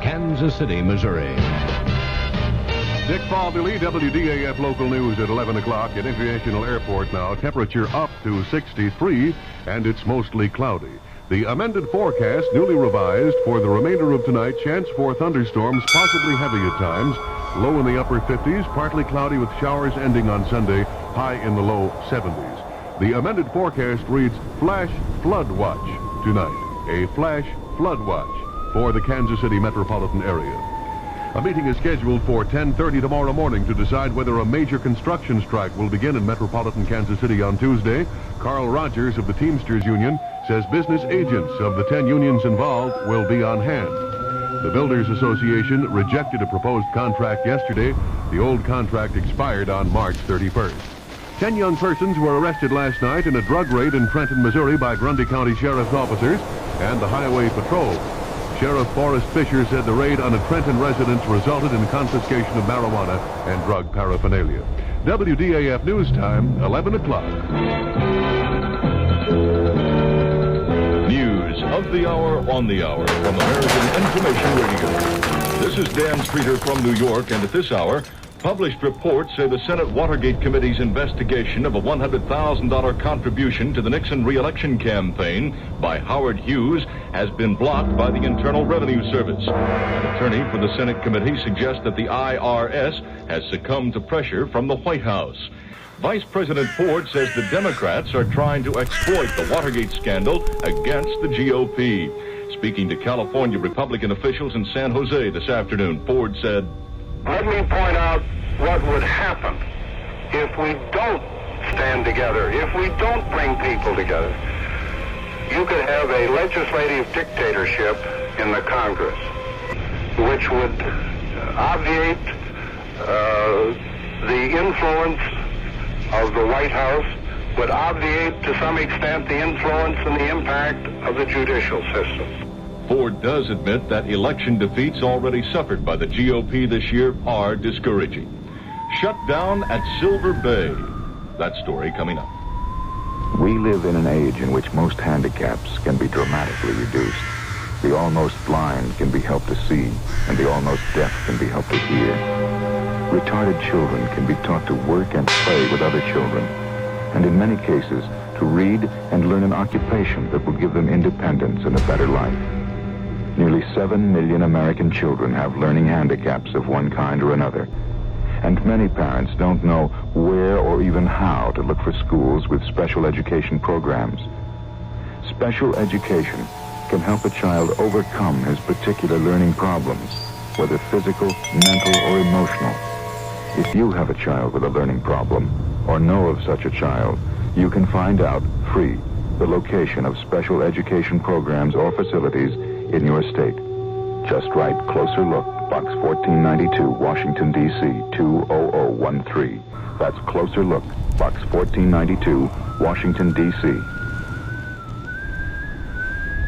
Kansas City, Missouri. Dick Falvey, WDAF local news at 11 o'clock at International Airport now. Temperature up to 63, and it's mostly cloudy. The amended forecast, newly revised for the remainder of tonight, chance for thunderstorms, possibly heavy at times. Low in the upper 50s, partly cloudy with showers ending on Sunday, high in the low 70s. The amended forecast reads flash flood watch tonight. A flash flood watch for the Kansas City metropolitan area. A meeting is scheduled for 10:30 tomorrow morning to decide whether a major construction strike will begin in metropolitan Kansas City on Tuesday. Carl Rogers of the Teamsters Union says business agents of the 10 unions involved will be on hand. The Builders Association rejected a proposed contract yesterday. The old contract expired on March 31st. 10 young persons were arrested last night in a drug raid in Trenton, Missouri by Grundy County Sheriff's officers and the Highway Patrol. Sheriff Forrest Fisher said the raid on a Trenton residence resulted in confiscation of marijuana and drug paraphernalia. WDAF News Time, 11 o'clock. News of the hour on the hour from American Information Radio. This is Dan Streeter from New York, and at this hour, published reports say the Senate Watergate Committee's investigation of a $100,000 contribution to the Nixon re-election campaign by Howard Hughes has been blocked by the Internal Revenue Service. An attorney for the Senate committee suggests that the IRS has succumbed to pressure from the White House. Vice President Ford says the Democrats are trying to exploit the Watergate scandal against the GOP. Speaking to California Republican officials in San Jose this afternoon, Ford said, "Let me point out what would happen if we don't stand together, if we don't bring people together. You could have a legislative dictatorship in the Congress, which would obviate the influence of the White House, would obviate to some extent the influence and the impact of the judicial system." Ford does admit that election defeats already suffered by the GOP this year are discouraging. Shut down at Silver Bay. That story coming up. We live in an age in which most handicaps can be dramatically reduced. The almost blind can be helped to see, and the almost deaf can be helped to hear. Retarded children can be taught to work and play with other children, and in many cases, to read and learn an occupation that will give them independence and a better life. Nearly 7 million American children have learning handicaps of one kind or another, and many parents don't know where or even how to look for schools with special education programs. Special education can help a child overcome his particular learning problems, whether physical, mental, or emotional. If you have a child with a learning problem, or know of such a child, you can find out, free, the location of special education programs or facilities in your state. Just write Closer Look, Box 1492, Washington, D.C., 20013. That's Closer Look, Box 1492, Washington, D.C.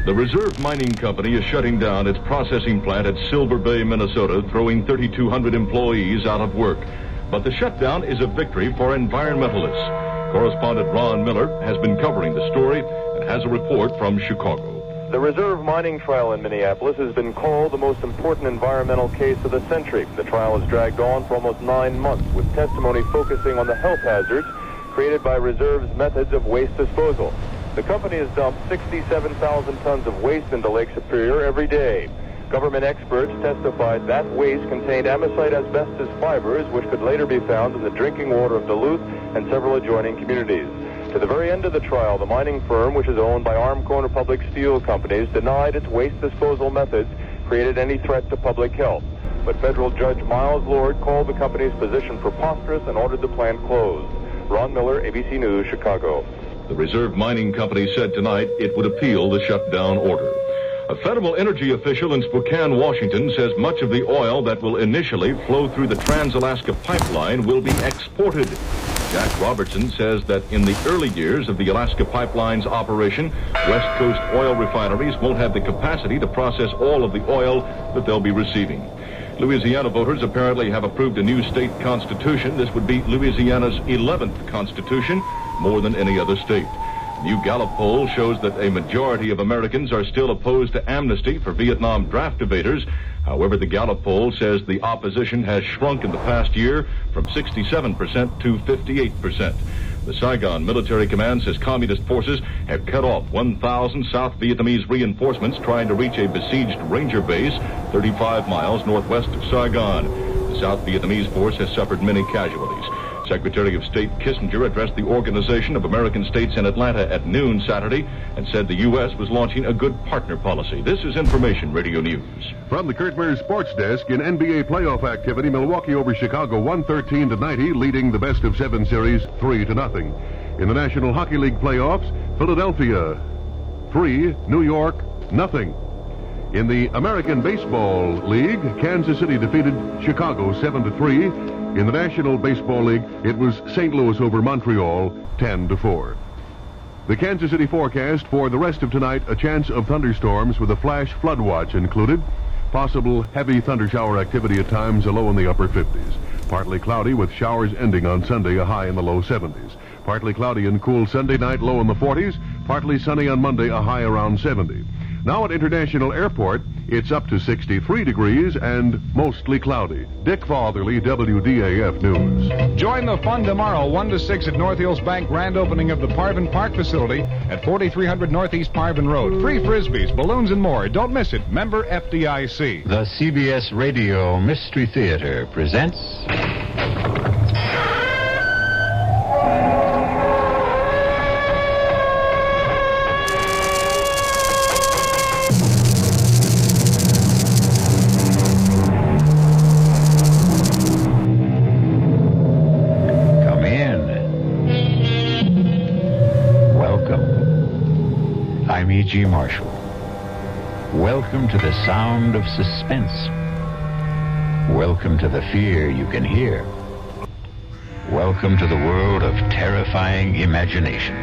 The Reserve Mining Company is shutting down its processing plant at Silver Bay, Minnesota, throwing 3,200 employees out of work. But the shutdown is a victory for environmentalists. Correspondent Ron Miller has been covering the story and has a report from Chicago. The Reserve mining trial in Minneapolis has been called the most important environmental case of the century. The trial has dragged on for almost 9 months, with testimony focusing on the health hazards created by Reserve's methods of waste disposal. The company has dumped 67,000 tons of waste into Lake Superior every day. Government experts testified that waste contained amosite asbestos fibers, which could later be found in the drinking water of Duluth and several adjoining communities. To the very end of the trial, the mining firm, which is owned by Armco and Republic Steel Companies, denied its waste disposal methods created any threat to public health. But federal Judge Miles Lord called the company's position preposterous and ordered the plant closed. Ron Miller, ABC News, Chicago. The Reserve Mining Company said tonight it would appeal the shutdown order. A federal energy official in Spokane, Washington, says much of the oil that will initially flow through the Trans-Alaska Pipeline will be exported. Jack Robertson says that in the early years of the Alaska Pipeline's operation, West Coast oil refineries won't have the capacity to process all of the oil that they'll be receiving. Louisiana voters apparently have approved a new state constitution. This would be Louisiana's 11th constitution, more than any other state. A new Gallup poll shows that a majority of Americans are still opposed to amnesty for Vietnam draft evaders. However, the Gallup poll says the opposition has shrunk in the past year from 67% to 58%. The Saigon Military Command says communist forces have cut off 1,000 South Vietnamese reinforcements trying to reach a besieged ranger base 35 miles northwest of Saigon. The South Vietnamese force has suffered many casualties. Secretary of State Kissinger addressed the Organization of American States in Atlanta at noon Saturday and said the U.S. was launching a good partner policy. This is Information Radio News. From the Kurt Mears Sports Desk, in NBA playoff activity, Milwaukee over Chicago 113-90, leading the best-of-7 series 3-0. In the National Hockey League playoffs, Philadelphia 3, New York 0. In the American Baseball League, Kansas City defeated Chicago 7-3. In the National Baseball League, it was St. Louis over Montreal 10-4. The Kansas City forecast for the rest of tonight, a chance of thunderstorms with a flash flood watch included. Possible heavy thunder shower activity at times, a low in the upper 50s. Partly cloudy with showers ending on Sunday, a high in the low 70s. Partly cloudy and cool Sunday night, low in the 40s. Partly sunny on Monday, a high around 70. Now at International Airport, it's up to 63 degrees and mostly cloudy. Dick Fatherly, WDAF News. Join the fun tomorrow, 1 to 6 at North Hills Bank, grand opening of the Parvin Park facility at 4300 Northeast Parvin Road. Free frisbees, balloons, and more. Don't miss it. Member FDIC. The CBS Radio Mystery Theater presents... I'm E.G. Marshall. Welcome to the sound of suspense. Welcome to the fear you can hear. Welcome to the world of terrifying imagination.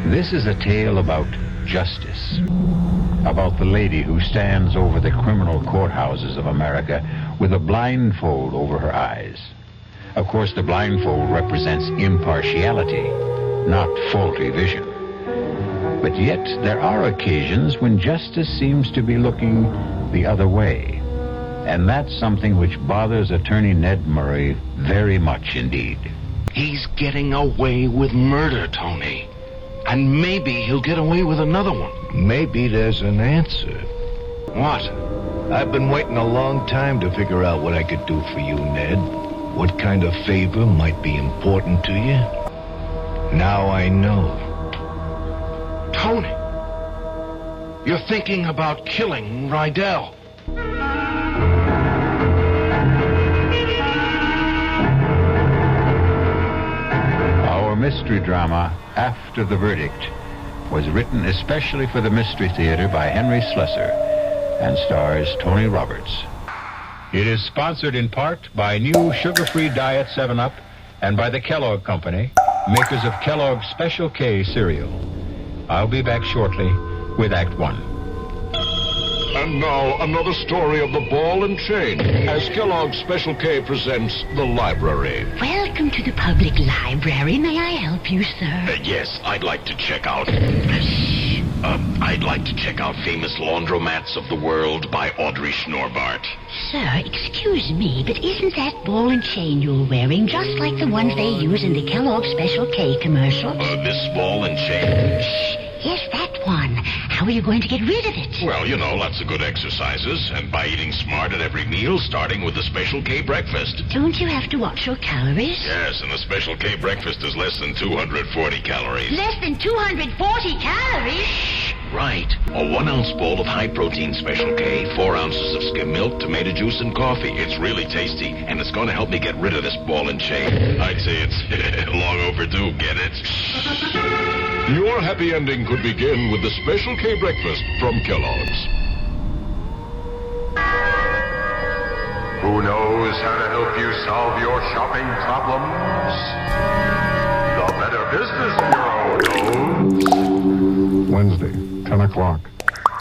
This is a tale about justice, about the lady who stands over the criminal courthouses of America with a blindfold over her eyes. Of course, the blindfold represents impartiality, not faulty vision. But yet, there are occasions when justice seems to be looking the other way. And that's something which bothers attorney Ned Murray very much indeed. He's getting away with murder, Tony. And maybe he'll get away with another one. Maybe there's an answer. What? I've been waiting a long time to figure out what I could do for you, Ned. What kind of favor might be important to you? Now I know. Tony, you're thinking about killing Rydell. Our mystery drama, After the Verdict, was written especially for the Mystery Theater by Henry Slessor and stars Tony Roberts. It is sponsored in part by new sugar-free Diet 7-Up and by the Kellogg Company, makers of Kellogg's Special K cereal. I'll be back shortly with Act 1. And now, another story of the ball and chain, as Kellogg's Special K presents The Library. Welcome to the public library. May I help you, sir? Yes, I'd like to check out... I'd like to check out Famous Laundromats of the World by Audrey Schnorbart. Sir, excuse me, but isn't that ball and chain you're wearing just like the ones they use in the Kellogg Special K commercial? This ball and chain? Shh. Yes, that one. How are you going to get rid of it? Well, you know, lots of good exercises, and by eating smart at every meal, starting with the Special K breakfast. Don't you have to watch your calories? Yes, and the Special K breakfast is less than 240 calories. Less than 240 calories? Shh, right. A 1-ounce bowl of high-protein Special K, 4 ounces of skim milk, tomato juice, and coffee. It's really tasty, and it's going to help me get rid of this ball and chain. I'd say it's long overdue, get it? Your happy ending could begin with the Special K breakfast from Kellogg's. Who knows how to help you solve your shopping problems? The Better Business Bureau knows. Wednesday, 10 o'clock.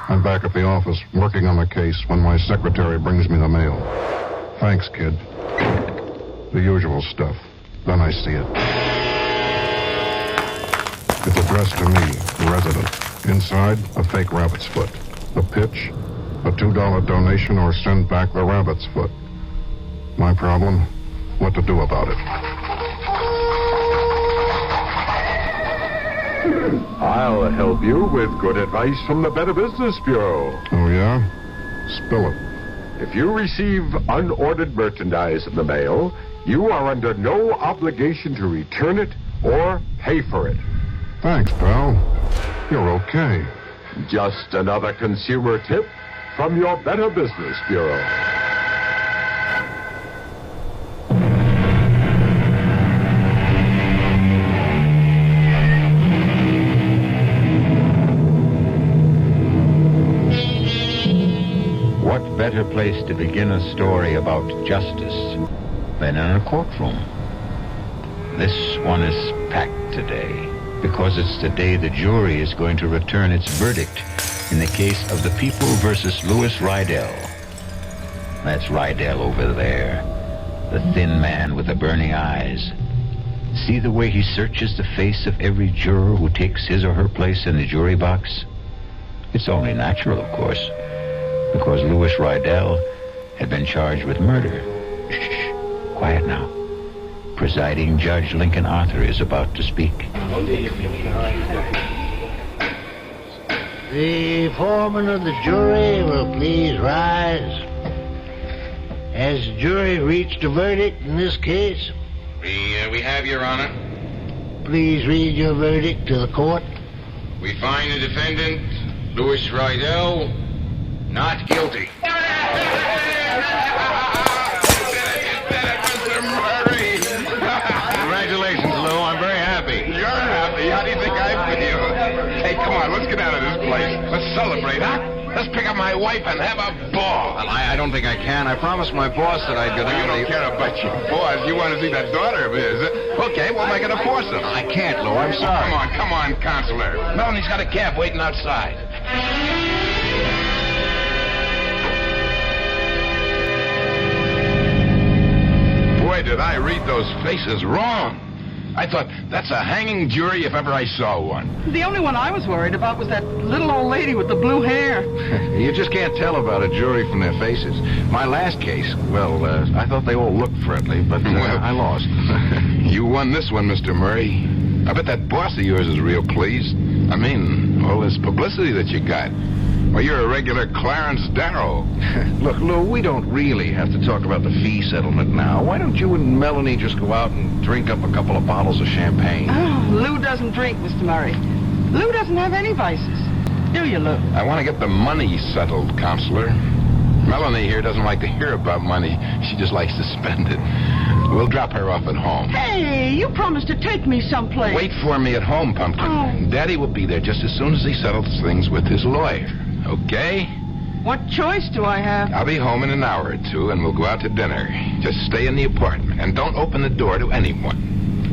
I'm back at the office working on the case when my secretary brings me the mail. Thanks, kid. The usual stuff. Then I see it. It's addressed to me, the resident. Inside, a fake rabbit's foot. The pitch, a $2 donation, or send back the rabbit's foot. My problem? What to do about it. I'll help you with good advice from the Better Business Bureau. Oh, yeah? Spill it. If you receive unordered merchandise in the mail, you are under no obligation to return it or pay for it. Thanks, pal. You're okay. Just another consumer tip from your Better Business Bureau. What better place to begin a story about justice than in a courtroom? This one is packed today because it's the day the jury is going to return its verdict in the case of the People versus Louis Rydell. That's Rydell over there, the thin man with the burning eyes. See the way he searches the face of every juror who takes his or her place in the jury box? It's only natural, of course, because Louis Rydell had been charged with murder. Shh, quiet now. Presiding Judge Lincoln Arthur is about to speak. The foreman of the jury will please rise. Has the jury reached a verdict in this case? We have, Your Honor. Please read your verdict to the court. We find the defendant, Louis Rydell, not guilty. Mr. Murray! Congratulations, Lou. I'm very happy. You're happy. How do you think I feel? Hey, come on, let's get out of this place. Let's celebrate, huh? Let's pick up my wife and have a ball. Well, I don't think I can. I promised my boss that I'd go down. You don't care about your boss. You want to see that daughter of his. Okay, we'll make it a foursome. I can't, Lou. I'm sorry. Come on, Counselor. Melanie's got a cab waiting outside. Boy, did I read those faces wrong. I thought, that's a hanging jury if ever I saw one. The only one I was worried about was that little old lady with the blue hair. You just can't tell about a jury from their faces. My last case, well, I thought they all looked friendly, but I lost. You won this one, Mr. Murray. I bet that boss of yours is real pleased. I mean, all this publicity that you got. Well, you're a regular Clarence Darrow. Look, Lou, we don't really have to talk about the fee settlement now. Why don't you and Melanie just go out and drink up a couple of bottles of champagne? Oh, Lou doesn't drink, Mr. Murray. Lou doesn't have any vices. Do you, Lou? I want to get the money settled, Counselor. Melanie here doesn't like to hear about money. She just likes to spend it. We'll drop her off at home. Hey, you promised to take me someplace. Wait for me at home, Pumpkin. Oh. Daddy will be there just as soon as he settles things with his lawyer. Okay? What choice do I have? I'll be home in an hour or two, and we'll go out to dinner. Just stay in the apartment, and don't open the door to anyone.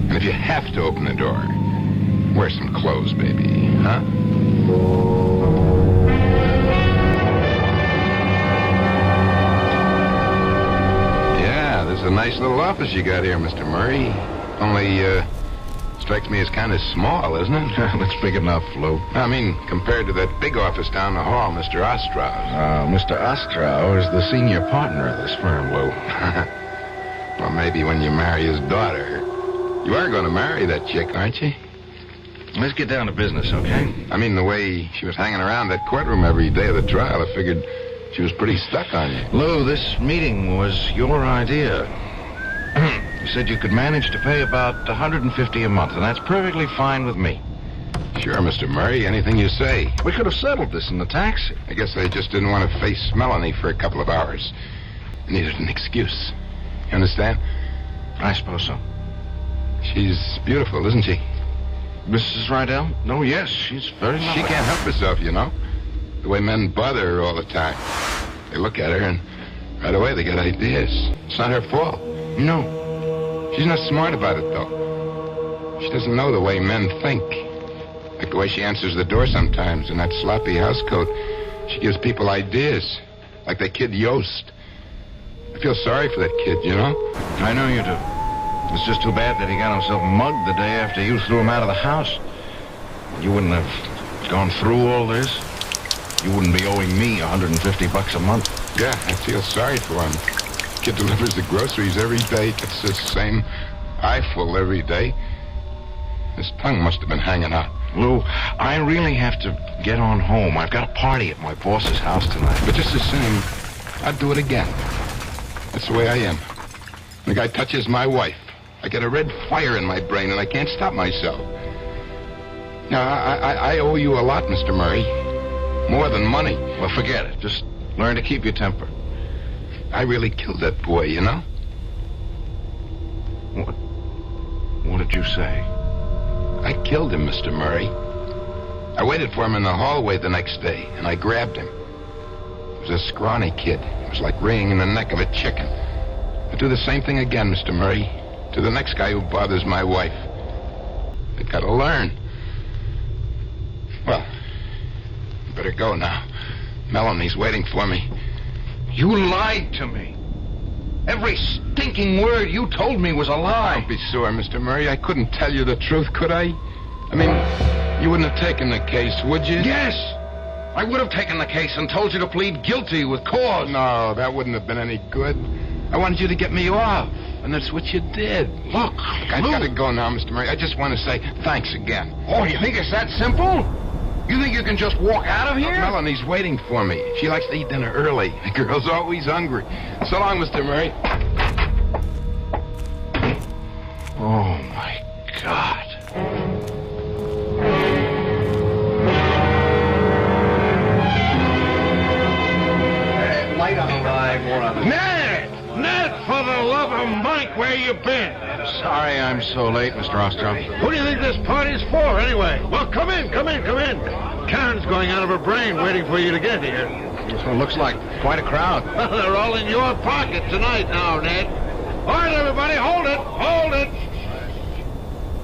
And if you have to open the door, wear some clothes, baby. Huh? Yeah, this is a nice little office you got here, Mr. Murray. Only, strikes me as kind of small, isn't it? It's big enough, Lou. I mean, compared to that big office down the hall, Mr. Ostrow. Mr. Ostrow is the senior partner of this firm, Lou. Well, maybe when you marry his daughter. You are going to marry that chick, aren't you? Let's get down to business, okay? I mean, the way she was hanging around that courtroom every day of the trial, I figured she was pretty stuck on you. Lou, this meeting was your idea. You said you could manage to pay about $150 a month, and that's perfectly fine with me. Sure, Mr. Murray, anything you say. We could have settled this in the taxi. I guess I just didn't want to face Melanie for a couple of hours. I needed an excuse. You understand? I suppose so. She's beautiful, isn't she? Mrs. Rydell? No, yes, she's very lovely. She can't help herself, you know. The way men bother her all the time. They look at her, and right away they get ideas. It's not her fault. No. She's not smart about it, though. She doesn't know the way men think. Like the way she answers the door sometimes in that sloppy housecoat. She gives people ideas. Like that kid Yost. I feel sorry for that kid, you know? I know you do. It's just too bad that he got himself mugged the day after you threw him out of the house. You wouldn't have gone through all this. you wouldn't be owing me $150 a month. Yeah, I feel sorry for him. Kid delivers the groceries every day, gets the same eyeful every day. His tongue must have been hanging out. Lou, I really have to get on home. I've got a party at my boss's house tonight. But just the same, I'd do it again. That's the way I am. The guy touches my wife. I get a red fire in my brain, and I can't stop myself. Now, I owe you a lot, Mr. Murray. More than money. Well, forget it. Just learn to keep your temper. I really killed that boy, you know? What did you say? I killed him, Mr. Murray. I waited for him in the hallway the next day, and I grabbed him. He was a scrawny kid. It was like ringing in the neck of a chicken. I'd do the same thing again, Mr. Murray, to the next guy who bothers my wife. They've got to learn. Well, I better go now. Melanie's waiting for me. You lied to me. Every stinking word you told me was a lie. Don't be sore, Mr. Murray. I couldn't tell you the truth, could I? I mean, you wouldn't have taken the case, would you? Yes! I would have taken the case and told you to plead guilty with cause. No, that wouldn't have been any good. I wanted you to get me off, and that's what you did. Look, I've got to go now, Mr. Murray. I just want to say thanks again. Oh, you think it's that simple? You think you can just walk out of here? Melanie's waiting for me. She likes to eat dinner early. The girl's always hungry. So long, Mr. Murray. Oh, my God. Light on the ride, more on the... Ned! Ned, for the love of Mike, where you been? Sorry I'm so late, Mr. Ostrom. Who do you think this party's for, anyway? Well, come in. Karen's going out of her brain waiting for you to get here. So it looks like quite a crowd. Well, they're all in your pocket tonight now, Ned. All right, everybody, hold it.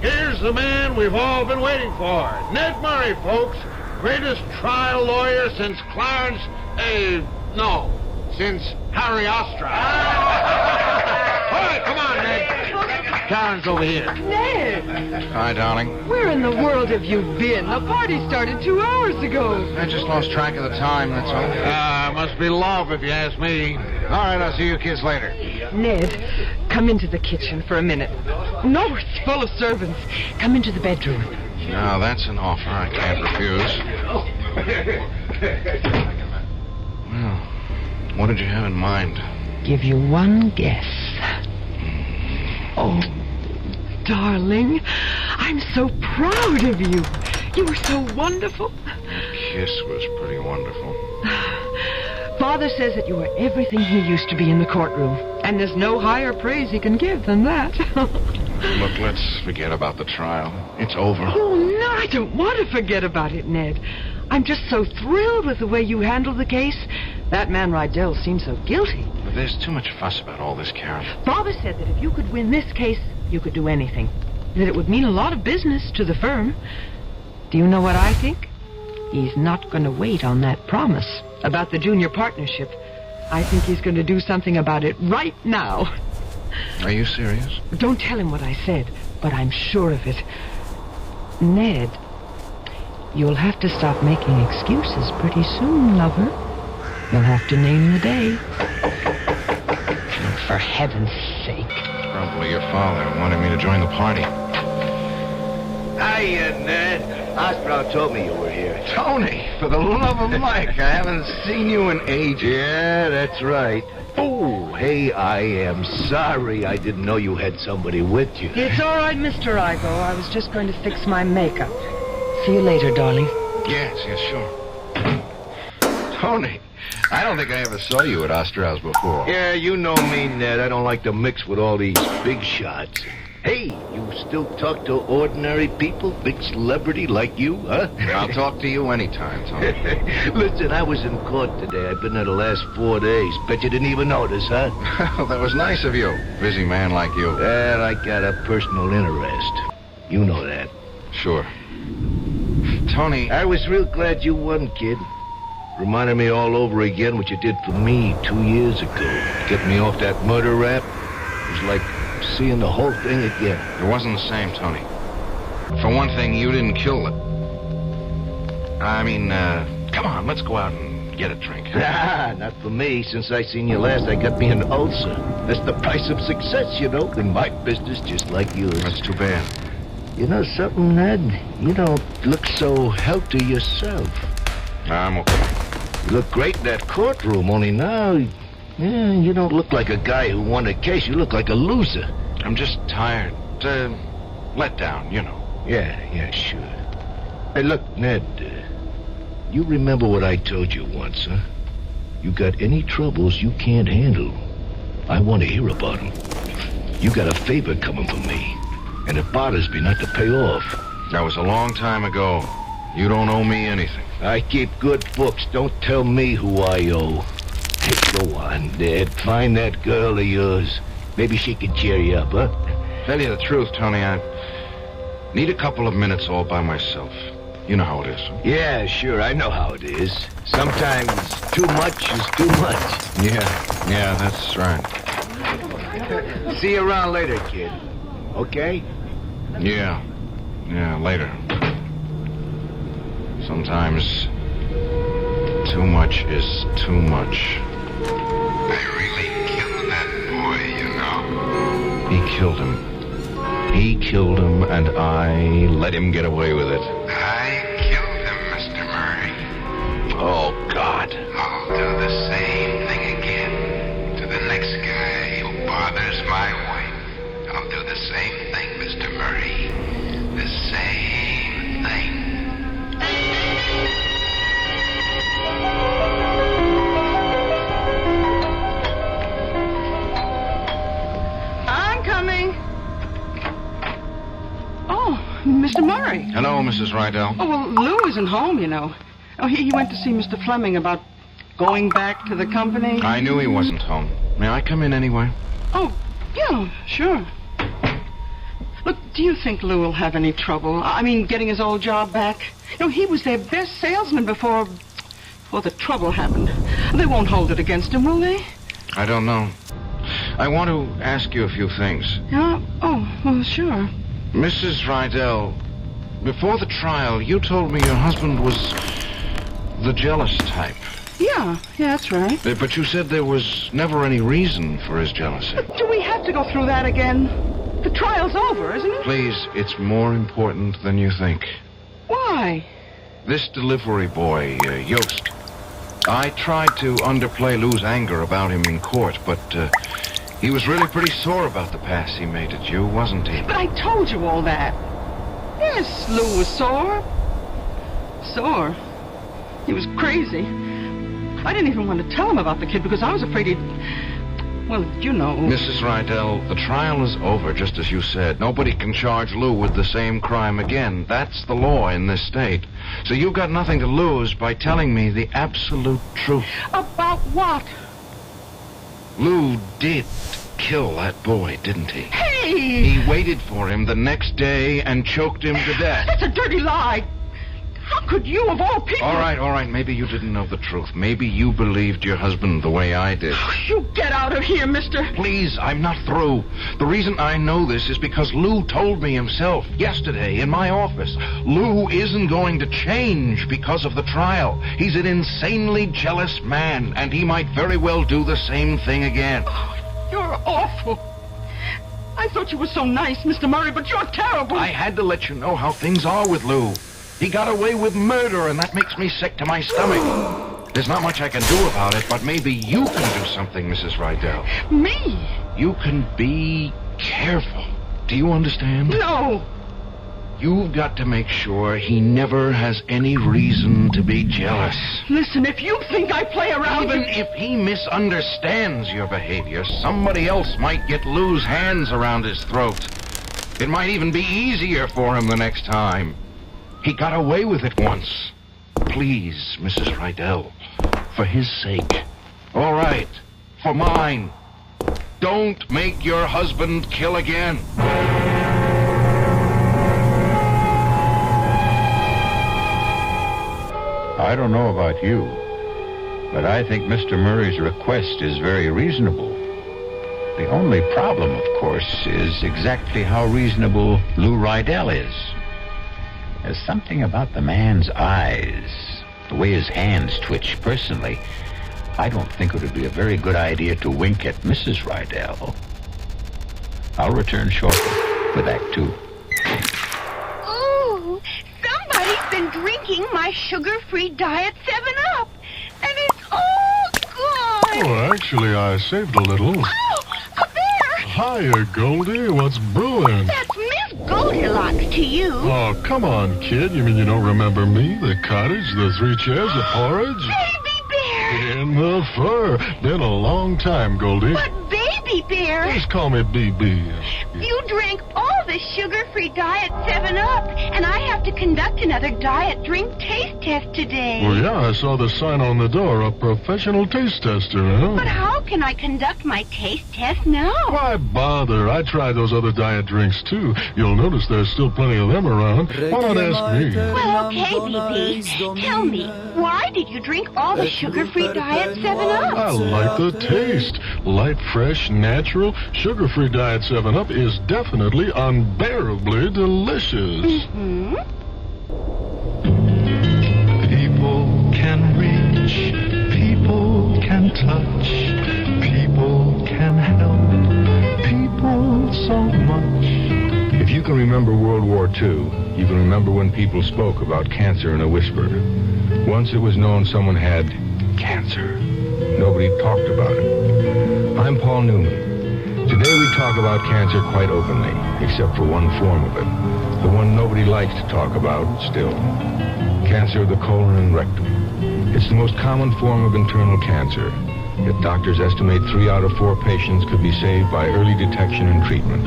Here's the man we've all been waiting for. Ned Murray, folks. Greatest trial lawyer since Clarence... since Harry Ostrom. All right, come on, Ned. Karen's over here. Ned! Hi, darling. Where in the world have you been? The party started 2 hours ago. I just lost track of the time, that's all. Must be love, if you ask me. All right, I'll see you kids later. Ned, come into the kitchen for a minute. No, it's full of servants. Come into the bedroom. Now, that's an offer I can't refuse. Well, what did you have in mind? Give you one guess. Oh, darling, I'm so proud of you. You were so wonderful. The kiss was pretty wonderful. Father says that you are everything he used to be in the courtroom. And there's no higher praise he can give than that. Look, let's forget about the trial. It's over. Oh, no, I don't want to forget about it, Ned. I'm just so thrilled with the way you handled the case. That man Rydell seems so guilty. But there's too much fuss about all this, Karen. Father said that if you could win this case, you could do anything. That it would mean a lot of business to the firm. Do you know what I think? He's not going to wait on that promise about the junior partnership. I think he's going to do something about it right now. Are you serious? Don't tell him what I said, but I'm sure of it. Ned, you'll have to stop making excuses pretty soon, lover. You'll have to name the day. For heaven's sake. Probably your father wanted me to join the party. Hiya, Ned. Ostrom told me you were here. Tony, for the love of Mike, I haven't seen you in ages. Yeah, that's right. Oh, hey, I am sorry. I didn't know you had somebody with you. It's all right, Mr. Igo. I was just going to fix my makeup. See you later, darling. Yes, sure. Tony, I don't think I ever saw you at Ostrow's before. Yeah, you know me, Ned. I don't like to mix with all these big shots. Hey, you still talk to ordinary people, big celebrity like you, huh? I'll talk to you anytime, Tony. Listen, I was in court today. I've been there the last 4 days. Bet you didn't even notice, huh? Well, that was nice of you. Busy man like you. Well, I got a personal interest. You know that. Sure. Tony... I was real glad you won, kid. Reminded me all over again what you did for me 2 years ago. Get me off that murder rap. It was like seeing the whole thing again. It wasn't the same, Tony. For one thing, you didn't kill it. Come on, let's go out and get a drink. Ah, not for me. Since I seen you last, I got me an ulcer. That's the price of success, you know, in my business, just like yours. That's too bad. You know something, Ned? You don't look so healthy yourself. I'm okay. You look great in that courtroom, only now, you don't look like a guy who won a case. You look like a loser. I'm just tired. Let down, you know. Yeah, sure. Hey, look, Ned, you remember what I told you once, huh? You got any troubles you can't handle, I want to hear about them. You got a favor coming from me, and it bothers me not to pay off. That was a long time ago. You don't owe me anything. I keep good books. Don't tell me who I owe. Hey, go on, Ned. Find that girl of yours. Maybe she can cheer you up, huh? Tell you the truth, Tony, I need a couple of minutes all by myself. You know how it is. Yeah, sure, I know how it is. Sometimes too much is too much. Yeah, that's right. See you around later, kid. Okay? Yeah, later. Sometimes too much is too much. I really killed that boy, you know. He killed him. He killed him, and I let him get away with it. I killed him, Mr. Murray. Oh, God. I'll do the same thing again to the next guy who bothers my wife. I'll do the same thing, Mr. Murray. The same thing. I'm coming. Oh, Mr. Murray. Hello, Mrs. Rydell. Oh, well, Lou isn't home, you know. Oh, he went to see Mr. Fleming about going back to the company. I knew he wasn't home. May I come in anyway? Oh, yeah, sure. Look, do you think Lou will have any trouble? I mean, getting his old job back? You know, he was their best salesman before the trouble happened. They won't hold it against him, will they? I don't know. I want to ask you a few things. Yeah? Oh, well, sure. Mrs. Rydell, before the trial, you told me your husband was the jealous type. Yeah, that's right. But you said there was never any reason for his jealousy. But do we have to go through that again? The trial's over, isn't it? Please, it's more important than you think. Why? This delivery boy, Yost. I tried to underplay Lou's anger about him in court, but he was really pretty sore about the pass he made at you, wasn't he? But I told you all that. Yes, Lou was sore. Sore. He was crazy. I didn't even want to tell him about the kid because I was afraid he'd... Well, you know... Mrs. Rydell, the trial is over, just as you said. Nobody can charge Lou with the same crime again. That's the law in this state. So you've got nothing to lose by telling me the absolute truth. About what? Lou did kill that boy, didn't he? Hey! He waited for him the next day and choked him to death. That's a dirty lie. How could you, of all people... All right. Maybe you didn't know the truth. Maybe you believed your husband the way I did. You get out of here, mister. Please, I'm not through. The reason I know this is because Lou told me himself yesterday in my office. Lou isn't going to change because of the trial. He's an insanely jealous man, and he might very well do the same thing again. Oh, you're awful. I thought you were so nice, Mr. Murray, but you're terrible. I had to let you know how things are with Lou. He got away with murder, and that makes me sick to my stomach. There's not much I can do about it, but maybe you can do something, Mrs. Rydell. Me? You can be careful. Do you understand? No. You've got to make sure he never has any reason to be jealous. Listen, if you think I play around... Even if he misunderstands your behavior, somebody else might get Lou's hands around his throat. It might even be easier for him the next time. He got away with it once. Please, Mrs. Rydell, for his sake. All right, for mine. Don't make your husband kill again. I don't know about you, but I think Mr. Murray's request is very reasonable. The only problem, of course, is exactly how reasonable Lou Rydell is. There's something about the man's eyes. The way his hands twitch, personally, I don't think it would be a very good idea to wink at Mrs. Rydell. I'll return shortly with Act 2. Ooh, somebody's been drinking my sugar-free diet 7-Up, and it's all gone. Oh, actually, I saved a little. Oh, a bear! Hiya, Goldie. What's brewing? That's Miss Goldilocks to you. Oh, come on, kid. You mean you don't remember me? The cottage, the 3 chairs, the porridge? Baby bear! In the fur. Been a long time, Goldie. But baby bear! Just call me BB. You drank all the sugar-free diet 7-Up, and I have to conduct another diet drink taste test today. Well, yeah, I saw the sign on the door, a professional taste tester, huh? But how can I conduct my taste test now? Why bother? I tried those other diet drinks, too. You'll notice there's still plenty of them around. Why not ask me? Well, okay, BB. Tell me, why did you drink all the sugar-free diet 7-Up? I like the taste. Light, fresh, natural. Sugar-free diet 7-Up is definitely unbearably delicious. Mm-hmm. People can reach, people can touch, people can help, people so much. If you can remember World War II, you can remember when people spoke about cancer in a whisper. Once it was known someone had cancer. Nobody talked about it. I'm Paul Newman. Today we talk about cancer quite openly, except for one form of it. The one nobody likes to talk about still. Cancer of the colon and rectum. It's the most common form of internal cancer. Yet doctors estimate 3 out of 4 patients could be saved by early detection and treatment.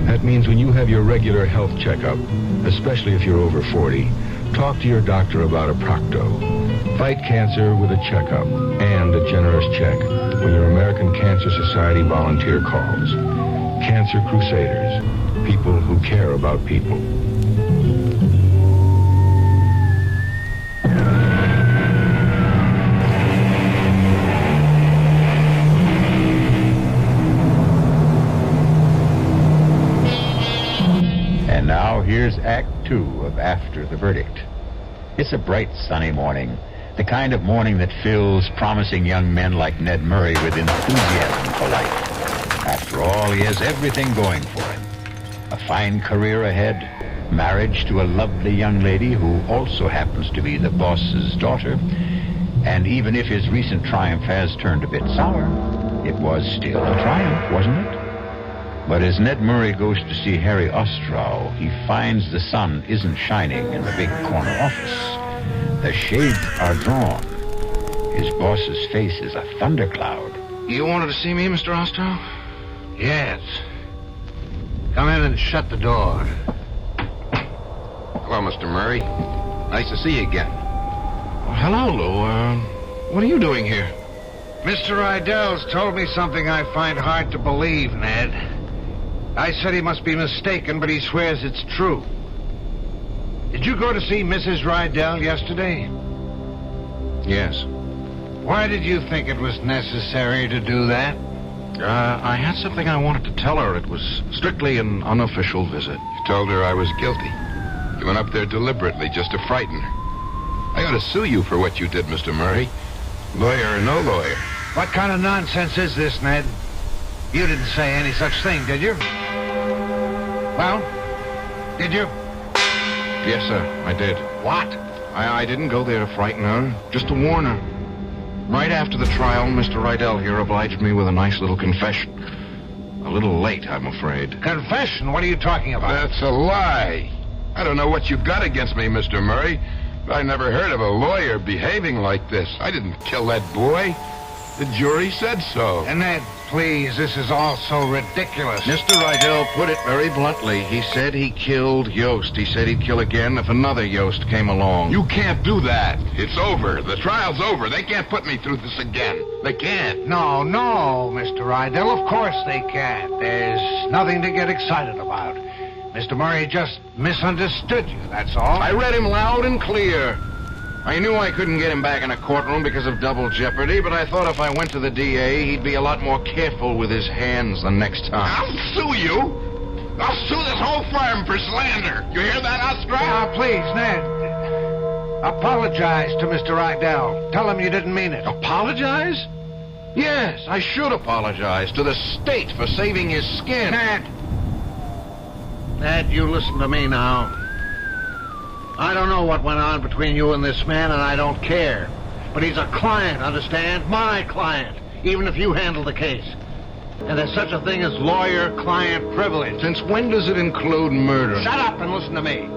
That means when you have your regular health checkup, especially if you're over 40, talk to your doctor about a Procto. Fight cancer with a checkup and a generous check when your American Cancer Society volunteer calls. Cancer Crusaders. People who care about people. And now here's Act 2 of After the Verdict. It's a bright, sunny morning. The kind of morning that fills promising young men like Ned Murray with enthusiasm for life. After all, he has everything going for him. A fine career ahead, marriage to a lovely young lady who also happens to be the boss's daughter, and even if his recent triumph has turned a bit sour, it was still a triumph, wasn't it? But as Ned Murray goes to see Harry Ostrow, he finds the sun isn't shining in the big corner office. The shades are drawn. His boss's face is a thundercloud. You wanted to see me, Mr. Ostrow? Yes. Come in and shut the door. Hello, Mr. Murray. Nice to see you again. Well, hello, Lou. What are you doing here? Mr. Rydell's told me something I find hard to believe, Ned. I said he must be mistaken, but he swears it's true. Did you go to see Mrs. Rydell yesterday? Yes. Why did you think it was necessary to do that? I had something I wanted to tell her. It was strictly an unofficial visit. You told her I was guilty. You went up there deliberately just to frighten her. I ought to sue you for what you did, Mr. Murray. Lawyer or no lawyer. What kind of nonsense is this, Ned? You didn't say any such thing, did you? Well, did you? Yes, sir, I did. What? I didn't go there to frighten her, just to warn her. Right after the trial, Mr. Rydell here obliged me with a nice little confession. A little late, I'm afraid. Confession? What are you talking about? That's a lie. I don't know what you've got against me, Mr. Murray, but I never heard of a lawyer behaving like this. I didn't kill that boy. The jury said so. And Ned, please, this is all so ridiculous. Mr. Rydell put it very bluntly. He said he killed Yost. He said he'd kill again if another Yost came along. You can't do that. It's over. The trial's over. They can't put me through this again. They can't. No, Mr. Rydell, of course they can't. There's nothing to get excited about. Mr. Murray just misunderstood you, that's all. I read him loud and clear. I knew I couldn't get him back in a courtroom because of double jeopardy, but I thought if I went to the DA, he'd be a lot more careful with his hands the next time. I'll sue you. I'll sue this whole firm for slander. You hear that, Ostrow? Now, please, Ned. Apologize to Mr. Rydell. Tell him you didn't mean it. Apologize? Yes, I should apologize to the state for saving his skin. Ned, you listen to me now. I don't know what went on between you and this man, and I don't care. But he's a client, understand? My client, even if you handle the case. And there's such a thing as lawyer-client privilege. Since when does it include murder? Shut up and listen to me.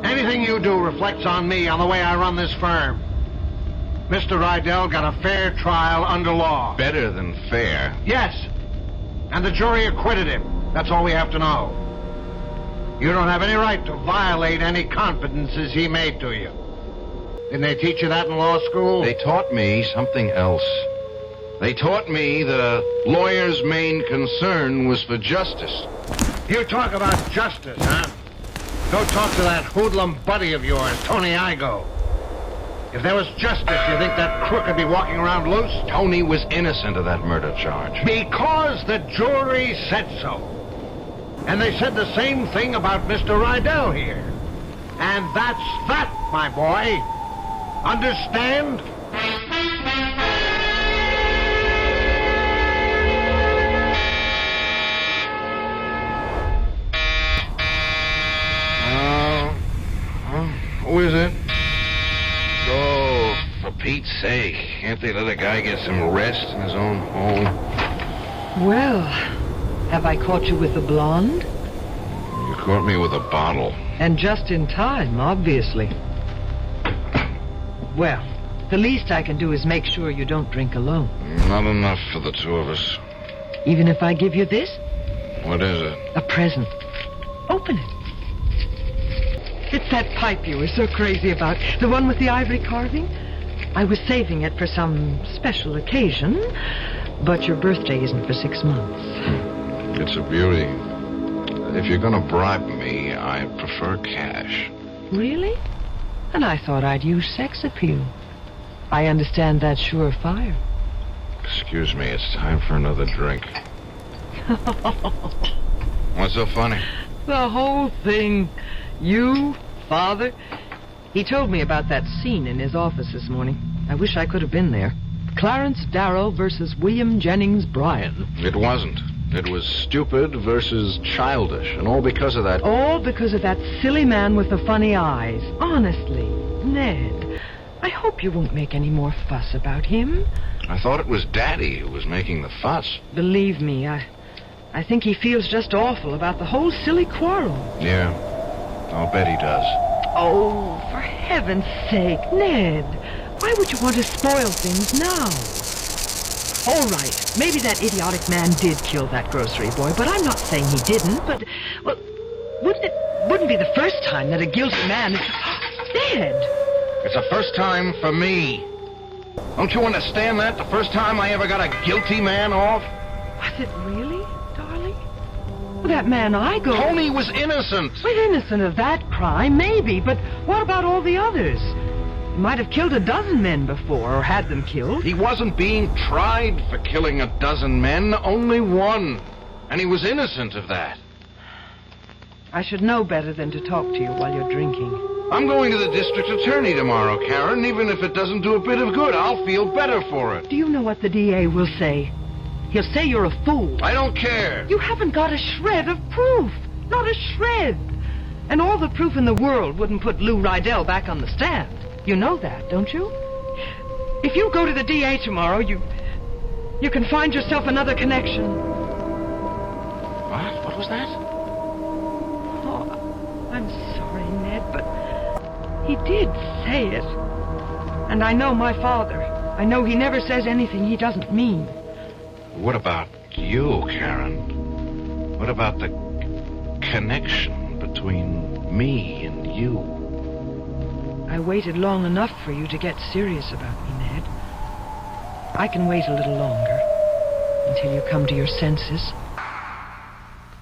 Anything you do reflects on me, on the way I run this firm. Mr. Rydell got a fair trial under law. Better than fair. Yes. And the jury acquitted him. That's all we have to know. You don't have any right to violate any confidences he made to you. Didn't they teach you that in law school? They taught me something else. They taught me that a lawyer's main concern was for justice. You talk about justice, huh? Go talk to that hoodlum buddy of yours, Tony Igo. If there was justice, you think that crook would be walking around loose? Tony was innocent of that murder charge. Because the jury said so. And they said the same thing about Mr. Rydell here. And that's that, my boy. Understand? Who is it? Oh, for Pete's sake. Can't they let a guy get some rest in his own home? Well, have I caught you with a blonde? You caught me with a bottle. And just in time, obviously. Well, the least I can do is make sure you don't drink alone. Not enough for the two of us. Even if I give you this? What is it? A present. Open it. It's that pipe you were so crazy about. The one with the ivory carving. I was saving it for some special occasion, but your birthday isn't for 6 months. It's a beauty. If you're going to bribe me, I prefer cash. Really? And I thought I'd use sex appeal. I understand that's surefire. Excuse me, it's time for another drink. What's so funny? The whole thing. You, Father. He told me about that scene in his office this morning. I wish I could have been there. Clarence Darrow versus William Jennings Bryan. It wasn't. It was stupid versus childish, and all because of that... All because of that silly man with the funny eyes. Honestly, Ned, I hope you won't make any more fuss about him. I thought it was Daddy who was making the fuss. Believe me, I think he feels just awful about the whole silly quarrel. Yeah, I'll bet he does. Oh, for heaven's sake, Ned. Why would you want to spoil things now? All right, maybe that idiotic man did kill that grocery boy, but I'm not saying he didn't, but, well, wouldn't be the first time that a guilty man is... Ned! It's the first time for me. Don't you understand that? The first time I ever got a guilty man off? Was it really, darling? Well, that man Igo... Tony was innocent. Well, innocent of that crime, maybe, but what about all the others? He might have killed a dozen men before, or had them killed. He wasn't being tried for killing a dozen men, only one. And he was innocent of that. I should know better than to talk to you while you're drinking. I'm going to the district attorney tomorrow, Karen. Even if it doesn't do a bit of good, I'll feel better for it. Do you know what the DA will say? He'll say you're a fool. I don't care. You haven't got a shred of proof. Not a shred. And all the proof in the world wouldn't put Lou Rydell back on the stand. You know that, don't you? If you go to the DA tomorrow, you can find yourself another connection. What? What was that? Oh, I'm sorry, Ned, but he did say it. And I know my father. I know he never says anything he doesn't mean. What about you, Karen? What about the connection between me and you? I waited long enough for you to get serious about me, Ned. I can wait a little longer until you come to your senses.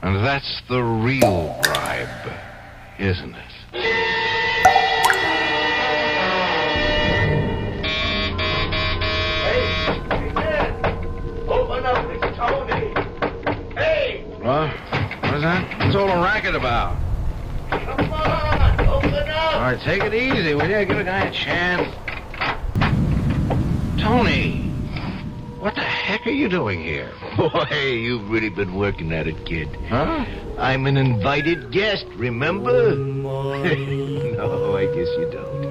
And that's the real bribe, isn't it? Hey, Ned! Open up, it's Tony! Hey! What? What is that? What's all the racket about? Come on! Open All right, take it easy, will you? Give a guy a chance. Tony, what the heck are you doing here? Boy, you've really been working at it, kid. Huh? I'm an invited guest, remember? No, I guess you don't.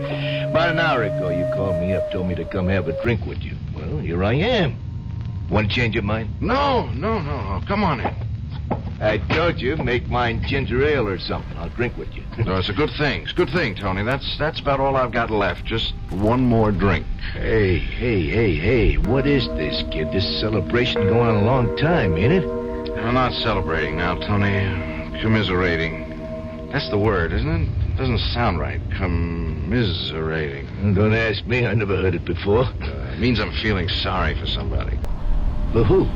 About an hour ago, you called me up, told me to come have a drink with you. Well, here I am. Want to change your mind? No. Come on in. I told you, make mine ginger ale or something. I'll drink with you. No, it's a good thing. It's a good thing, Tony. That's about all I've got left. Just one more drink. Hey. What is this, kid? This celebration going on a long time, ain't it? I'm not celebrating now, Tony. Commiserating. That's the word, isn't it? Doesn't sound right. Commiserating. Don't ask me. I never heard it before. It means I'm feeling sorry for somebody. For who?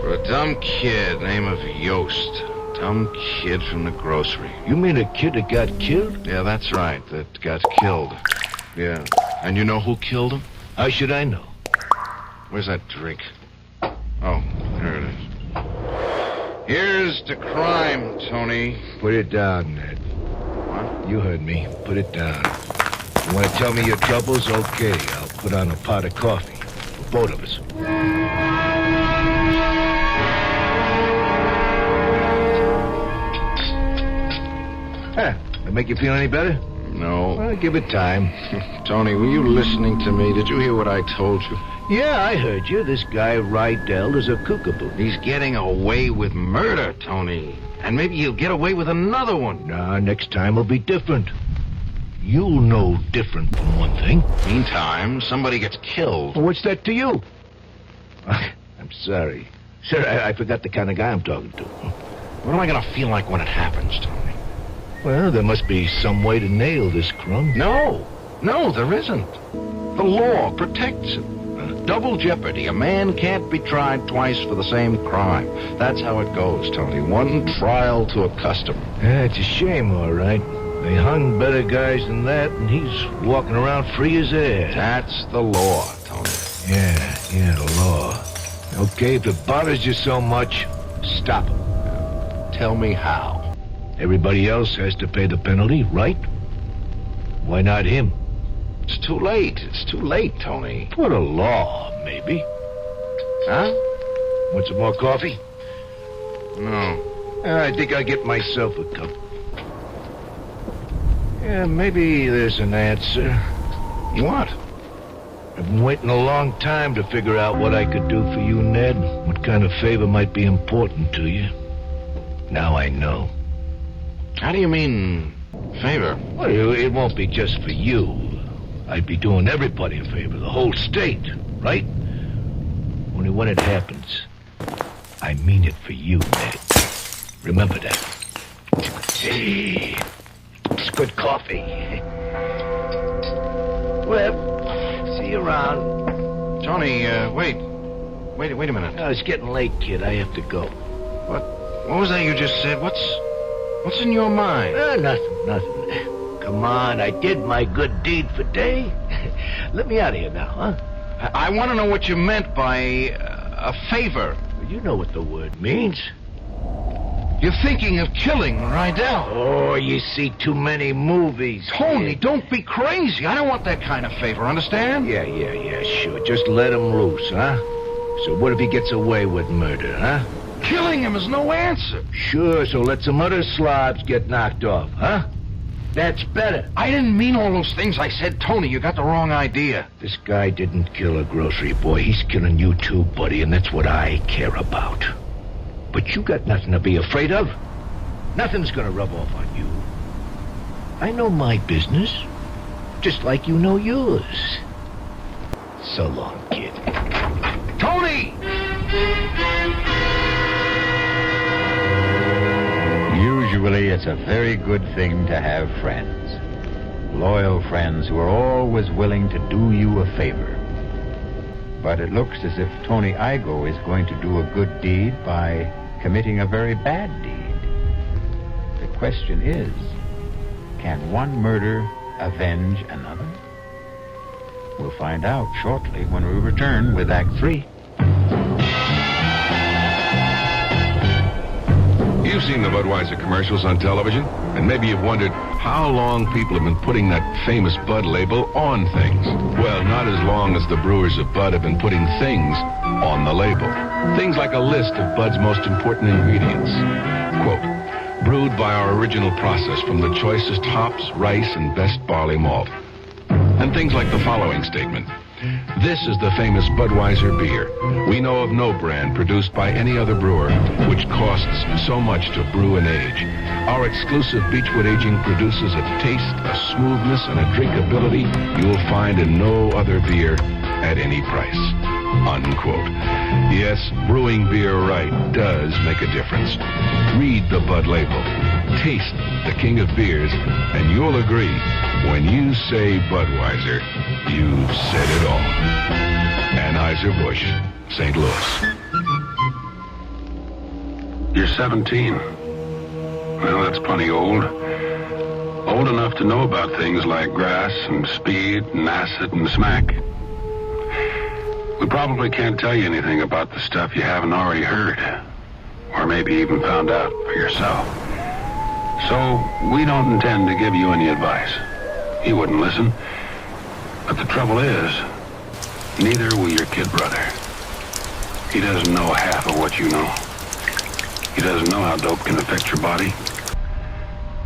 For a dumb kid named of Yost. Dumb kid from the grocery. You mean a kid that got killed? Yeah, that's right. That got killed. Yeah. And you know who killed him? How should I know? Where's that drink? Oh, there it is. Here's to crime, Tony. Put it down, Ned. What? You heard me. Put it down. You want to tell me your troubles? Okay, I'll put on a pot of coffee. For both of us. That make you feel any better? No. Well, give it time. Tony, were you listening to me? Did you hear what I told you? Yeah, I heard you. This guy, Rydell, is a kookaboo. He's getting away with murder, Tony. And maybe he'll get away with another one. Nah, next time will be different. You'll know different from one thing. Meantime, somebody gets killed. Well, what's that to you? I'm sorry. Sir, I forgot the kind of guy I'm talking to. What am I going to feel like when it happens, Tony? Well, there must be some way to nail this crumb. No, there isn't. The law protects him. Double jeopardy. A man can't be tried twice for the same crime. That's how it goes, Tony. One trial to a customer. Yeah, it's a shame, all right. They hung better guys than that, and he's walking around free as air. That's the law, Tony. Yeah, the law. Okay, if it bothers you so much, stop him. Tell me how. Everybody else has to pay the penalty, right? Why not him? It's too late. It's too late, Tony. For the law, maybe. Huh? Want some more coffee? No. I think I'll get myself a cup. Yeah, maybe there's an answer. What? I've been waiting a long time to figure out what I could do for you, Ned. What kind of favor might be important to you. Now I know. How do you mean, favor? Well, it won't be just for you. I'd be doing everybody a favor, the whole state, right? Only when it happens, I mean it for you, Ned. Remember that. Hey, it's good coffee. Well, see you around. Tony, wait a minute. Oh, it's getting late, kid. I have to go. What was that you just said? What's in your mind? Nothing. Come on, I did my good deed for day. Let me out of here now, huh? I want to know what you meant by a favor. Well, you know what the word means. You're thinking of killing Rydell. Oh, you see too many movies. Tony, don't be crazy. I don't want that kind of favor, understand? Yeah, sure. Just let him loose, huh? So what if he gets away with murder, huh? Killing him is no answer. Sure, so let some other slobs get knocked off, huh? That's better. I didn't mean all those things I said, Tony. You got the wrong idea. This guy didn't kill a grocery boy. He's killing you too, buddy, and that's what I care about. But you got nothing to be afraid of. Nothing's gonna rub off on you. I know my business, just like you know yours. So long, kid. Tony! Usually, it's a very good thing to have friends. Loyal friends who are always willing to do you a favor. But it looks as if Tony Igo is going to do a good deed by committing a very bad deed. The question is, can one murder avenge another? We'll find out shortly when we return with Act 3. You've seen the Budweiser commercials on television, and maybe you've wondered how long people have been putting that famous Bud label on things. Well, not as long as the brewers of Bud have been putting things on the label. Things like a list of Bud's most important ingredients. Quote, brewed by our original process from the choicest hops, rice, and best barley malt. And things like the following statement. This is the famous Budweiser beer. We know of no brand produced by any other brewer which costs so much to brew and age. Our exclusive Beechwood aging produces a taste, a smoothness, and a drinkability you will find in no other beer at any price. Unquote. Yes, brewing beer right does make a difference. Read the Bud label. Taste the king of beers, and you'll agree, when you say Budweiser, you've said it all. Anheuser-Busch, St. Louis. You're 17. Well, that's plenty old. Old enough to know about things like grass and speed and acid and smack. We probably can't tell you anything about the stuff you haven't already heard, or maybe even found out for yourself. So, we don't intend to give you any advice. You wouldn't listen. But the trouble is, neither will your kid brother. He doesn't know half of what you know. He doesn't know how dope can affect your body.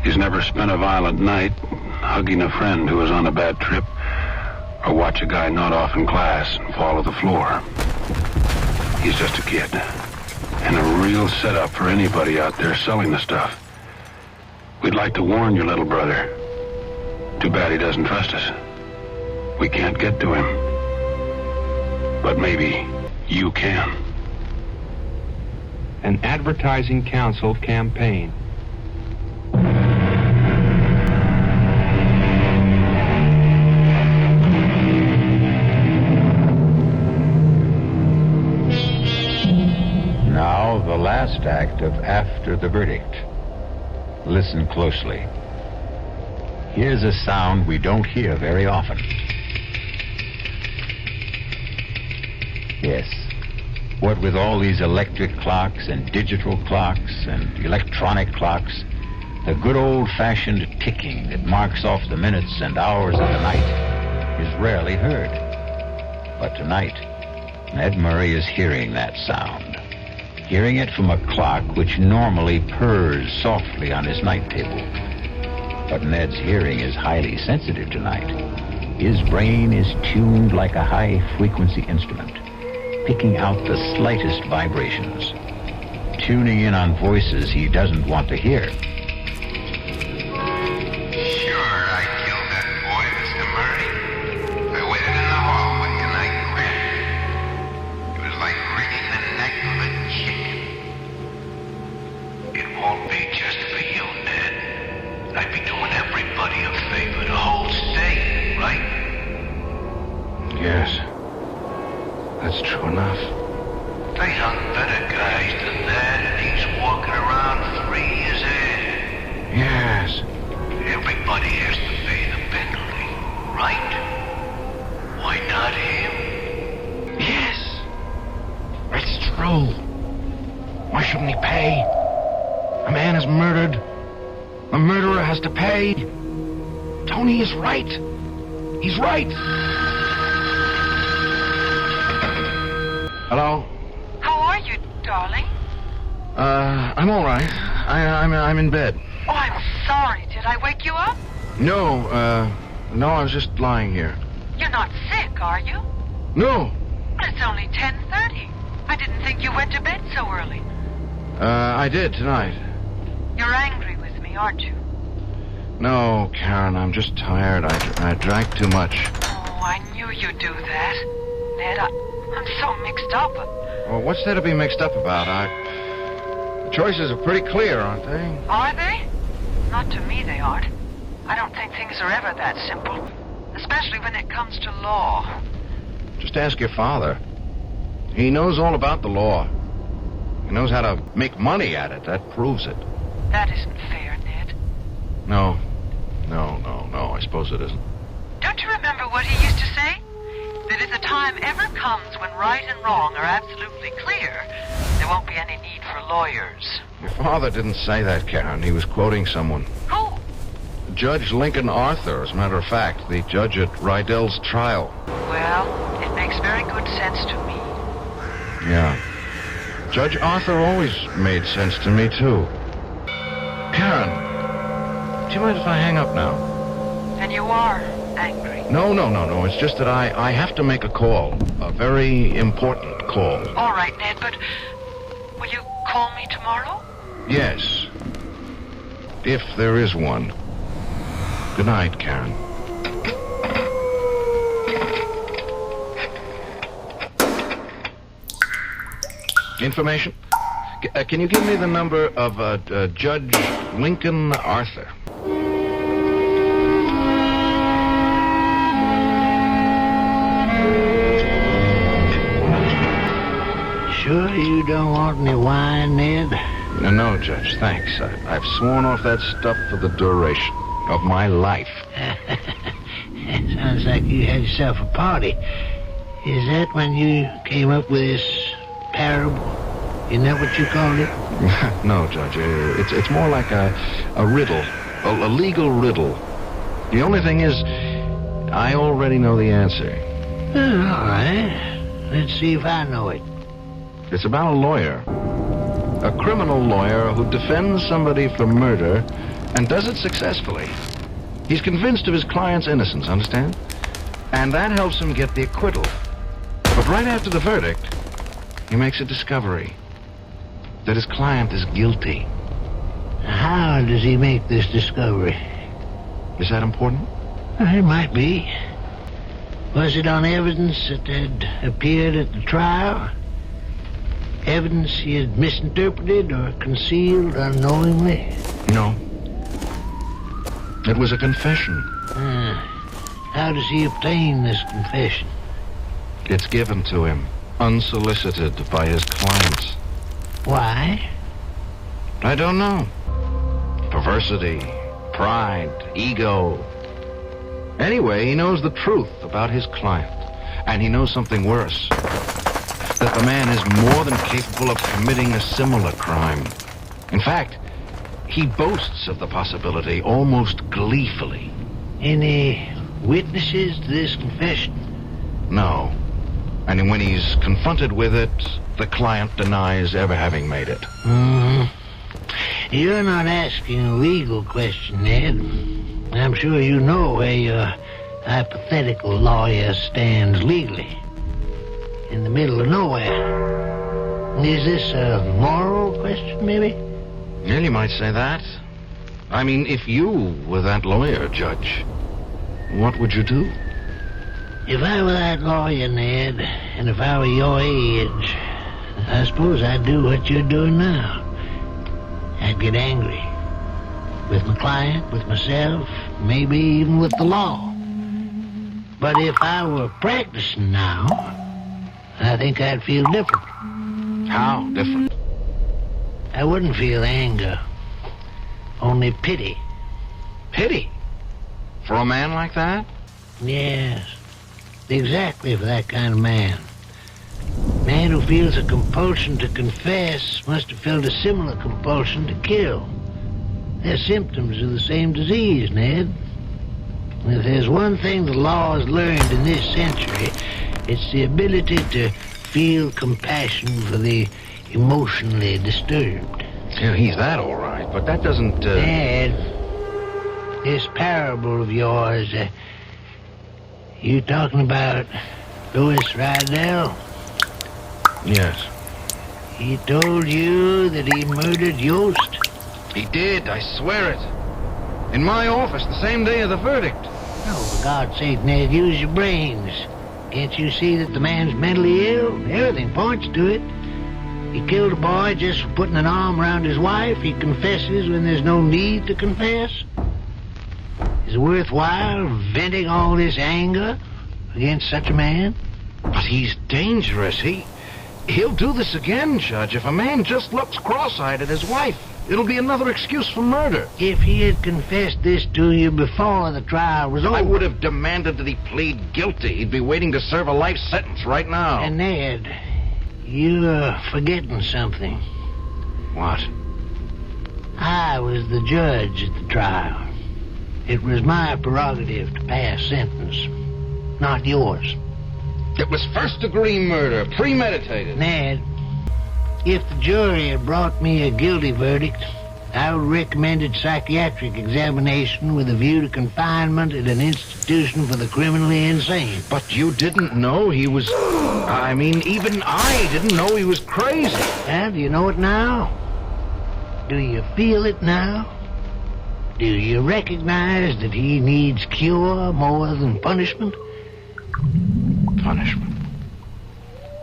He's never spent a violent night hugging a friend who was on a bad trip, or watch a guy nod off in class and fall to the floor. He's just a kid, and a real setup for anybody out there selling the stuff. We'd like to warn your little brother. Too bad he doesn't trust us. We can't get to him. But maybe you can. An Advertising Council campaign. Now, the last act of After the Verdict. Listen closely. Here's a sound we don't hear very often. Yes. What with all these electric clocks and digital clocks and electronic clocks, the good old-fashioned ticking that marks off the minutes and hours of the night is rarely heard. But tonight, Ned Murray is hearing that sound. Hearing it from a clock which normally purrs softly on his night table. But Ned's hearing is highly sensitive tonight. His brain is tuned like a high-frequency instrument, picking out the slightest vibrations, tuning in on voices he doesn't want to hear. Sure, I killed that boy, Mr. Murray. I waited in the hallway and I grabbed him. It was like wringing the neck of a chicken. It won't be just for you, Ned. I'd be doing everybody a favor, the whole state, right? Yes. That's true enough. They hung better guys than that, and he's walking around free as air. Yes. Everybody has to pay the penalty, right? Why not him? Yes. It's true. Why shouldn't he pay? A man is murdered. A murderer has to pay. Tony is right. He's right. Hello? How are you, darling? I'm all right. I'm in bed. Oh, I'm sorry. Did I wake you up? No, I was just lying here. You're not sick, are you? No. But it's only 10:30. I didn't think you went to bed so early. I did tonight. You're angry with me, aren't you? No, Karen, I'm just tired. I drank too much. Oh, I knew you'd do that. Ned, I'm so mixed up. Well, what's there to be mixed up about? The choices are pretty clear, aren't they? Are they? Not to me, they aren't. I don't think things are ever that simple. Especially when it comes to law. Just ask your father. He knows all about the law. He knows how to make money at it. That proves it. That isn't fair, Ned. No, I suppose it isn't. Don't you remember what he used to say? That if the time ever comes when right and wrong are absolutely clear, there won't be any need for lawyers. Your father didn't say that, Karen. He was quoting someone. Who? Judge Lincoln Arthur, as a matter of fact, the judge at Rydell's trial. Well, it makes very good sense to me. Yeah. Judge Arthur always made sense to me, too. Karen, do you mind if I hang up now? And you are angry. No. It's just that I have to make a call. A very important call. All right, Ned, but will you call me tomorrow? Yes. If there is one. Good night, Karen. Information? Can you give me the number of Judge Lincoln Arthur? Sure you don't want any wine, Ned? No, Judge, thanks. I've sworn off that stuff for the duration of my life. Sounds like you had yourself a party. Is that when you came up with this parable? Isn't that what you called it? No, Judge. It's more like a riddle, a legal riddle. The only thing is, I already know the answer. Oh, all right. Let's see if I know it. It's about a lawyer. A criminal lawyer who defends somebody for murder and does it successfully. He's convinced of his client's innocence, understand? And that helps him get the acquittal. But right after the verdict, he makes a discovery that his client is guilty. How does he make this discovery? Is that important? It might be. Was it on evidence that had appeared at the trial? Evidence he had misinterpreted or concealed unknowingly? No. It was a confession. How does he obtain this confession? It's given to him, unsolicited by his clients. Why? I don't know. Perversity, pride, ego. Anyway, he knows the truth about his client. And he knows something worse. That the man is more than capable of committing a similar crime. In fact, he boasts of the possibility almost gleefully. Any witnesses to this confession? No. And when he's confronted with it, the client denies ever having made it. You're not asking a legal question, Ned. I'm sure you know where your hypothetical lawyer stands legally. In the middle of nowhere. Is this a moral question, maybe? Well, you might say that. I mean, if you were that lawyer, Judge, what would you do? If I were that lawyer, Ned, and if I were your age, I suppose I'd do what you're doing now. I'd get angry. With my client, with myself, maybe even with the law. But if I were practicing now, I think I'd feel different. How different? I wouldn't feel anger. Only pity. Pity? For a man like that? Yes. Exactly for that kind of man. Man who feels a compulsion to confess must have felt a similar compulsion to kill. They're symptoms of the same disease, Ned. And if there's one thing the law has learned in this century, it's the ability to feel compassion for the emotionally disturbed. Yeah, he's that all right, but that doesn't... Ned, this parable of yours, you talking about Louis Rydell? Yes. He told you that he murdered Yost? He did, I swear it. In my office, the same day of the verdict. Oh, for God's sake, Ned, use your brains. Can't you see that the man's mentally ill? Everything points to it. He killed a boy just for putting an arm around his wife. He confesses when there's no need to confess. Is it worthwhile venting all this anger against such a man? But he's dangerous. He'll do this again, Judge. If a man just looks cross-eyed at his wife, it'll be another excuse for murder. If he had confessed this to you before the trial was over... I would have demanded that he plead guilty. He'd be waiting to serve a life sentence right now. And Ned, You're forgetting something. What? I was the judge at the trial. It was my prerogative to pass sentence, not yours. It was first-degree murder, premeditated. Ned, if the jury had brought me a guilty verdict, I would recommend psychiatric examination with a view to confinement at an institution for the criminally insane. But you didn't know he was... I mean, even I didn't know he was crazy. And do you know it now? Do you feel it now? Do you recognize that he needs cure more than punishment? Punishment?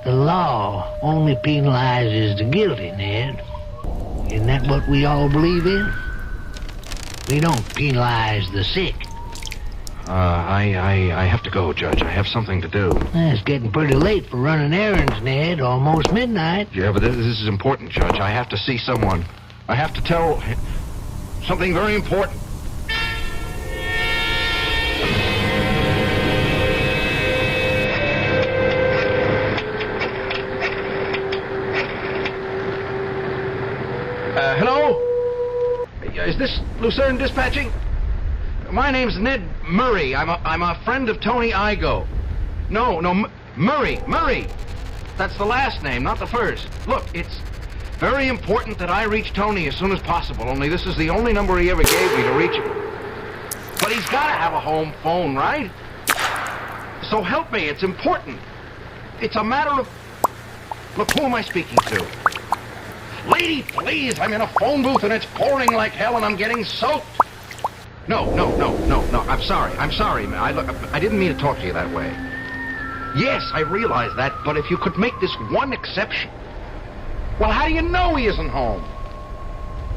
The law only penalizes the guilty, Ned. Isn't that what we all believe in? We don't penalize the sick. I have to go, Judge. I have something to do. It's getting pretty late for running errands, Ned. Almost midnight. Yeah, but this is important, Judge. I have to see someone. I have to tell something very important. Hello? Is this Lucerne Dispatching? My name's Ned Murray. I'm a friend of Tony Igo. No, Murray. That's the last name, not the first. Look, it's very important that I reach Tony as soon as possible, only this is the only number he ever gave me to reach him. But he's got to have a home phone, right? So help me, it's important. It's a matter of... Look, who am I speaking to? Lady, please, I'm in a phone booth and it's pouring like hell and I'm getting soaked. No, I'm sorry, man. I didn't mean to talk to you that way. Yes, I realize that, but if you could make this one exception. Well, how do you know he isn't home?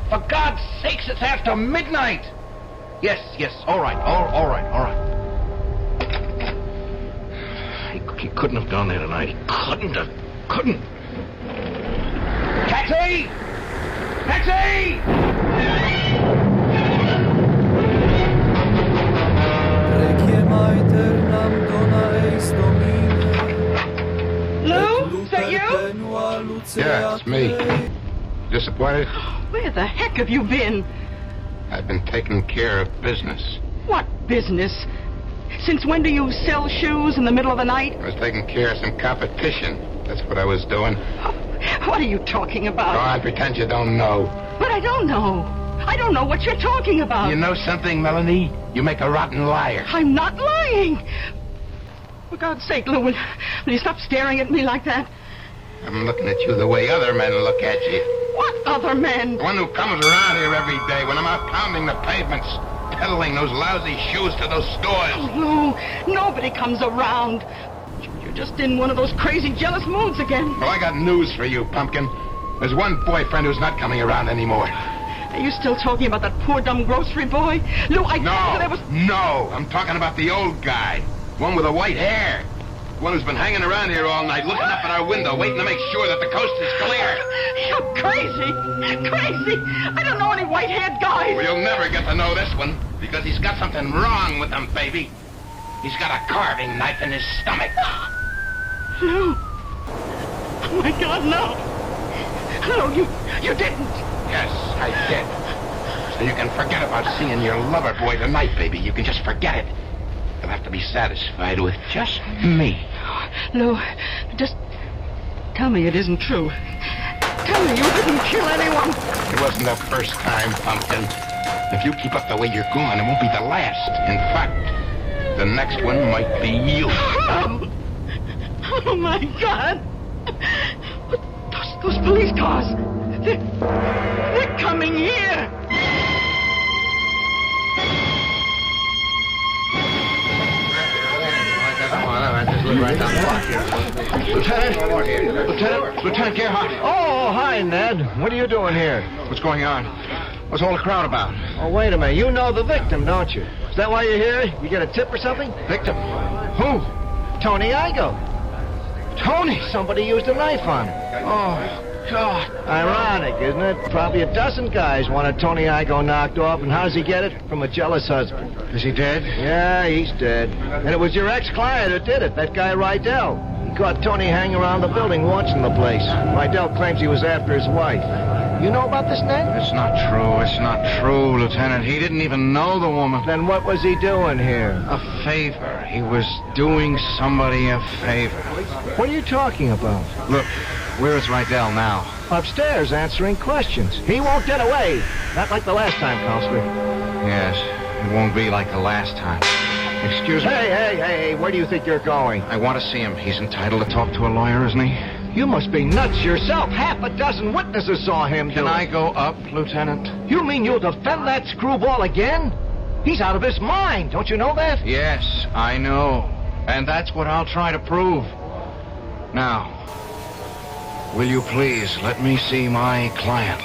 For God's sakes, it's after midnight. Yes, all right. He couldn't have gone there tonight. He couldn't. Taxi! Lou, is that you? Yeah, it's me. Disappointed? Where the heck have you been? I've been taking care of business. What business? Since when do you sell shoes in the middle of the night? I was taking care of some competition. That's what I was doing. What are you talking about? Oh, I pretend you don't know. But I don't know. I don't know what you're talking about. You know something, Melanie? You make a rotten liar. I'm not lying. For God's sake, Lou, will you stop staring at me like that? I'm looking at you the way other men look at you. What other men? The one who comes around here every day when I'm out pounding the pavements, peddling those lousy shoes to those stores. Oh, Lou, nobody comes around. You're just in one of those crazy jealous moods again. Well, I got news for you, Pumpkin. There's one boyfriend who's not coming around anymore. Are you still talking about that poor dumb grocery boy? Lou, I told you there was... No, I'm talking about the old guy. One with the white hair. One who's been hanging around here all night, looking up at our window, waiting to make sure that the coast is clear. You're crazy. I don't know any white-haired guys. Well, you'll never get to know this one, because he's got something wrong with him, baby. He's got a carving knife in his stomach. Lou. Oh, my God, no. No, you didn't. Yes, I did. So you can forget about seeing your lover boy tonight, baby. You can just forget it. You'll have to be satisfied with just me. Lou, just tell me it isn't true. Tell me you didn't kill anyone. It wasn't the first time, Pumpkin. If you keep up the way you're going, it won't be the last. In fact, the next one might be you. Oh my God. Those police cars. They're coming here. Lieutenant Gerhardt. Oh, hi, Ned. What are you doing here? What's going on? What's all the crowd about? Oh, wait a minute. You know the victim, don't you? Is that why you're here? You get a tip or something? Victim? Who? Tony Igo. Tony? Somebody used a knife on him. Oh, God. Ironic, isn't it? Probably a dozen guys wanted Tony Igo knocked off, and how does he get it? From a jealous husband. Is he dead? Yeah, he's dead. And it was your ex-client who did it, that guy Rydell. He caught Tony hanging around the building watching the place. Rydell claims he was after his wife. You know about this, Ned? It's not true. It's not true, Lieutenant. He didn't even know the woman. Then what was he doing here? A favor. He was doing somebody a favor. What are you talking about? Look, where is Rydell now? Upstairs, answering questions. He won't get away. Not like the last time, Counselor. Yes, it won't be like the last time. Excuse me? Hey, where do you think you're going? I want to see him. He's entitled to talk to a lawyer, isn't he? You must be nuts yourself. Half a dozen witnesses saw him. Can I go up, Lieutenant? You mean you'll defend that screwball again? He's out of his mind. Don't you know that? Yes, I know. And that's what I'll try to prove. Now, will you please let me see my client?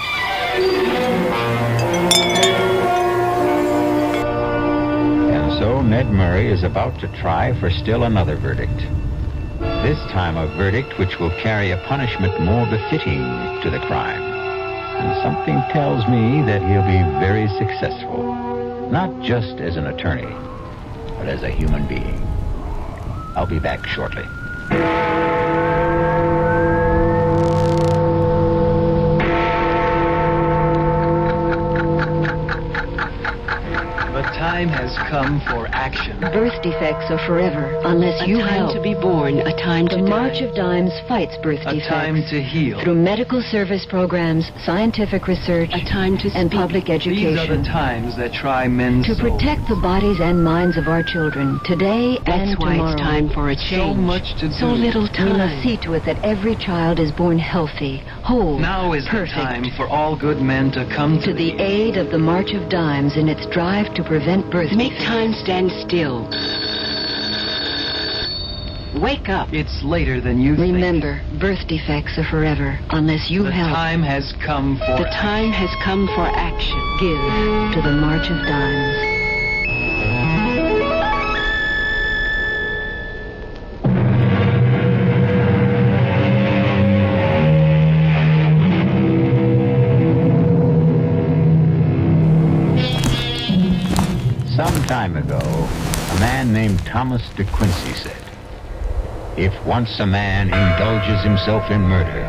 And so Ned Murray is about to try for still another verdict. This time a verdict which will carry a punishment more befitting to the crime. And something tells me that he'll be very successful. Not just as an attorney, but as a human being. I'll be back shortly. The time has come for action. Birth defects are forever unless you help. A time to be born, a time to die. The March of Dimes fights birth defects. A time to heal. Through medical service programs, scientific research, A time to and speak. public education. These are the times that try men's To souls. protect the bodies and minds of our children, today and That's why tomorrow. it's time for a change. So much to do. So little time. We must see to it that every child is born healthy, whole, Now is perfect. the time for all good men to come To the aid of the March of Dimes in its drive to prevent birth Make defects. time stand still. Wake up. It's later than you Remember, birth defects are forever unless you help. The time has come for The time has come for action. Give to the March of Dimes. Some time ago, a man named Thomas de Quincey said, "If once a man indulges himself in murder,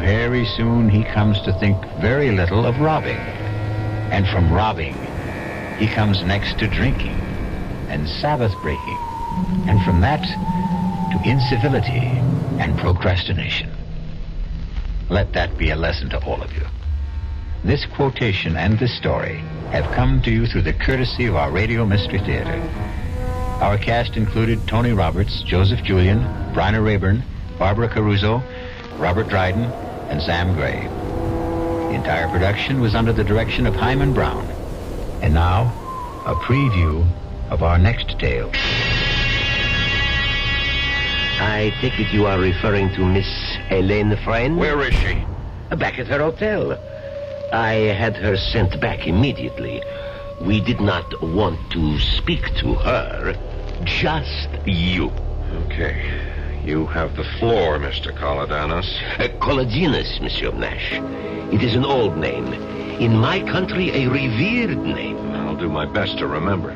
very soon he comes to think very little of robbing. And from robbing, he comes next to drinking and Sabbath breaking. And from that, to incivility and procrastination." Let that be a lesson to all of you. This quotation and this story have come to you through the courtesy of our Radio Mystery Theater. Our cast included Tony Roberts, Joseph Julian, Bryna Rayburn, Barbara Caruso, Robert Dryden, and Sam Gray. The entire production was under the direction of Hyman Brown. And now, a preview of our next tale. I take it you are referring to Miss Helene Friend? Where is she? Back at her hotel. I had her sent back immediately. We did not want to speak to her, just you. Okay. You have the floor, Mr. Coladanos. Colladinus, Monsieur Nash. It is an old name. In my country, a revered name. I'll do my best to remember.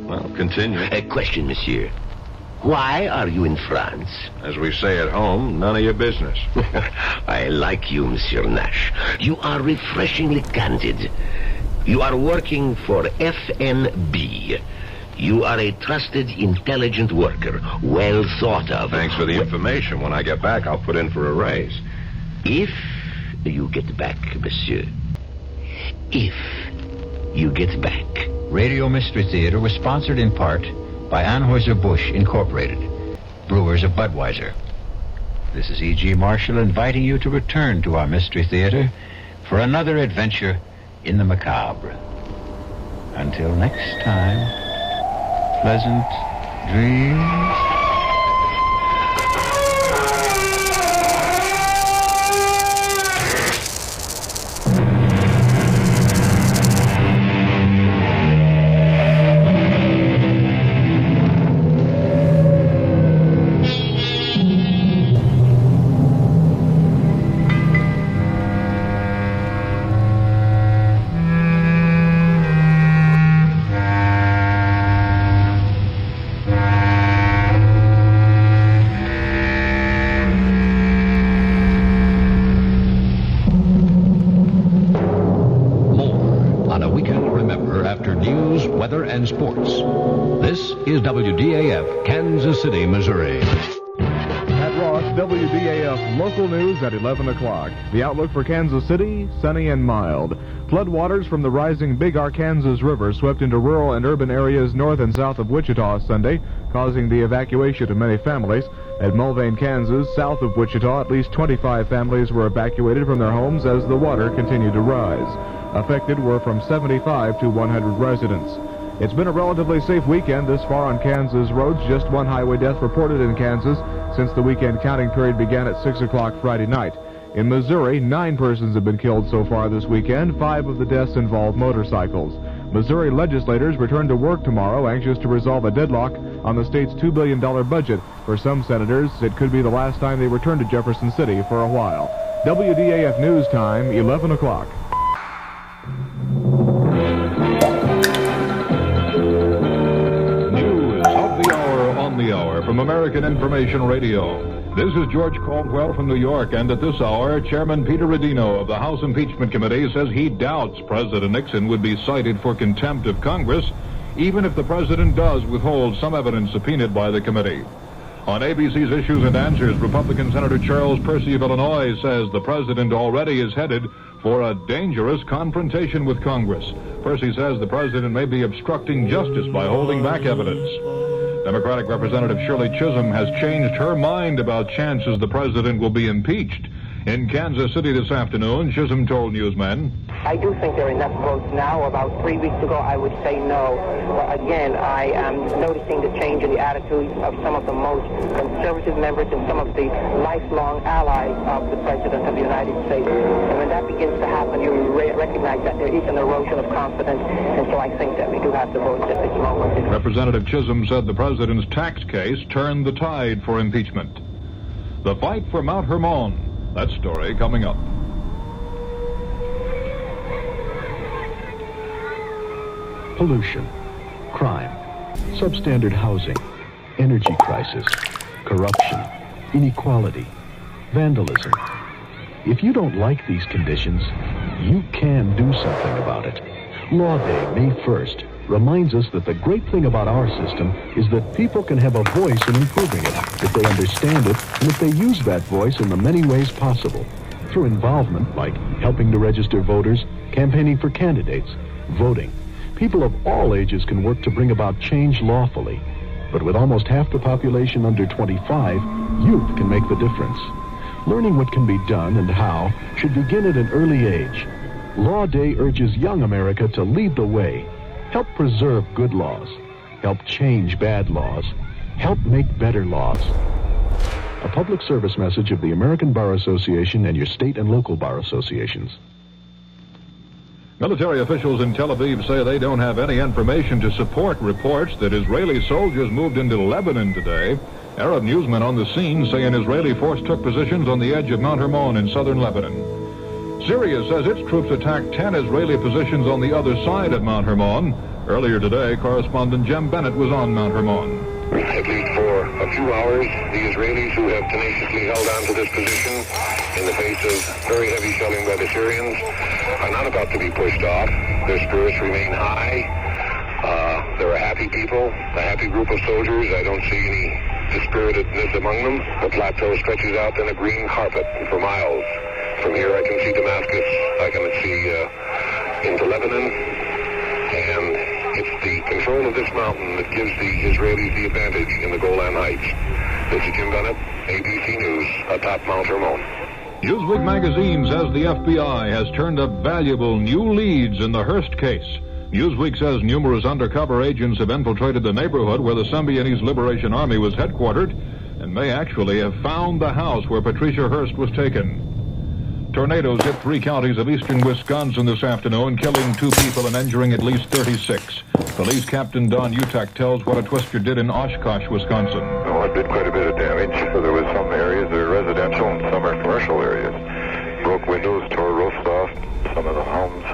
Well, continue. A question, Monsieur. Why are you in France? As we say at home, none of your business. I like you, Monsieur Nash. You are refreshingly candid. You are working for FNB. You are a trusted, intelligent worker, well thought of. Thanks for the information. When I get back, I'll put in for a raise. If you get back, Monsieur. If you get back. Radio Mystery Theater was sponsored in part by Anheuser-Busch Incorporated, brewers of Budweiser. This is E.G. Marshall inviting you to return to our Mystery Theater for another adventure in the macabre. Until next time, pleasant dreams. weather and sports. This is WDAF, Kansas City, Missouri. At Ross, WDAF local news at 11 o'clock. The outlook for Kansas City, sunny and mild. Floodwaters from the rising Big Arkansas River swept into rural and urban areas north and south of Wichita Sunday, causing the evacuation of many families. At Mulvane, Kansas, south of Wichita, at least 25 families were evacuated from their homes as the water continued to rise. Affected were from 75 to 100 residents. It's been a relatively safe weekend this far on Kansas roads. Just one highway death reported in Kansas since the weekend counting period began at 6 o'clock Friday night. In Missouri, 9 persons have been killed so far this weekend. 5 of the deaths involve motorcycles. Missouri legislators return to work tomorrow, anxious to resolve a deadlock on the state's $2 billion budget. For some senators, it could be the last time they return to Jefferson City for a while. WDAF News Time, 11 o'clock. News of the hour on the hour from American Information Radio. This is George Caldwell from New York, and at this hour, Chairman Peter Rodino of the House Impeachment Committee says he doubts President Nixon would be cited for contempt of Congress, even if the president does withhold some evidence subpoenaed by the committee. On ABC's Issues and Answers, Republican Senator Charles Percy of Illinois says the president already is headed for a dangerous confrontation with Congress. Percy says the president may be obstructing justice by holding back evidence. Democratic Representative Shirley Chisholm has changed her mind about chances the president will be impeached. In Kansas City this afternoon, Chisholm told newsmen, I do think there are enough votes now. About 3 weeks ago, I would say no. But again, I am noticing the change in the attitudes of some of the most conservative members and some of the lifelong allies of the President of the United States. And when that begins to happen, you recognize that there is an erosion of confidence. And so I think that we do have the votes at this moment. Representative Chisholm said the president's tax case turned the tide for impeachment. The fight for Mount Hermon. That story coming up. Pollution, crime, substandard housing, energy crisis, corruption, inequality, vandalism. If you don't like these conditions, you can do something about it. Law Day, May 1st, reminds us that the great thing about our system is that people can have a voice in improving it if they understand it and if they use that voice in the many ways possible. Through involvement, like helping to register voters, campaigning for candidates, voting. People of all ages can work to bring about change lawfully. But with almost half the population under 25, youth can make the difference. Learning what can be done and how should begin at an early age. Law Day urges young America to lead the way. Help preserve good laws. Help change bad laws. Help make better laws. A public service message of the American Bar Association and your state and local bar associations. Military officials in Tel Aviv say they don't have any information to support reports that Israeli soldiers moved into Lebanon today. Arab newsmen on the scene say an Israeli force took positions on the edge of Mount Hermon in southern Lebanon. Syria says its troops attacked 10 Israeli positions on the other side of Mount Hermon. Earlier today, correspondent Jem Bennett was on Mount Hermon. At least for a few hours, the Israelis who have tenaciously held on to this position in the face of very heavy shelling by the Syrians are not about to be pushed off. Their spirits remain high. They're a happy people, a happy group of soldiers. I don't see any dispiritedness among them. The plateau stretches out in a green carpet for miles. From here I can see Damascus, I can see into Lebanon, and it's the control of this mountain that gives the Israelis the advantage in the Golan Heights. This is Jim Bennett, ABC News, atop Mount Hermon. Newsweek magazine says the FBI has turned up valuable new leads in the Hearst case. Newsweek says numerous undercover agents have infiltrated the neighborhood where the Symbionese Liberation Army was headquartered and may actually have found the house where Patricia Hearst was taken. Tornadoes hit 3 counties of eastern Wisconsin this afternoon, killing 2 people and injuring at least 36. Police Captain Don Utak tells what a twister did in Oshkosh, Wisconsin. Well, it did quite a bit of damage. So there was some areas that are residential and some are commercial areas. Broke windows, tore roofs off. Some of the homes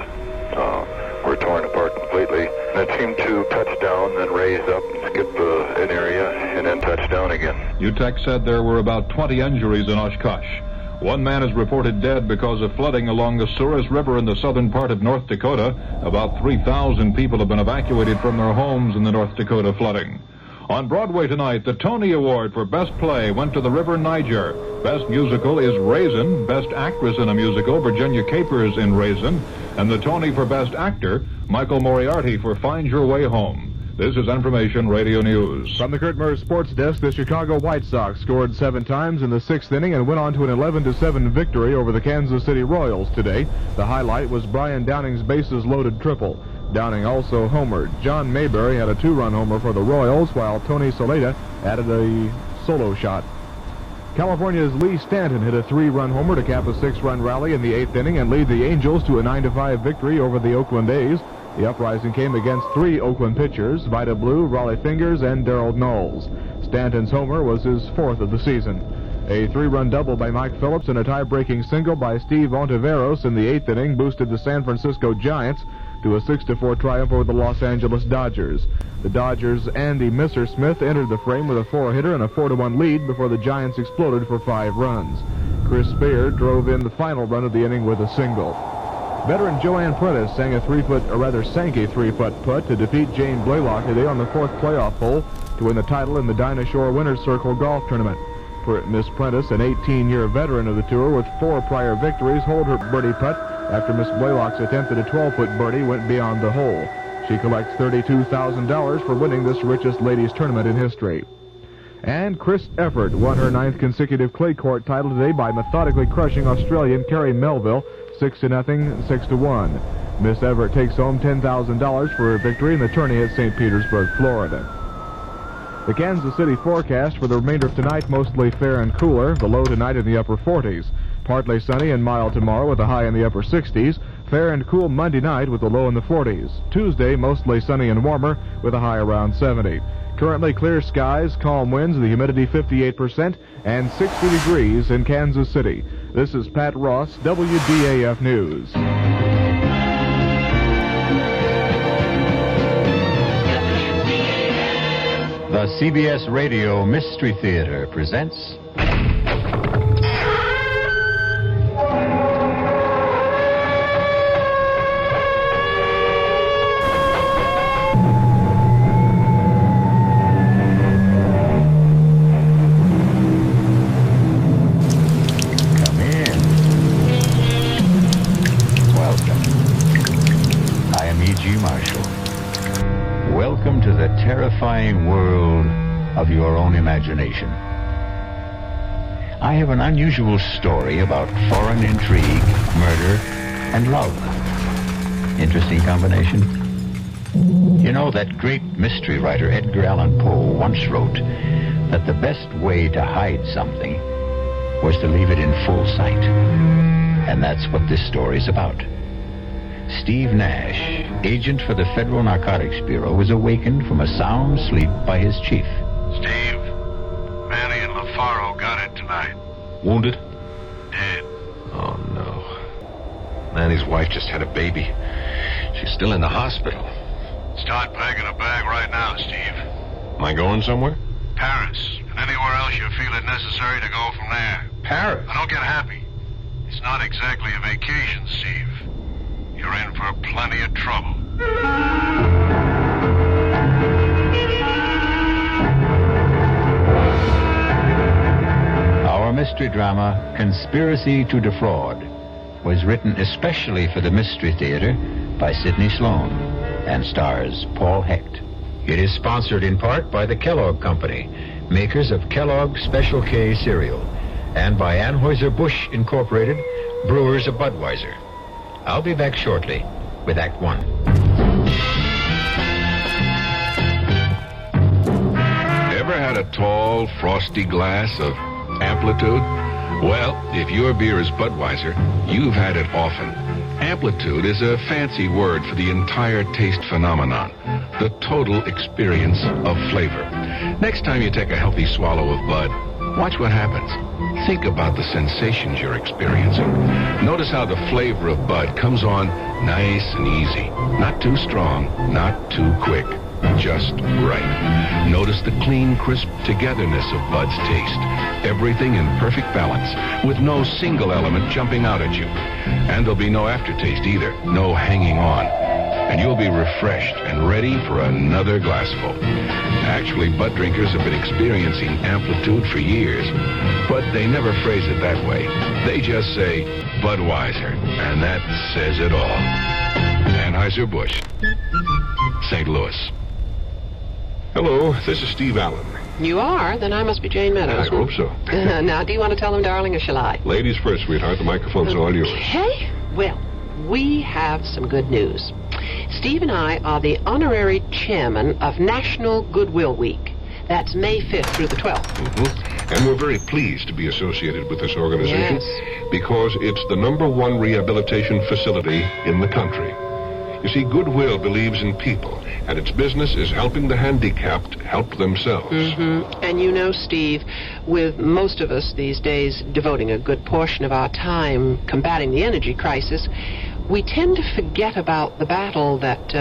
were torn apart completely. And it seemed to touch down, then raise up, skip an area, and then touch down again. Utak said there were about 20 injuries in Oshkosh. One man is reported dead because of flooding along the Souris River in the southern part of North Dakota. About 3,000 people have been evacuated from their homes in the North Dakota flooding. On Broadway tonight, the Tony Award for Best Play went to The River Niger. Best Musical is Raisin. Best Actress in a Musical, Virginia Capers in Raisin. And the Tony for Best Actor, Michael Moriarty for Find Your Way Home. This is Information Radio News. From the Kurt Murray Sports Desk, the Chicago White Sox scored 7 times in the 6th inning and went on to an 11-7 victory over the Kansas City Royals today. The highlight was Brian Downing's bases-loaded triple. Downing also homered. John Mayberry had a 2-run homer for the Royals, while Tony Soleta added a solo shot. California's Lee Stanton hit a 3-run homer to cap a 6-run rally in the 8th inning and lead the Angels to a 9-5 victory over the Oakland A's. The uprising came against 3 Oakland pitchers, Vida Blue, Raleigh Fingers, and Darryl Knowles. Stanton's homer was his 4th of the season. A 3-run double by Mike Phillips and a tie-breaking single by Steve Ontiveros in the 8th inning boosted the San Francisco Giants to a 6-4 triumph over the Los Angeles Dodgers. The Dodgers' Andy Misser Smith entered the frame with a 4-hitter and a 4-1 lead before the Giants exploded for 5 runs. Chris Spear drove in the final run of the inning with a single. Veteran Joanne Prentice sank a 3-foot putt to defeat Jane Blaylock today on the 4th playoff hole to win the title in the Dinah Shore Winners Circle Golf Tournament. Miss Prentice, an 18-year veteran of the tour with 4 prior victories, holed her birdie putt after Miss Blaylock's attempt at a 12-foot birdie went beyond the hole. She collects $32,000 for winning this richest ladies tournament in history. And Chris Efford won her 9th consecutive clay court title today by methodically crushing Australian Kerry Melville 6-0, 6-1. Miss Everett takes home $10,000 for her victory in the tourney at St. Petersburg, Florida. The Kansas City forecast for the remainder of tonight, mostly fair and cooler. The low tonight in the upper 40s. Partly sunny and mild tomorrow with a high in the upper 60s. Fair and cool Monday night with a low in the 40s. Tuesday, mostly sunny and warmer with a high around 70. Currently clear skies, calm winds, the humidity 58%, and 60 degrees in Kansas City. This is Pat Ross, WDAF News. The CBS Radio Mystery Theater presents... terrifying world of your own imagination. I have an unusual story about foreign intrigue, murder, and love. Interesting combination. You know, that great mystery writer Edgar Allan Poe once wrote that the best way to hide something was to leave it in full sight. And that's what this story's about. Steve Nash, agent for the Federal Narcotics Bureau, was awakened from a sound sleep by his chief. Steve, Manny and LaFaro got it tonight. Wounded? Dead. Oh, no. Manny's wife just had a baby. She's still in the hospital. Start packing a bag right now, Steve. Am I going somewhere? Paris, and anywhere else you feel it necessary to go from there. Paris? Now, don't get happy. It's not exactly a vacation, Steve. You're in for plenty of trouble. Our mystery drama, Conspiracy to Defraud, was written especially for the Mystery Theater by Sidney Sloan and stars Paul Hecht. It is sponsored in part by the Kellogg Company, makers of Kellogg Special K cereal, and by Anheuser-Busch Incorporated, brewers of Budweiser. I'll be back shortly with Act One. Ever had a tall, frosty glass of Amplitude? Well, if your beer is Budweiser, you've had it often. Amplitude is a fancy word for the entire taste phenomenon, the total experience of flavor. Next time you take a healthy swallow of Bud, watch what happens. Think about the sensations you're experiencing. Notice how the flavor of Bud comes on nice and easy. Not too strong, not too quick. just right. Notice the clean, crisp togetherness of Bud's taste. Everything in perfect balance, with no single element jumping out at you. And there'll be no aftertaste either, no hanging on. And you'll be refreshed and ready for another glassful. Actually, Bud drinkers have been experiencing amplitude for years, but they never phrase it that way. They just say Budweiser, and that says it all. Anheuser-Busch, St. Louis. Hello, this is Steve Allen. You are? Then I must be Jane Meadows. I hope so. Now, do you want to tell them, darling, or shall I? Ladies first, sweetheart. The microphone's all yours. Okay. Well, we have some good news. Steve and I are the honorary chairman of National Goodwill Week. That's May 5th through the 12th. Mm-hmm. And we're very pleased to be associated with this organization because it's the #1 rehabilitation facility in the country. You see, Goodwill believes in people, and its business is helping the handicapped help themselves. Mm-hmm. And you know, Steve, with most of us these days devoting a good portion of our time combating the energy crisis, we tend to forget about the battle that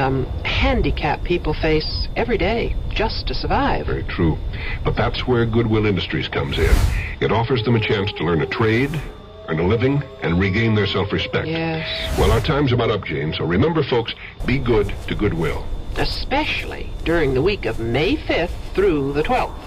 handicapped people face every day just to survive. Very true. But that's where Goodwill Industries comes in. It offers them a chance to learn a trade, earn a living, and regain their self-respect. Yes. Well, our time's about up, Jane, so remember, folks, be good to Goodwill. Especially during the week of May 5th through the 12th.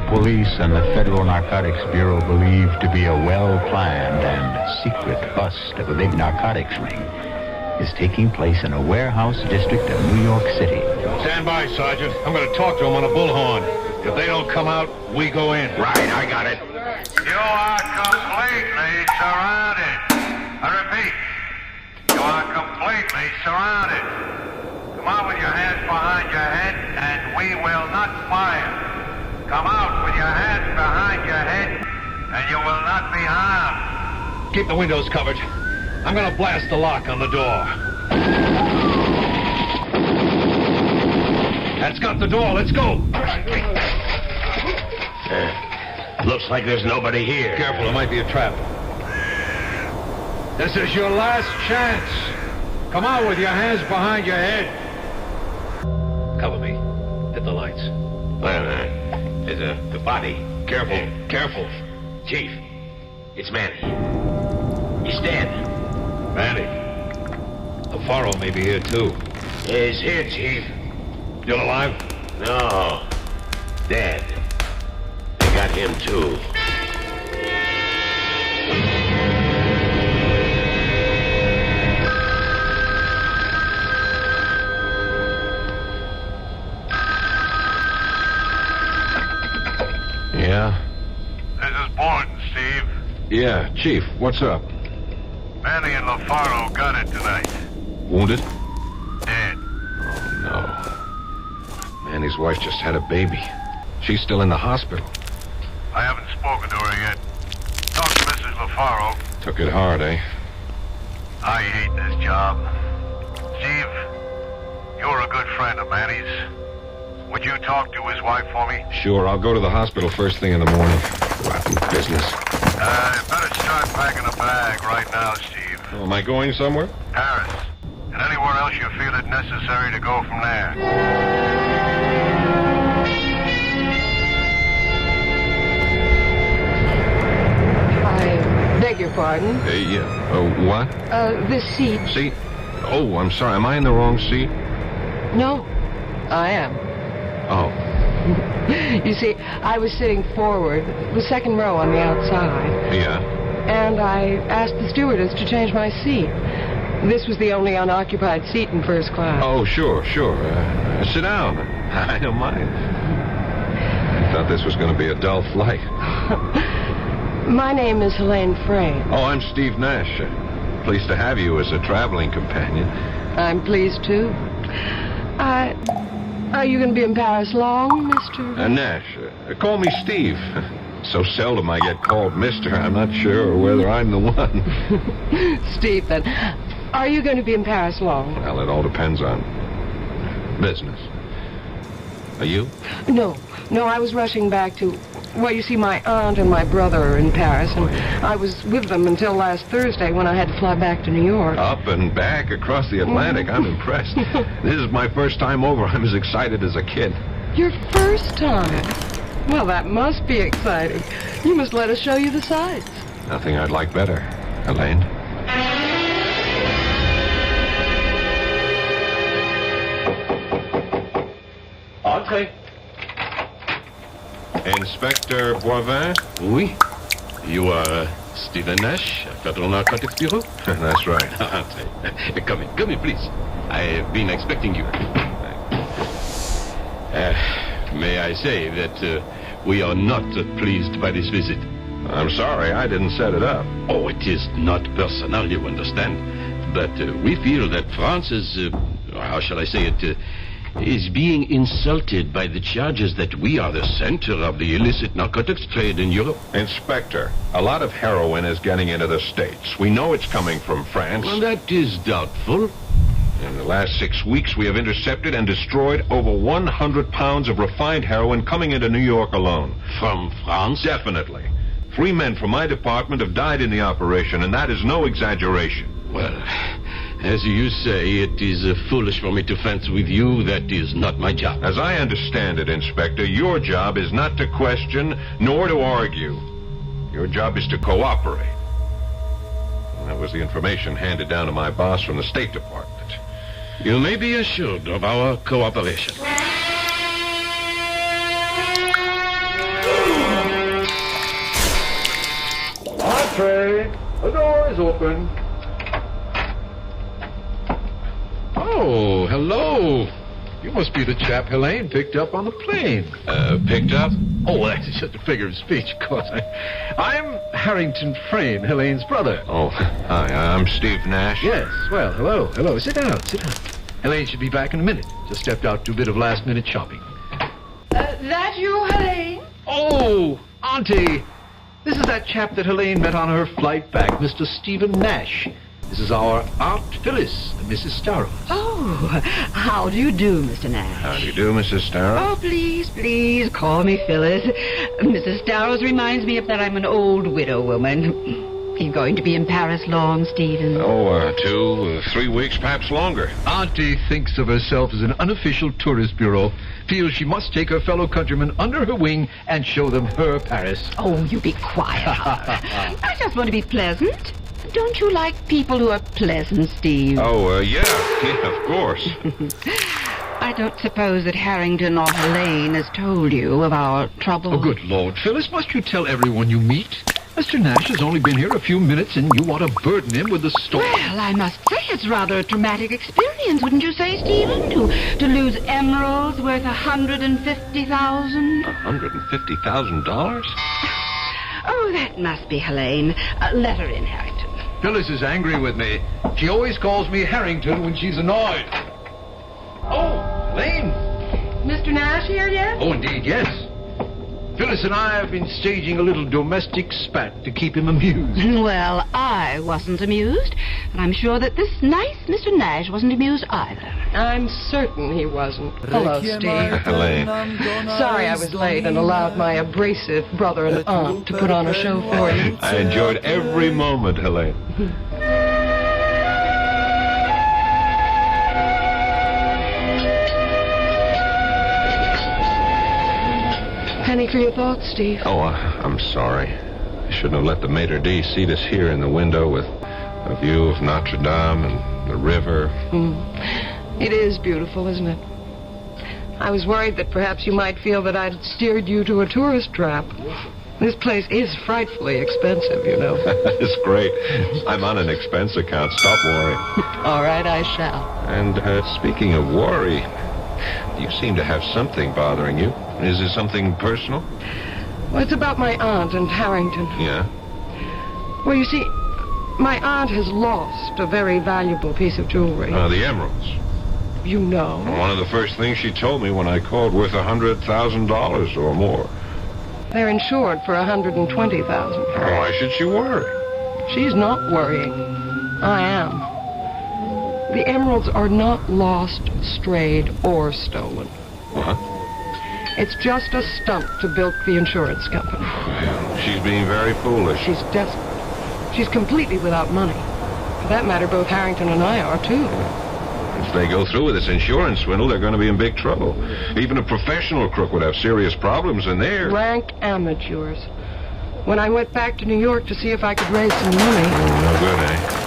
Police and the Federal Narcotics Bureau believe to be a well-planned and secret bust of a big narcotics ring is taking place in a warehouse district of New York City. Stand by, Sergeant. I'm going to talk to them on a bullhorn. If they don't come out, we go in. Right, I got it. You are completely surrounded. I repeat, you are completely surrounded. Come out with your hands behind your head, and we will not fire. Come out with your hands behind your head, and you will not be harmed. Keep the windows covered. I'm going to blast the lock on the door. That's got the door. Let's go. Looks like there's nobody here. Careful, it might be a trap. This is your last chance. Come out with your hands behind your head. Cover me. Hit the lights. Wait a minute. There's the body. Careful, careful. Chief, it's Manny. He's dead. Manny. Alfaro may be here, too. He's here, Chief. Still alive? No. Dead. They got him, too. Yeah? This is Borden, Steve. Yeah, Chief, what's up? Manny and LaFaro got it tonight. Wounded? Dead. Oh, no. Manny's wife just had a baby. She's still in the hospital. I haven't spoken to her yet. Talk to Mrs. LaFaro. Took it hard, eh? I hate this job. Steve, you're a good friend of Manny's. Would you talk to his wife for me? Sure, I'll go to the hospital first thing in the morning. Rotten business. You better start packing a bag right now, Steve. Oh, am I going somewhere? Paris. And anywhere else you feel it necessary to go from there. I beg your pardon? Yeah. What? This seat. Seat? Oh, I'm sorry. Am I in the wrong seat? No, I am. Oh. You see, I was sitting forward, the second row on the outside. Yeah? And I asked the stewardess to change my seat. This was the only unoccupied seat in first class. Oh, sure. Sit down. I don't mind. I thought this was going to be a dull flight. My name is Helene Frey. Oh, I'm Steve Nash. Pleased to have you as a traveling companion. I'm pleased, too. Are you going to be in Paris long, Mr.? Nash. Call me Steve. So seldom I get called Mr. I'm not sure whether I'm the one. Steve, then. Are you going to be in Paris long? Well, it all depends on business. Are you? No, I was rushing back to... Well, you see, my aunt and my brother are in Paris, and I was with them until last Thursday when I had to fly back to New York. Up and back across the Atlantic. I'm impressed. This is my first time over. I'm as excited as a kid. Your first time? Well, that must be exciting. You must let us show you the sights. Nothing I'd like better, Helene. Entrez. Inspector Boivin? Oui. You are Stephen Nash, Federal Narcotics Bureau? That's right. Come in, please. I have been expecting you. May I say that we are not pleased by this visit? I'm sorry, I didn't set it up. Oh, it is not personal, you understand. But we feel that France is, how shall I say it, is being insulted by the charges that we are the center of the illicit narcotics trade in Europe. Inspector, a lot of heroin is getting into the States. We know it's coming from France. Well, that is doubtful. In the last 6 weeks, we have intercepted and destroyed over 100 pounds of refined heroin coming into New York alone. From France? Definitely. 3 men from my department have died in the operation, and that is no exaggeration. Well, as you say, it is foolish for me to fence with you. That is not my job. As I understand it, Inspector, your job is not to question nor to argue. Your job is to cooperate. And that was the information handed down to my boss from the State Department. You may be assured of our cooperation. Entree. The door is open. Oh, hello. You must be the chap Helene picked up on the plane. Picked up? Oh, that's just a figure of speech, of course. I'm Harrington Frayne, Helene's brother. Oh, hi, I'm Steve Nash. Yes, well, hello. Sit down. Helene should be back in a minute. Just stepped out to a bit of last-minute shopping. That you, Helene? Oh, Auntie. This is that chap that Helene met on her flight back, Mr. Stephen Nash. This is our Aunt Phyllis, Mrs. Starrow. Oh, how do you do, Mr. Nash? How do you do, Mrs. Starrow? Oh, please, call me Phyllis. Mrs. Starrows reminds me of that I'm an old widow woman. You going to be in Paris long, Stephen? Oh, 2, 3 weeks, perhaps longer. Auntie thinks of herself as an unofficial tourist bureau, feels she must take her fellow countrymen under her wing and show them her Paris. Oh, you be quiet, Howard. I just want to be pleasant. Don't you like people who are pleasant, Steve? Oh, yeah, of course. I don't suppose that Harrington or Helene has told you of our trouble. Oh, good Lord, Phyllis, must you tell everyone you meet? Mr. Nash has only been here a few minutes, and you want to burden him with the story. Well, I must say it's rather a traumatic experience, wouldn't you say, Stephen? To lose emeralds worth $150,000. $150,000? Oh, that must be Helene. Let her in, Harrington. Phyllis is angry with me. She always calls me Harrington when she's annoyed. Oh, Helene. Mr. Nash here yet? Oh, indeed, yes. Phyllis and I have been staging a little domestic spat to keep him amused. Well, I wasn't amused, and I'm sure that this nice Mr. Nash wasn't amused either. I'm certain he wasn't. Hello, Steve. Helene. Sorry I was late and allowed my abrasive brother and aunt to put on a show for you. I enjoyed every moment, Helene. Penny for your thoughts, Steve. Oh, I'm sorry. I shouldn't have let the maitre d' seat us here in the window with a view of Notre Dame and the river. It is beautiful, isn't it? I was worried that perhaps you might feel that I'd steered you to a tourist trap. This place is frightfully expensive, you know. It's great. I'm on an expense account. Stop worrying. All right, I shall. And speaking of worry, you seem to have something bothering you. Is it something personal? Well, it's about my aunt and Harrington. Yeah? Well, you see, my aunt has lost a very valuable piece of jewelry. The emeralds. You know. One of the first things she told me when I called, worth $100,000 or more. They're insured for $120,000. Why should she worry? She's not worrying. I am. The emeralds are not lost, strayed, or stolen. What? It's just a stunt to bilk the insurance company. She's being very foolish. She's desperate. She's completely without money. For that matter, both Harrington and I are, too. If they go through with this insurance swindle, they're going to be in big trouble. Even a professional crook would have serious problems, and they're... Rank amateurs. When I went back to New York to see if I could raise some money... No good, eh?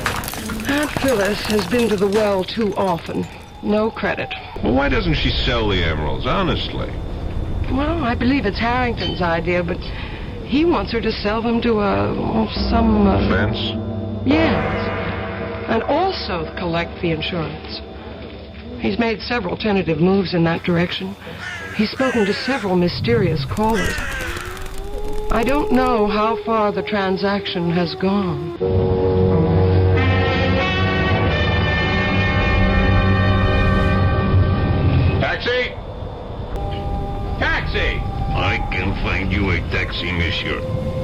Aunt Phyllis has been to the well too often. No credit. Well, why doesn't she sell the emeralds, honestly? Well, I believe it's Harrington's idea, but he wants her to sell them to some... Fence? Yes. And also collect the insurance. He's made several tentative moves in that direction. He's spoken to several mysterious callers. I don't know how far the transaction has gone. Taxi! Taxi! I can find you a taxi, monsieur.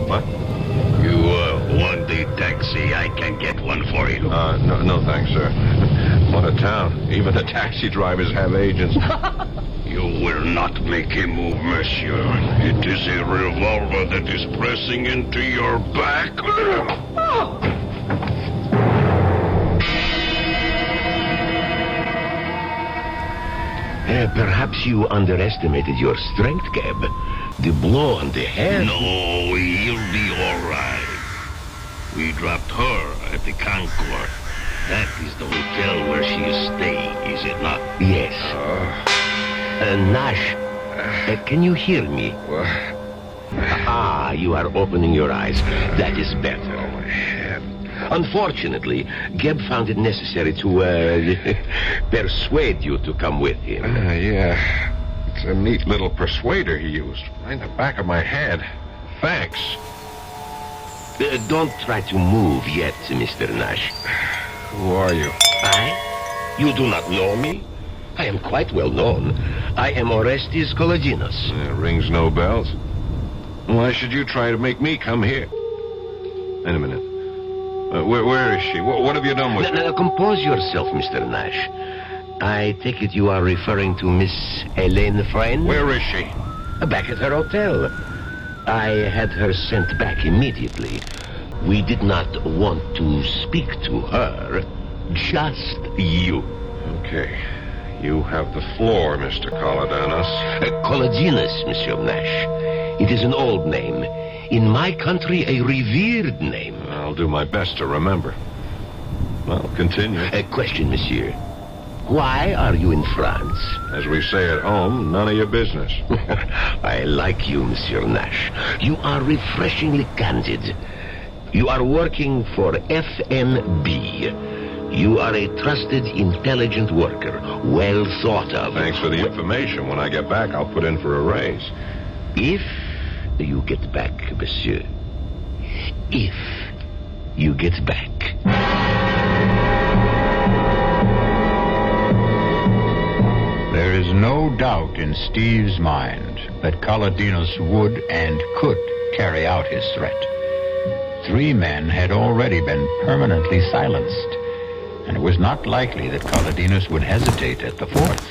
What? You want a taxi? I can get one for you. No thanks, sir. What a town. Even the taxi drivers have agents. You will not make a move, monsieur. It is a revolver that is pressing into your back. Perhaps you underestimated your strength, Gab. The blow on the head... No, he'll be all right. We dropped her at the Concord. That is the hotel where she is staying, is it not? Yes. Nash, can you hear me? You are opening your eyes. That is better. Oh, my head. Unfortunately, Geb found it necessary to, persuade you to come with him. Yeah. It's a neat little persuader he used. Right in the back of my head. Thanks. Don't try to move yet, Mr. Nash. Who are you? I? You do not know me? I am quite well known. I am Orestes Kolodinos. Rings no bells. Why should you try to make me come here? Wait a minute. Where is she? What have you done with her? Now, compose yourself, Mr. Nash. I take it you are referring to Miss Helene Friend? Where is she? Back at her hotel. I had her sent back immediately. We did not want to speak to her, just you. Okay. You have the floor, Mr. Kolodinos. Kolodinos, Monsieur Nash. It is an old name. In my country, a revered name. I'll do my best to remember. Well, continue. A question, monsieur. Why are you in France? As we say at home, none of your business. I like you, Monsieur Nash. You are refreshingly candid. You are working for FNB. You are a trusted, intelligent worker, well thought of. Thanks for the information. When I get back, I'll put in for a raise. If you get back, monsieur. If you get back. There is no doubt in Steve's mind that Kolodinos would and could carry out his threat. 3 men had already been permanently silenced, and it was not likely that Kolodinos would hesitate at the 4th.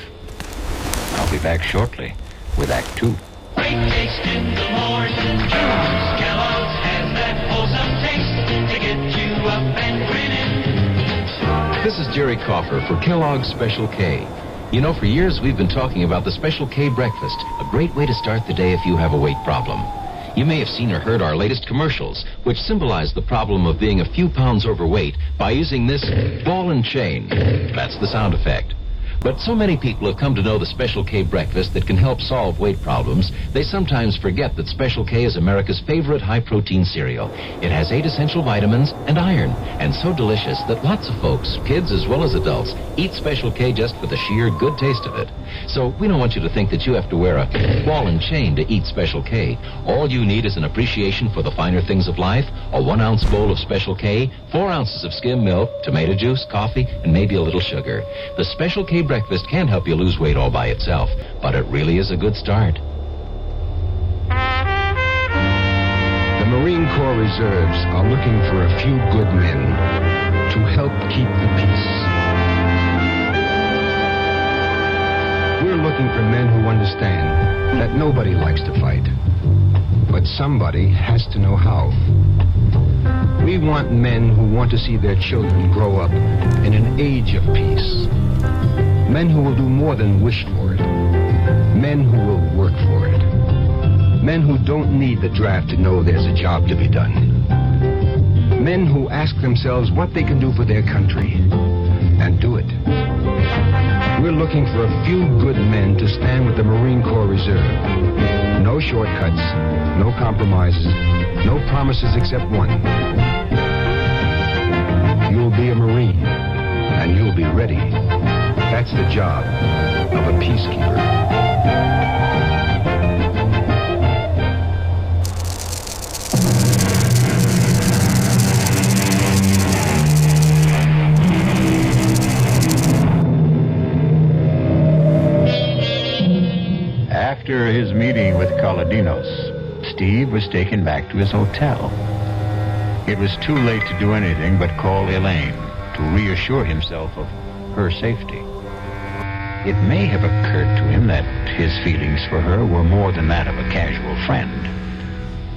I'll be back shortly with Act 2. Great taste in the morning juice. Kellogg's has that wholesome taste to get you up and grinning. This is Jerry Coffer for Kellogg's Special K. You know, for years we've been talking about the Special K breakfast, a great way to start the day if you have a weight problem. You may have seen or heard our latest commercials, which symbolize the problem of being a few pounds overweight by using this ball and chain. That's the sound effect. But so many people have come to know the Special K breakfast that can help solve weight problems, they sometimes forget that Special K is America's favorite high-protein cereal. It has 8 essential vitamins and iron, and so delicious that lots of folks, kids as well as adults, eat Special K just for the sheer good taste of it. So we don't want you to think that you have to wear a ball and chain to eat Special K. All you need is an appreciation for the finer things of life, a 1-ounce bowl of Special K, 4 ounces of skim milk, tomato juice, coffee, and maybe a little sugar. The Special K breakfast can help you lose weight all by itself, but it really is a good start. The Marine Corps Reserves are looking for a few good men to help keep the peace. We're looking for men who understand that nobody likes to fight, but somebody has to know how. We want men who want to see their children grow up in an age of peace. Men who will do more than wish for it. Men who will work for it. Men who don't need the draft to know there's a job to be done. Men who ask themselves what they can do for their country and do it. We're looking for a few good men to stand with the Marine Corps Reserve. No shortcuts, no compromises, no promises except one. You'll be a Marine, and you'll be ready. That's the job of a peacekeeper. After his meeting with Kaladinos, Steve was taken back to his hotel. It was too late to do anything but call Elaine to reassure himself of her safety. It may have occurred to him that his feelings for her were more than that of a casual friend.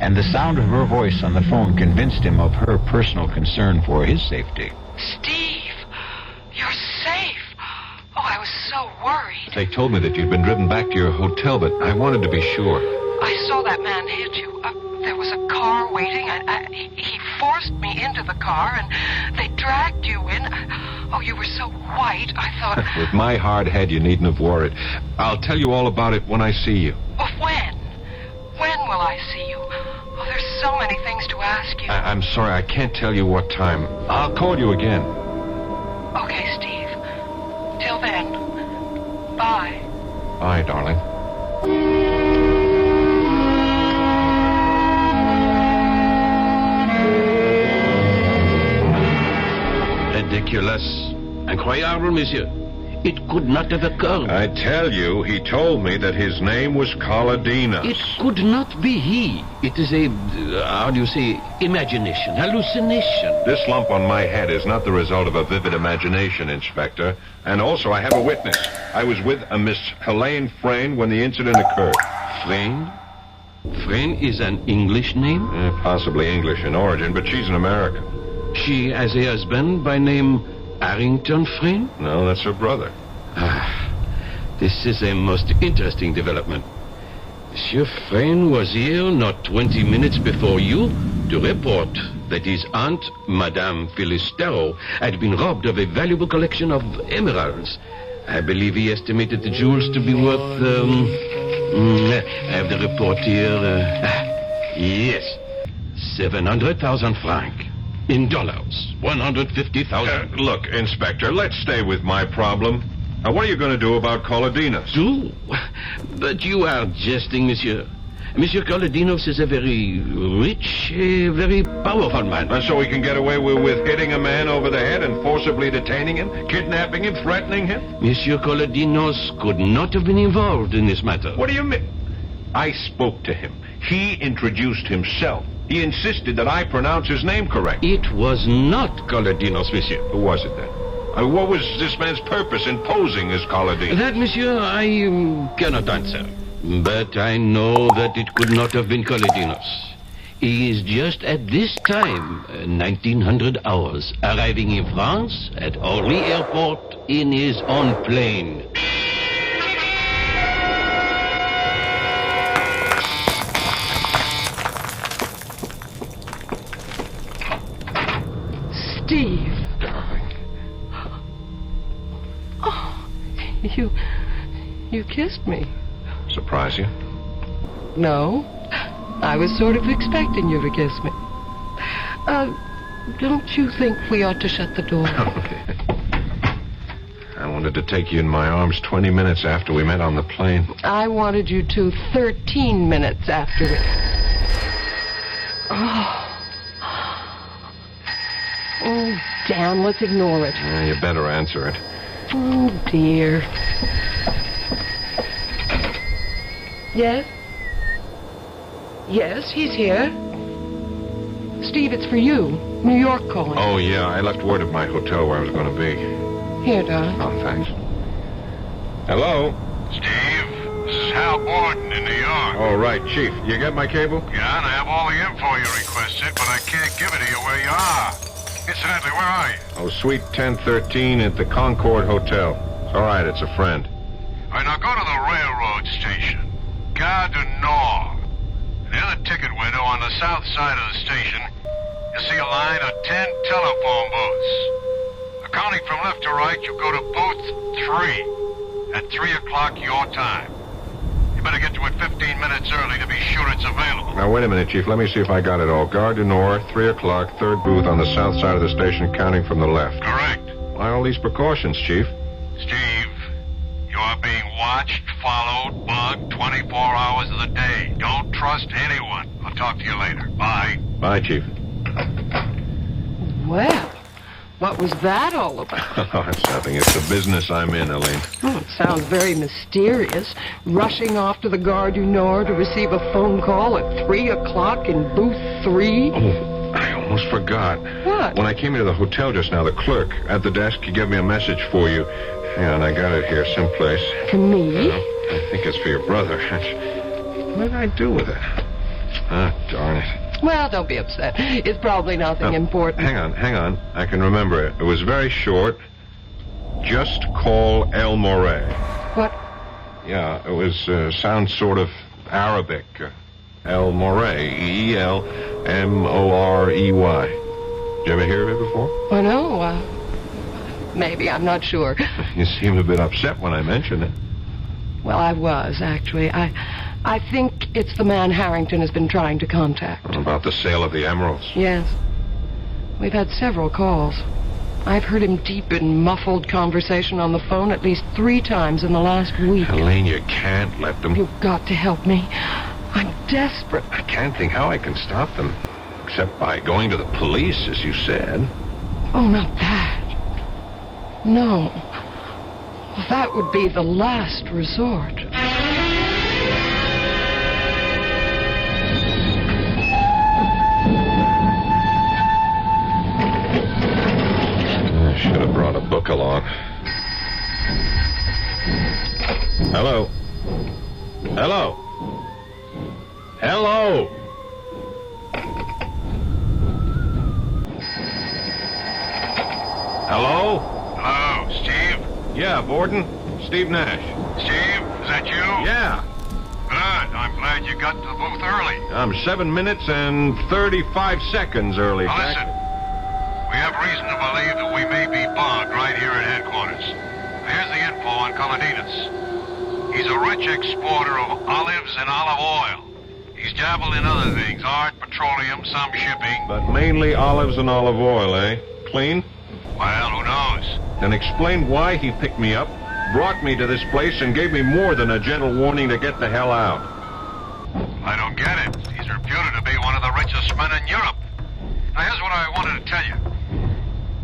And the sound of her voice on the phone convinced him of her personal concern for his safety. Steve, you're safe. Oh, I was so worried. They told me that you'd been driven back to your hotel, but I wanted to be sure. I saw that man hit you. There was a car waiting. He forced me into the car, and they dragged you in. Oh, you were so white, I thought... With my hard head, you needn't have worried. I'll tell you all about it when I see you. Well, when? When will I see you? Oh, there's so many things to ask you. I'm sorry, I can't tell you what time. I'll call you again. Okay, Steve. Till then. Bye. Bye, darling. Ridiculous. Incroyable, monsieur. It could not have occurred. I tell you, he told me that his name was Kaladinos. It could not be he. It is a, how do you say, imagination, hallucination. This lump on my head is not the result of a vivid imagination, Inspector. And also, I have a witness. I was with a Miss Helene Frayne when the incident occurred. Frayne? Frayne is an English name? Possibly English in origin, but she's an American. She has a husband by name Harrington Frayne? No, that's her brother. This is a most interesting development. Monsieur Frayne was here not 20 minutes before you to report that his aunt, Madame Phyllis Darrow, had been robbed of a valuable collection of emeralds. I believe he estimated the jewels to be worth, I have the report here. Yes, 700,000 francs. In dollars, 150,000. Look, Inspector, let's stay with my problem. What are you going to do about Kaladinos? Do? But you are jesting, monsieur. Monsieur Kaladinos is a very rich, very powerful man. So he can get away with hitting a man over the head and forcibly detaining him, kidnapping him, threatening him? Monsieur Kaladinos could not have been involved in this matter. What do you mean? I spoke to him. He introduced himself. He insisted that I pronounce his name correct. It was not Kaladinos, monsieur. Who was it then? What was this man's purpose in posing as Kaladinos? That, monsieur, I cannot answer. But I know that it could not have been Kaladinos. He is just at this time, 1900 hours, arriving in France at Orly Airport in his own plane. Steve. Darling. Oh, you kissed me. Surprise you? No. I was sort of expecting you to kiss me. Don't you think we ought to shut the door? Okay. I wanted to take you in my arms 20 minutes after we met on the plane. I wanted you to 13 minutes after it. Oh, damn, let's ignore it. You better answer it. Oh, dear. Yes? Yes, he's here. Steve, it's for you. New York calling. Oh, yeah, I left word at my hotel where I was going to be. Here, darling. Oh, thanks. Hello? Steve, this is Hal Borden in New York. Oh, right, Chief. You get my cable? Yeah, and I have all the info you requested, but I can't give it to you where you are. Incidentally, where are you? Oh, Suite 1013 at the Concord Hotel. It's all right, it's a friend. All right, now go to the railroad station. Gare du Nord. Near the ticket window on the south side of the station, you'll see a line of 10 telephone booths. Counting from left to right, you go to booth 3 at 3 o'clock your time. You better get to it 15 minutes early to be sure it's available. Now, wait a minute, Chief. Let me see if I got it all. Gare du Nord, 3 o'clock, third booth on the south side of the station, counting from the left. Correct. Why all these precautions, Chief? Steve, you are being watched, followed, bugged 24 hours of the day. Don't trust anyone. I'll talk to you later. Bye. Bye, Chief. Well, what was that all about? Oh, it's nothing. It's the business I'm in, Elaine. Oh, it sounds very mysterious. Rushing off to the Gare du Nord to receive a phone call at 3 o'clock in booth 3. Oh, I almost forgot. What? When I came into the hotel just now, the clerk at the desk, he gave me a message for you. Hang on, I got it here someplace. For me? I think it's for your brother. What did I do with it? Ah, darn it. Well, don't be upset. It's probably nothing important. Hang on. I can remember it. It was very short. Just call El Murray. What? Yeah, it was, sounds sort of Arabic. El Murray. E-E-L-M-O-R-E-Y. Did you ever hear of it before? Oh, no. Maybe. I'm not sure. You seemed a bit upset when I mentioned it. Well, I was, actually. I think it's the man Harrington has been trying to contact. About the sale of the emeralds? Yes. We've had several calls. I've heard him deep in muffled conversation on the phone at least 3 times in the last week. Elaine, you can't let them... You've got to help me. I'm desperate. I can't think how I can stop them. Except by going to the police, as you said. Oh, not that. No. That would be the last resort. I should have brought a book along. Hello? Hello? Hello? Hello? Hello, Steve? Yeah, Borden. Steve Nash. Steve, is that you? Yeah. Good. I'm glad you got to the booth early. I'm 7 minutes and 35 seconds early. Now listen, we have reason to believe that we may be bugged right here at headquarters. Here's the info on Coloninas. He's a rich exporter of olives and olive oil. He's dabbled in other things, art, petroleum, some shipping. But mainly olives and olive oil, eh? Clean? Well, who knows? Then explain why he picked me up, brought me to this place, and gave me more than a gentle warning to get the hell out. I don't get it. He's reputed to be one of the richest men in Europe. Now, here's what I wanted to tell you.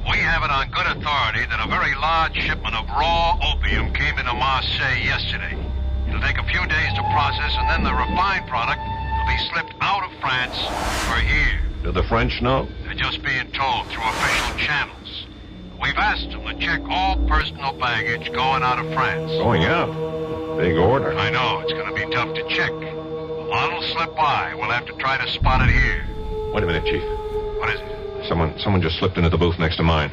We have it on good authority that a very large shipment of raw opium came into Marseille yesterday. It'll take a few days to process, and then the refined product will be slipped out of France for here. Do the French know? They're just being told through official channels. We've asked them to check all personal baggage going out of France. Going out? Big order. I know, it's going to be tough to check. A lot will slip by. We'll have to try to spot it here. Wait a minute, Chief. What is it? Someone just slipped into the booth next to mine.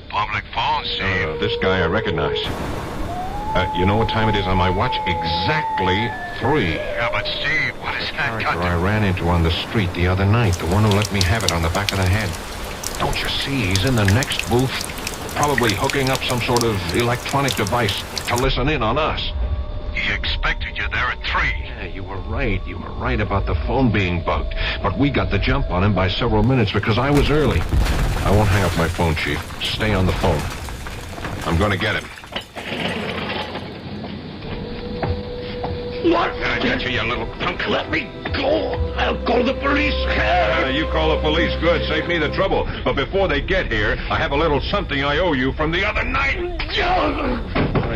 Public phone, Steve. This guy I recognize. You know what time it is on my watch? Exactly 3. Yeah, but Steve, what is that got I ran into on the street the other night. The one who let me have it on the back of the head. Don't you see? He's in the next booth, probably hooking up some sort of electronic device to listen in on us. He expected you there at 3. Yeah, you were right. You were right about the phone being bugged. But we got the jump on him by several minutes because I was early. I won't hang up my phone, Chief. Stay on the phone. I'm going to get him. What? Did I get you, you little punk? Let me go. I'll call the police. You call the police. Good. Save me the trouble. But before they get here, I have a little something I owe you from the other night.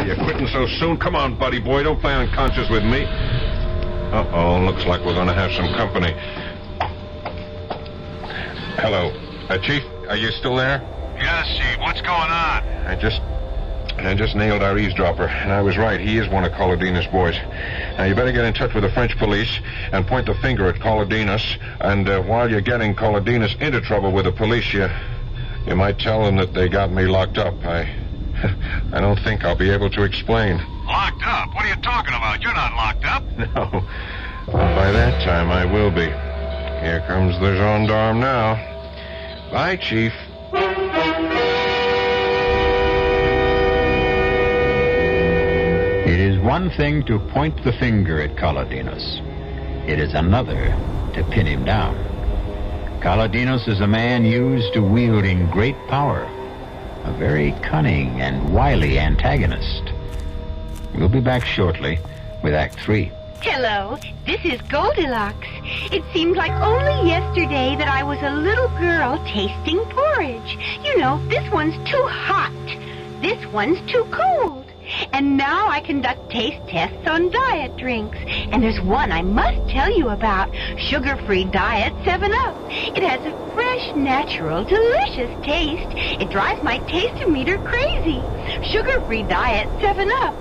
You're quitting so soon? Come on, buddy boy. Don't play unconscious with me. Uh-oh. Looks like we're going to have some company. Hello. Chief, are you still there? Yes, Steve. What's going on? I I just nailed our eavesdropper, and I was right. He is one of Colodino's boys. Now, you better get in touch with the French police and point the finger at Colodinos. And while you're getting Colodinos into trouble with the police, you might tell them that they got me locked up. I don't think I'll be able to explain. Locked up? What are you talking about? You're not locked up. No. By that time, I will be. Here comes the gendarme now. Bye, Chief. It is one thing to point the finger at Colodinos. It is another to pin him down. Colodinos is a man used to wielding great power, a very cunning and wily antagonist. We'll be back shortly with Act 3. Hello, this is Goldilocks. It seemed like only yesterday that I was a little girl tasting porridge. You know, this one's too hot. This one's too cold. And now I conduct taste tests on diet drinks. And there's one I must tell you about. Sugar-free diet 7-Up. It has a fresh, natural, delicious taste. It drives my taste-o-meter crazy. Sugar-free diet 7-Up.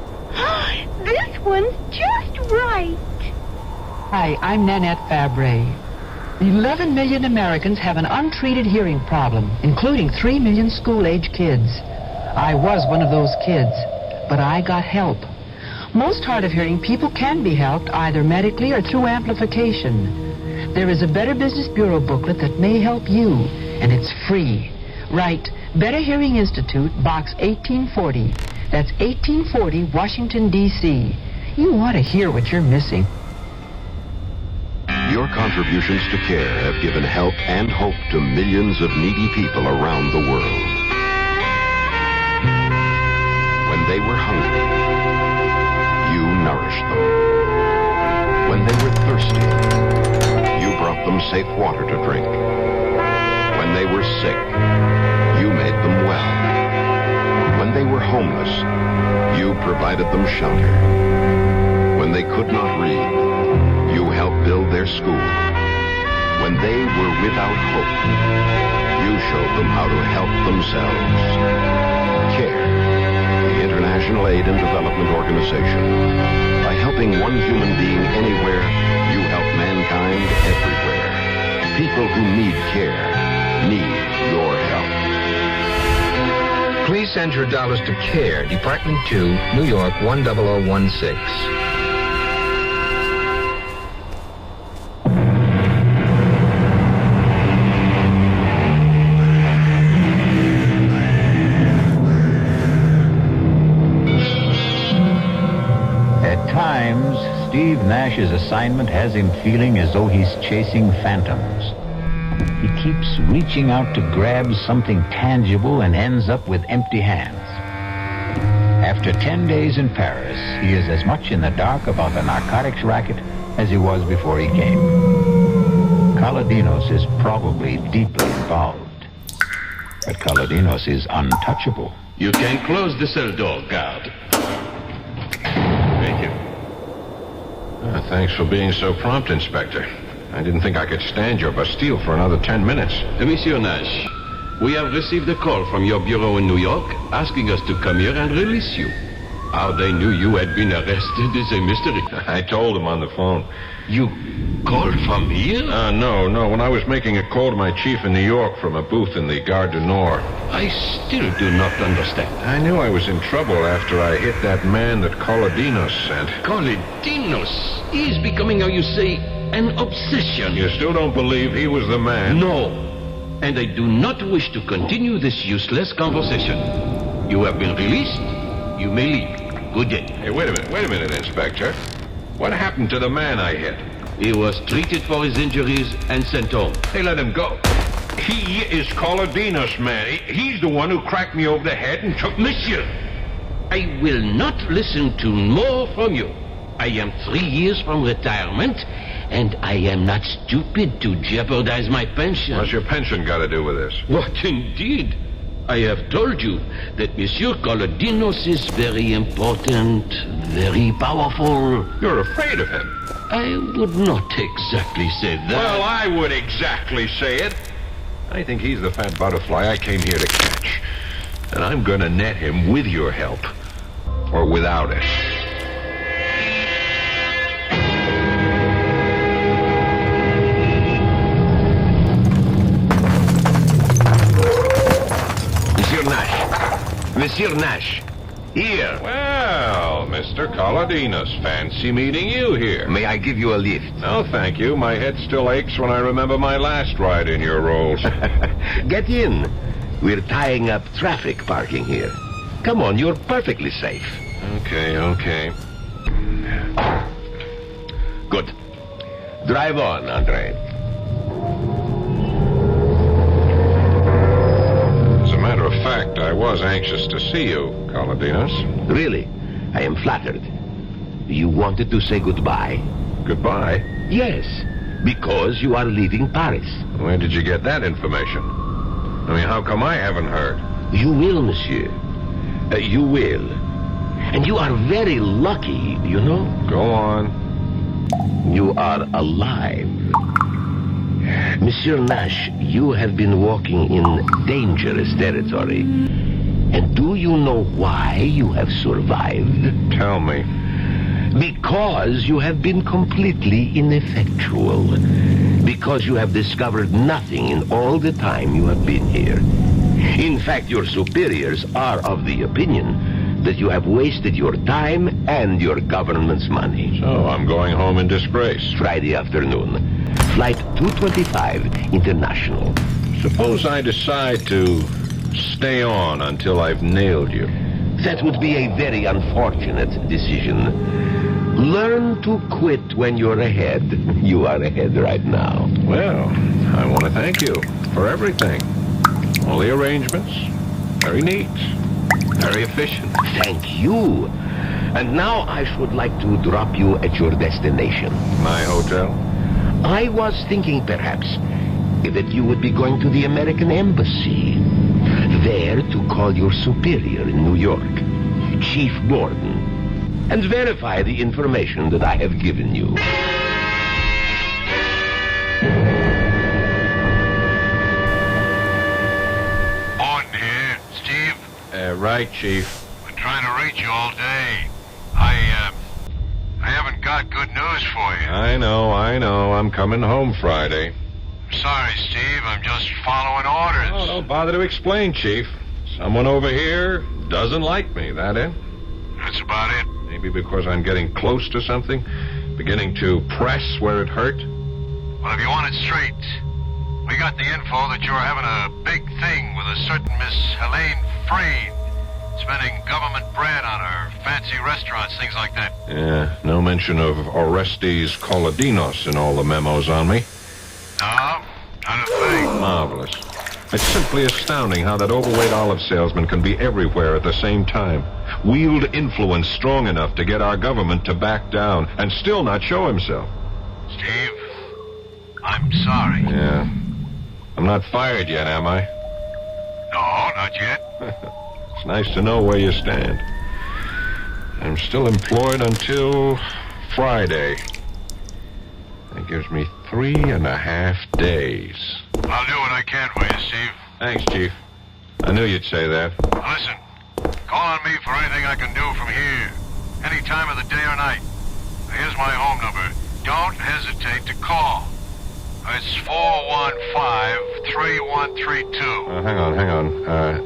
This one's just right. Hi, I'm Nanette Fabre. 11 million Americans have an untreated hearing problem, including 3 million school-age kids. I was one of those kids, but I got help. Most hard of hearing people can be helped either medically or through amplification. There is a Better Business Bureau booklet that may help you, and it's free. Write Better Hearing Institute, Box 1840. That's 1840, Washington, D.C. You want to hear what you're missing. Your contributions to care have given help and hope to millions of needy people around the world. When they were hungry, you nourished them. When they were thirsty, you brought them safe water to drink. When they were sick, you made them well. When they were homeless, you provided them shelter. When they could not read, you helped build their school. When they were without hope, you showed them how to help themselves. CARE, the International Aid and Development Organization. By helping one human being anywhere, you help mankind everywhere. People who need care need your help. Please send your dollars to CARE, Department 2, New York 10016. At times, Steve Nash's assignment has him feeling as though he's chasing phantoms. He keeps reaching out to grab something tangible and ends up with empty hands. After 10 days in Paris, he is as much in the dark about the narcotics racket as he was before he came. Colodinos is probably deeply involved, but Colodinos is untouchable. You can close the cell door, guard. Thank you. Thanks for being so prompt, Inspector. I didn't think I could stand your Bastille for another 10 minutes. Monsieur Nash, we have received a call from your bureau in New York asking us to come here and release you. How they knew you had been arrested is a mystery. I told them on the phone. You called from here? No. When I was making a call to my chief in New York from a booth in the Gare du Nord. I still do not understand. I knew I was in trouble after I hit that man that Colodinos sent. Colodinos? He is becoming, how you say, an obsession. You still don't believe he was the man? No. And I do not wish to continue this useless conversation. You have been released. You may leave. Good day. Hey, wait a minute, Inspector. What happened to the man I hit? He was treated for his injuries and sent home. Hey, let him go. He is Colodinos, man. He's the one who cracked me over the head and took... Monsieur, I will not listen to more from you. I am 3 years from retirement, and I am not stupid to jeopardize my pension. What's your pension got to do with this? What indeed? I have told you that Monsieur Colodinos is very important, very powerful. You're afraid of him? I would not exactly say that. Well, I would exactly say it. I think he's the fat butterfly I came here to catch. And I'm going to net him with your help. Or without it. Monsieur Nash, here. Well, Mr. Colodinos, fancy meeting you here. May I give you a lift? No, thank you. My head still aches when I remember my last ride in your rolls. Get in. We're tying up traffic parking here. Come on, you're perfectly safe. Okay. Good. Drive on, Andre. As a matter of fact, I was anxious to see you, Colodinos. Really? I am flattered. You wanted to say goodbye? Goodbye? Yes, because you are leaving Paris. Where did you get that information? I mean, how come I haven't heard? You will, monsieur. You will. And you are very lucky, you know? Go on. You are alive. Monsieur Nash, you have been walking in dangerous territory. And do you know why you have survived? Tell me. Because you have been completely ineffectual. Because you have discovered nothing in all the time you have been here. In fact, your superiors are of the opinion that you have wasted your time and your government's money. So I'm going home in disgrace. Friday afternoon. Flight 225 International. Suppose I decide to stay on until I've nailed you. That would be a very unfortunate decision. Learn to quit when you're ahead. You are ahead right now. Well, I want to thank you for everything. All the arrangements. Very neat. Very efficient. Thank you. And now I should like to drop you at your destination. My hotel? I was thinking perhaps that you would be going to the American Embassy. There to call your superior in New York, Chief Gordon, and verify the information that I have given you. Gordon here, Steve. Right, Chief. Been trying to reach you all day. I haven't got good news for you. I know. I'm coming home Friday. Sorry, Steve. I'm just following orders. Oh, don't bother to explain, Chief. Someone over here doesn't like me, that it? That's about it. Maybe because I'm getting close to something, beginning to press where it hurt. Well, if you want it straight, we got the info that you're having a big thing with a certain Miss Helene Frayne, spending government bread on her fancy restaurants, things like that. Yeah, no mention of Orestes Colodinos in all the memos on me. No, not a thing. Marvelous. It's simply astounding how that overweight olive salesman can be everywhere at the same time. Wield influence strong enough to get our government to back down and still not show himself. Steve, I'm sorry. Yeah. I'm not fired yet, am I? No, not yet. It's nice to know where you stand. I'm still employed until Friday. That gives me 3.5 days. I'll do what I can for you, Steve. Thanks, Chief. I knew you'd say that. Listen, call on me for anything I can do from here. Any time of the day or night. Here's my home number. Don't hesitate to call. It's 415-3132. Hang on.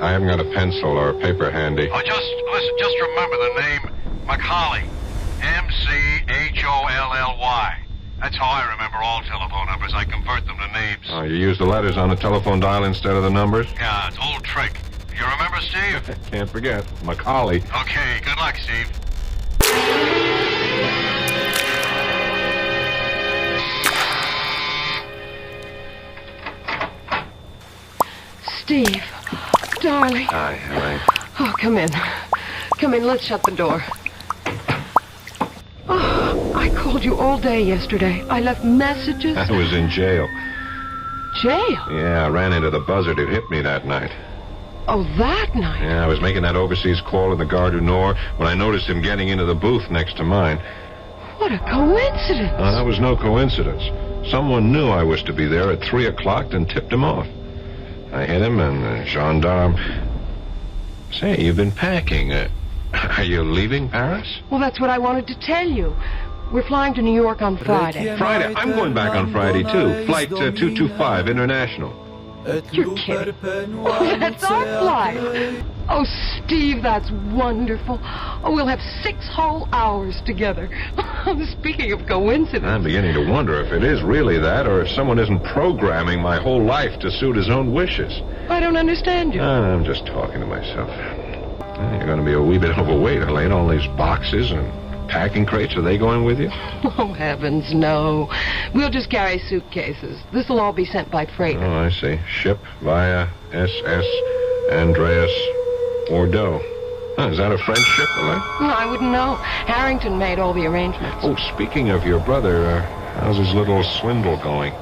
I haven't got a pencil or a paper handy. Just remember the name McCauley. M-C-H-O-L-L-Y. That's how I remember all telephone numbers. I convert them to names. Oh, you use the letters on the telephone dial instead of the numbers? Yeah, it's an old trick. You remember, Steve? Can't forget. McCauley. Okay, good luck, Steve. Steve, darling. Hi, Helene. Oh, come in. Come in, let's shut the door. Oh, I called you all day yesterday. I left messages. I was in jail. Jail? Yeah, I ran into the buzzard who hit me that night. Oh, that night? Yeah, I was making that overseas call in the Gare du Nord when I noticed him getting into the booth next to mine. What a coincidence. That was no coincidence. Someone knew I was to be there at 3 o'clock and tipped him off. I hit him, and the gendarme... Say, you've been packing. Are you leaving Paris? Well, that's what I wanted to tell you. We're flying to New York on Friday. Friday? I'm going back on Friday, too. Flight 225, international. You're kidding. Oh, that's our flight. Oh, Steve, that's wonderful. Oh, we'll have 6 whole hours together. Speaking of coincidence. I'm beginning to wonder if it is really that, or if someone isn't programming my whole life to suit his own wishes. I don't understand you. I'm just talking to myself. You're going to be a wee bit overweight, Elaine. All these boxes and packing crates, are they going with you? Oh, heavens, no. We'll just carry suitcases. This'll all be sent by freighter. Oh, I see. Ship via SS Andreas Bordeaux. Oh, is that a French ship, Elaine? No, I wouldn't know. Harrington made all the arrangements. Oh, speaking of your brother, how's his little swindle going?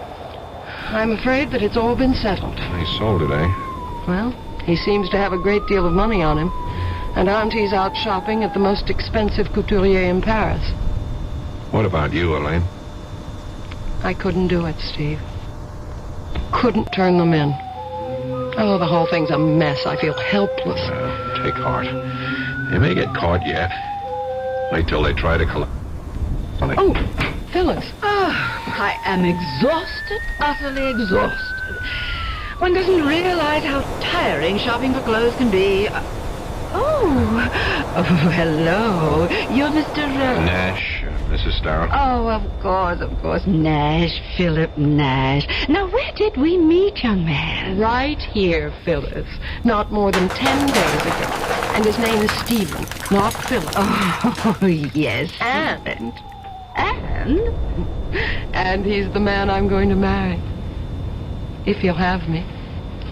I'm afraid that it's all been settled. He sold it, eh? Well, he seems to have a great deal of money on him. And Auntie's out shopping at the most expensive couturier in Paris. What about you, Elaine? I couldn't do it, Steve. Couldn't turn them in. Oh, the whole thing's a mess. I feel helpless. Take heart. They may get caught yet. Wait till they try to collect. Oh, Phyllis. I am exhausted, utterly exhausted. One doesn't realize how tiring shopping for clothes can be. Oh, hello. You're Mr. Nash, Mrs. Starr. Oh, of course. Nash, Philip Nash. Now, where did we meet, young man? Right here, Phyllis. Not more than 10 days ago. And his name is Stephen, not Philip. Oh, yes. And? And he's the man I'm going to marry. If you'll have me.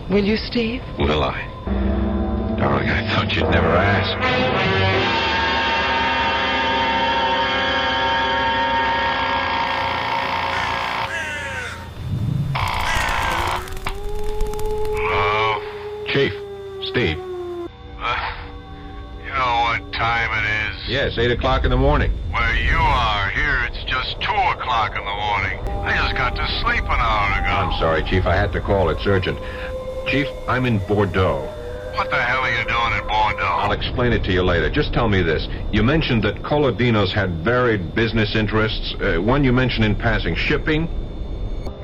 Will you, Steve? Will I? Darling, I thought you'd never ask. Hello? Chief, Steve. You know what time it is? Yes, 8 o'clock in the morning. Where you are, here it's just 2 o'clock in the morning. I just got to sleep an hour ago. I'm sorry, Chief. I had to call. It's urgent. Chief, I'm in Bordeaux. What the hell are you doing in Bordeaux? I'll explain it to you later. Just tell me this. You mentioned that Colodino's had varied business interests. One you mentioned in passing, shipping.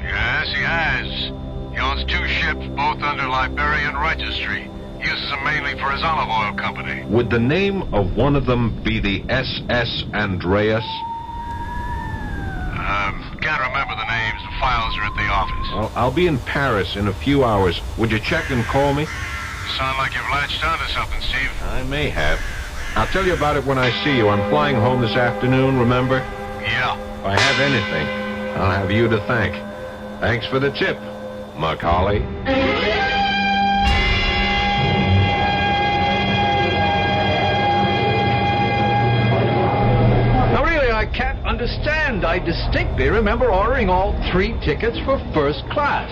Yes, he has. He owns 2 ships, both under Liberian registry. He uses them mainly for his olive oil company. Would the name of one of them be the SS Andreas? Can't remember the names. The files are at the office. Well, I'll be in Paris in a few hours. Would you check and call me? You sound like you've latched onto something, Steve. I may have. I'll tell you about it when I see you. I'm flying home this afternoon, remember? Yeah. If I have anything, I'll have you to thank. Thanks for the tip, Macaulay. Now, really, I can't understand. I distinctly remember ordering all 3 tickets for first class.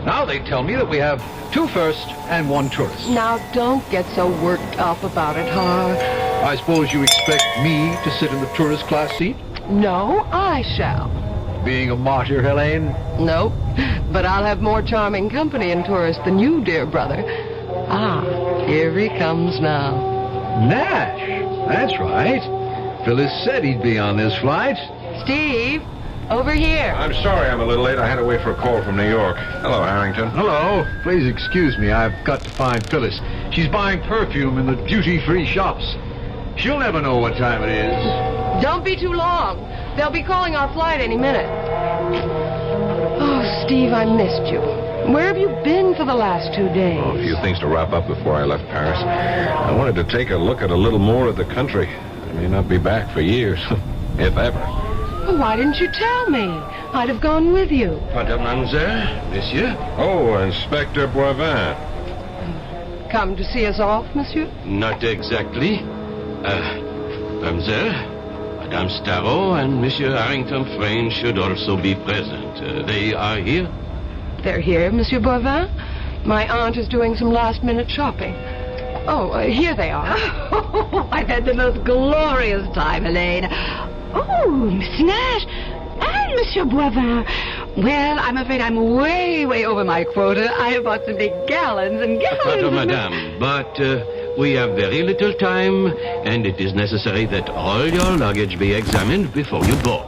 Now they tell me that we have 2 first and 1 tourist. Now, don't get so worked up about it, Har. I suppose you expect me to sit in the tourist class seat? No, I shall. Being a martyr, Helene? Nope. But I'll have more charming company in tourist than you, dear brother. Ah, here he comes now. Nash. That's right. Phyllis said he'd be on this flight. Steve, over here. I'm sorry I'm a little late. I had to wait for a call from New York. Hello, Harrington. Hello. Please excuse me. I've got to find Phyllis. She's buying perfume in the duty-free shops. She'll never know what time it is. Don't be too long. They'll be calling our flight any minute. Oh, Steve, I missed you. Where have you been for the last 2 days? Oh, a few things to wrap up before I left Paris. I wanted to take a look at a little more of the country. I may not be back for years, if ever. Well, why didn't you tell me? I'd have gone with you. Mademoiselle, monsieur? Oh, Inspector Boivin. Come to see us off, monsieur? Not exactly. Mademoiselle, Madame Starrow and Monsieur Harrington Frayne should also be present. They are here? They're here, Monsieur Boivin. My aunt is doing some last-minute shopping. Oh, here they are. Oh, I've had the most glorious time, Helene. Oh, Miss Nash and Monsieur Boivin. Well, I'm afraid I'm way over my quota. I have bought simply gallons and gallons. Madame, but we have very little time, and it is necessary that all your luggage be examined before you board.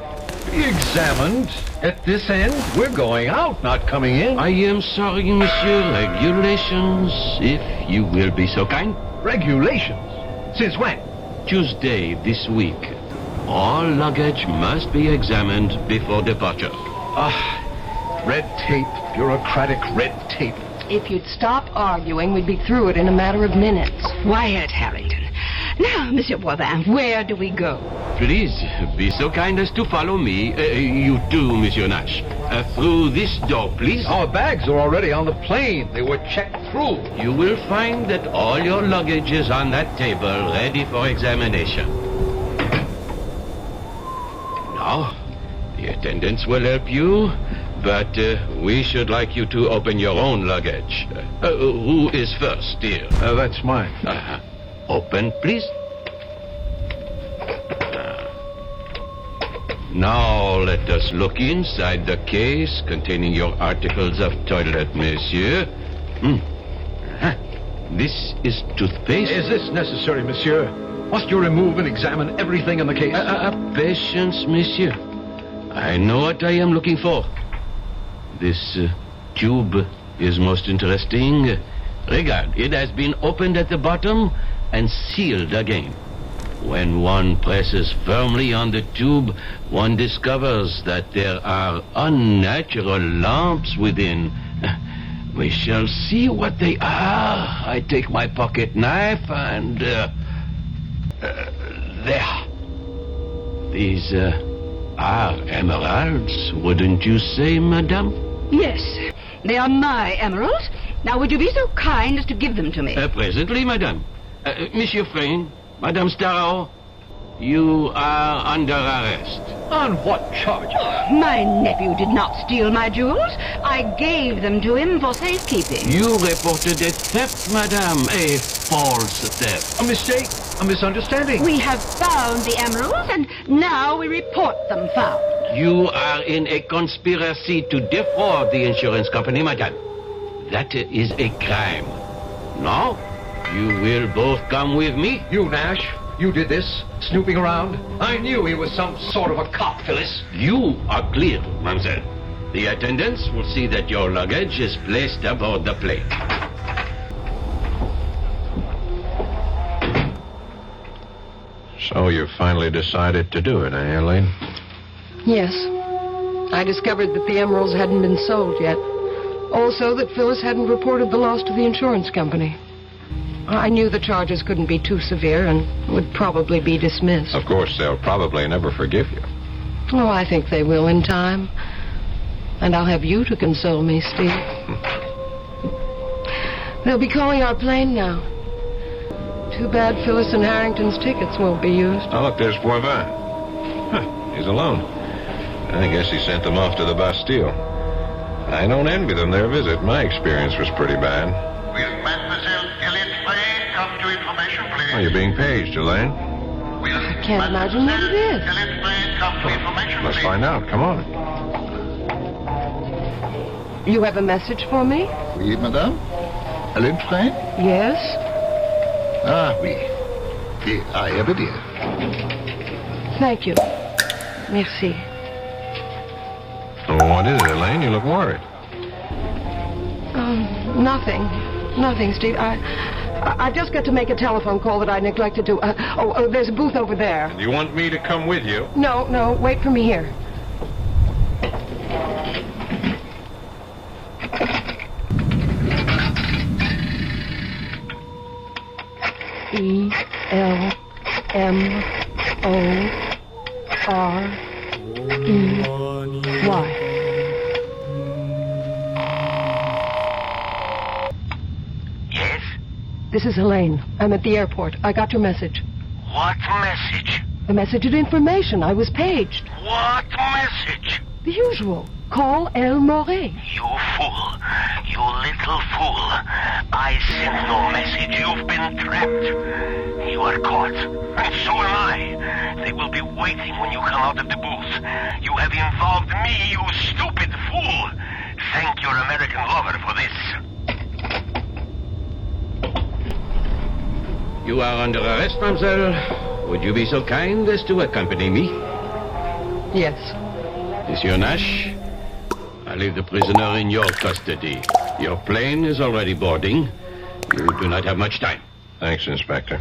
Be examined? At this end? We're going out, not coming in. I am sorry, monsieur. Regulations, if you will be so kind. Regulations? Since when? Tuesday this week. All luggage must be examined before departure. Red tape, bureaucratic red tape. If you'd stop arguing, we'd be through it in a matter of minutes. Quiet, Harrington. Now, Monsieur Boivin, where do we go? Please, be so kind as to follow me. You too, Monsieur Nash. Through this door, please. Our bags are already on the plane. They were checked through. You will find that all your luggage is on that table, ready for examination. Now, the attendants will help you, but we should like you to open your own luggage. Who is first, dear? That's mine. Open, please. Now let us look inside the case containing your articles of toilet, monsieur. This is toothpaste. Is this necessary, monsieur? Must you remove and examine everything in the case? Patience, monsieur. I know what I am looking for. This tube is most interesting. Regard, it has been opened at the bottom and sealed again. When one presses firmly on the tube, one discovers that there are unnatural lumps within. We shall see what they are. I take my pocket knife and... there. These are emeralds, wouldn't you say, madame? Yes, they are my emeralds. Now, would you be so kind as to give them to me? Presently, madame. Monsieur Frayne, Madame Starrow, you are under arrest. On what charge? My nephew did not steal my jewels. I gave them to him for safekeeping. You reported a theft, madame. A false theft. A mistake? A misunderstanding? We have found the emeralds, and now we report them found. You are in a conspiracy to defraud the insurance company, madame. That is a crime. Now, you will both come with me. You, Nash, you did this, snooping around. I knew he was some sort of a cop, Phyllis. You are clear, mademoiselle. The attendants will see that your luggage is placed aboard the plane. So you finally decided to do it, eh, Elaine? Yes. I discovered that the emeralds hadn't been sold yet. Also that Phyllis hadn't reported the loss to the insurance company. I knew the charges couldn't be too severe and would probably be dismissed. Of course, they'll probably never forgive you. Oh, I think they will in time. And I'll have you to console me, Steve. They'll be calling our plane now. Too bad Phyllis and Harrington's tickets won't be used. Oh, look, there's Boivin. He's alone. I guess he sent them off to the Bastille. I don't envy them their visit. My experience was pretty bad. Will Mademoiselle Elliot Frayne come to information, please? Oh, you're being paged, Elaine. I can't imagine what it is. Elliot Frayne come to information, Let's please? find out. Come on. You have a message for me? Oui, madame. Elliot Frayne? Yes? Ah, oui. Oui, I have it here. Thank you. Merci. Oh, what is it, Elaine? You look worried. Nothing. Nothing, Steve. I've just got to make a telephone call that I neglected to... there's a booth over there. You want me to come with you? No, wait for me here. E-L-M-O-R-E-Y. Yes? This is Elaine. I'm at the airport. I got your message. What message? A message of information. I was paged. What message? The usual. Call El Murray. You fool. You little fool. I sent no message. You've been trapped. You are caught. And so am I. They will be waiting when you come out of the booth. You have involved me, you stupid fool. Thank your American lover for this. You are under arrest, mademoiselle. Would you be so kind as to accompany me? Yes. Monsieur Nash, I leave the prisoner in your custody. Your plane is already boarding. You do not have much time. Thanks, Inspector.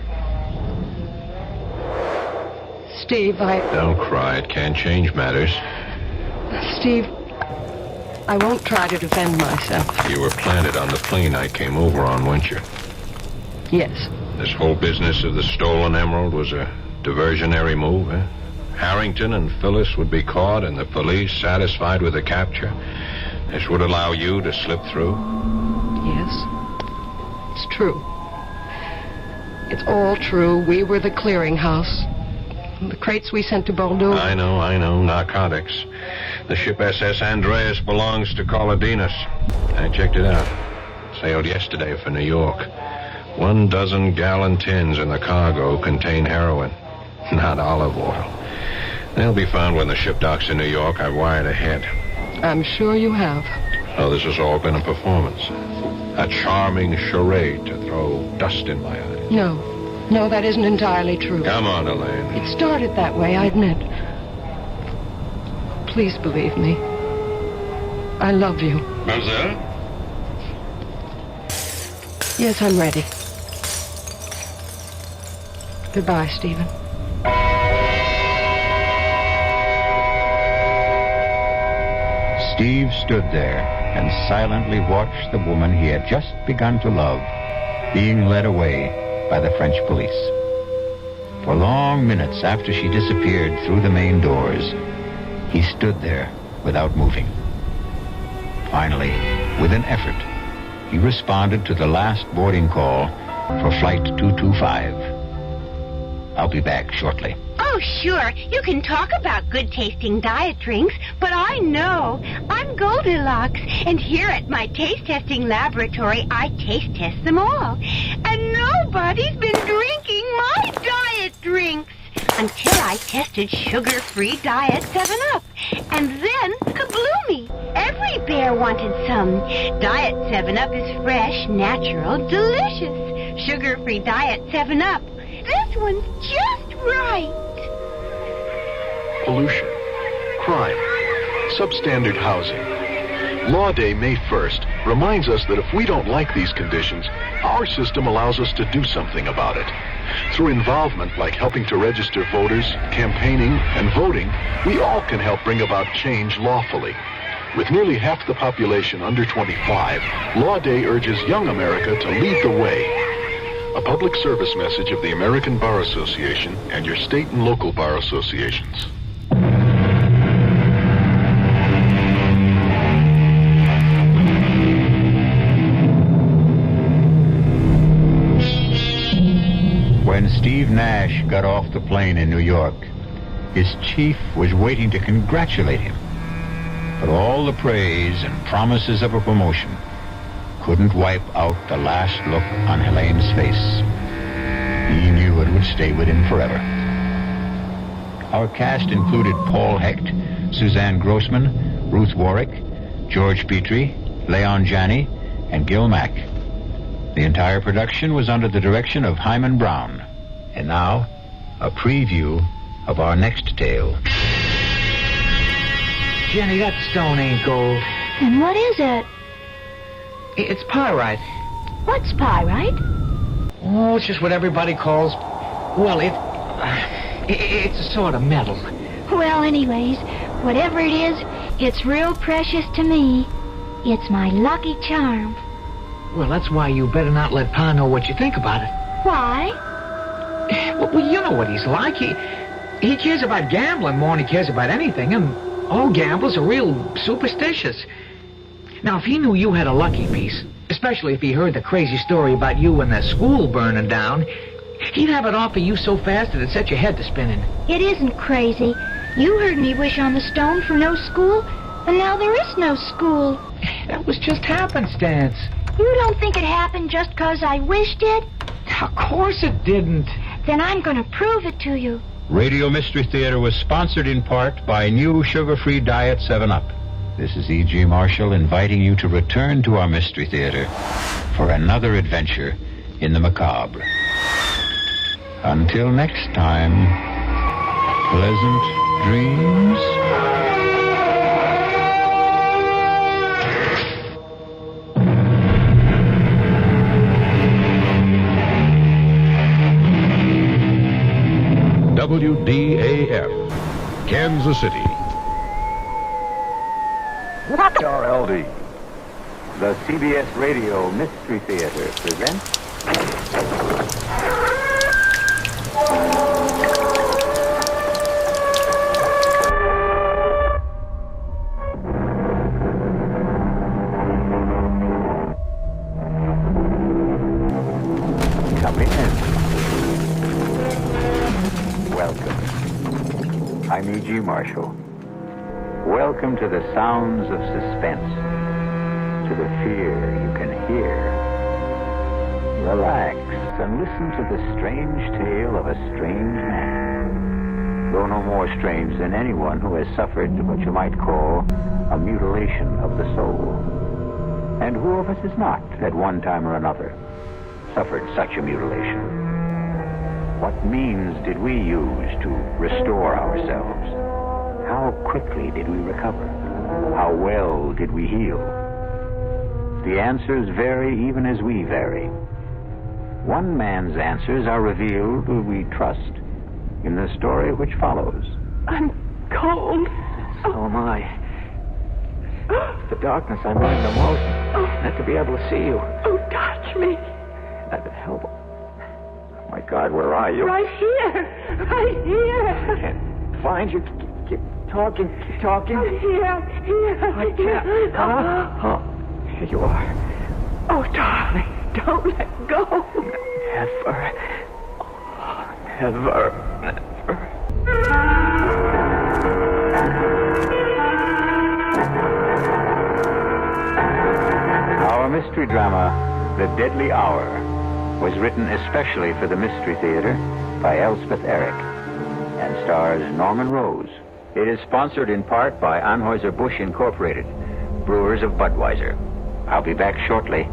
Steve, Don't cry. It can change matters. Steve, I won't try to defend myself. You were planted on the plane I came over on, weren't you? Yes. This whole business of the stolen emerald was a diversionary move, eh? Harrington and Phyllis would be caught and the police satisfied with the capture. This would allow you to slip through? Yes. It's true. It's all true. We were the clearinghouse. The crates we sent to Bordeaux. I know. Narcotics. The ship SS Andreas belongs to Colodinas. I checked it out. Sailed yesterday for New York. 12 gallon tins in the cargo contain heroin, not olive oil. They'll be found when the ship docks in New York. I wired ahead. I'm sure you have. Oh, this has all been a performance. A charming charade to throw dust in my eyes. No, that isn't entirely true. Come on, Elaine. It started that way, I admit. Please believe me. I love you. Mademoiselle? Yes, I'm ready. Goodbye, Stephen. Steve stood there and silently watched the woman he had just begun to love being led away by the French police. For long minutes after she disappeared through the main doors, he stood there without moving. Finally, with an effort, he responded to the last boarding call for Flight 225. I'll be back shortly. Oh, sure. You can talk about good-tasting diet drinks, but I know. I'm Goldilocks, and here at my taste-testing laboratory, I taste-test them all. And nobody's been drinking my diet drinks until I tested sugar-free Diet 7-Up. And then, kabloomy! Every bear wanted some. Diet 7-Up is fresh, natural, delicious. Sugar-free Diet 7-Up. This one's just right. Pollution, crime, substandard housing. Law Day, May 1st, reminds us that if we don't like these conditions, our system allows us to do something about it. Through involvement like helping to register voters, campaigning, and voting, we all can help bring about change lawfully. With nearly half the population under 25, Law Day urges young America to lead the way. A public service message of the American Bar Association and your state and local bar associations. When Steve Nash got off the plane in New York, his chief was waiting to congratulate him. But all the praise and promises of a promotion couldn't wipe out the last look on Helene's face. He knew it would stay with him forever. Our cast included Paul Hecht, Suzanne Grossman, Ruth Warwick, George Petrie, Leon Janney, and Gil Mack. The entire production was under the direction of Hyman Brown. And now, a preview of our next tale. Jenny, that stone ain't gold. And what is it? It's pyrite. What's pyrite? Oh, it's just what everybody calls... Well, it's a sort of metal. Well, anyways, whatever it is, it's real precious to me. It's my lucky charm. Well, that's why you better not let Pa know what you think about it. Why? Well, you know what he's like. He cares about gambling more than he cares about anything, and all gamblers are real superstitious. Now, if he knew you had a lucky piece, especially if he heard the crazy story about you and the school burning down, he'd have it off of you so fast that it'd set your head to spinning. It isn't crazy. You heard me wish on the stone for no school, and now there is no school. That was just happenstance. You don't think it happened just 'cause I wished it? Of course it didn't. Then I'm going to prove it to you. Radio Mystery Theater was sponsored in part by new sugar-free Diet 7-Up. This is E.G. Marshall inviting you to return to our Mystery Theater for another adventure in the macabre. Until next time, pleasant dreams. WDAF, Kansas City. RLD, the CBS Radio Mystery Theater presents Come in. Welcome. I'm E.G. Marshall. Welcome to the sounds of suspense, to the fear you can hear. Relax and listen to the strange tale of a strange man, though no more strange than anyone who has suffered what you might call a mutilation of the soul. And who of us has not, at one time or another, suffered such a mutilation? What means did we use to restore ourselves? How quickly did we recover? How well did we heal? The answers vary even as we vary. One man's answers are revealed, we trust, in the story which follows. I'm cold. So am I. The darkness I mind the most. Not to be able to see you. Oh, touch me. Not to help. Oh, my God, where are you? Right here. Right here. I can't find you. Keep talking. Keep talking. I'm here. I can't. Oh, here you are. Oh, darling, don't let go. Never. Never. Never. Our mystery drama, The Deadly Hour, was written especially for the Mystery Theater by Elspeth Eric and stars Norman Rose. It is sponsored in part by Anheuser-Busch Incorporated, brewers of Budweiser. I'll be back shortly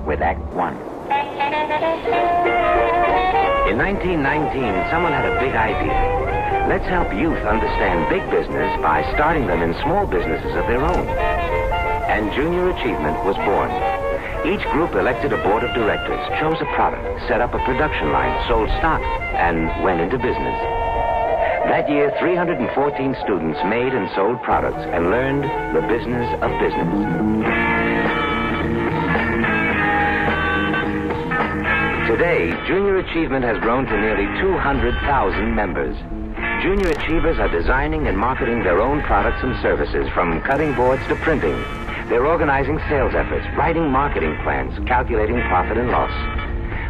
with Act One. In 1919, someone had a big idea. Let's help youth understand big business by starting them in small businesses of their own. And Junior Achievement was born. Each group elected a board of directors, chose a product, set up a production line, sold stock, and went into business. That year, 314 students made and sold products and learned the business of business. Today, Junior Achievement has grown to nearly 200,000 members. Junior Achievers are designing and marketing their own products and services, from cutting boards to printing. They're organizing sales efforts, writing marketing plans, calculating profit and loss.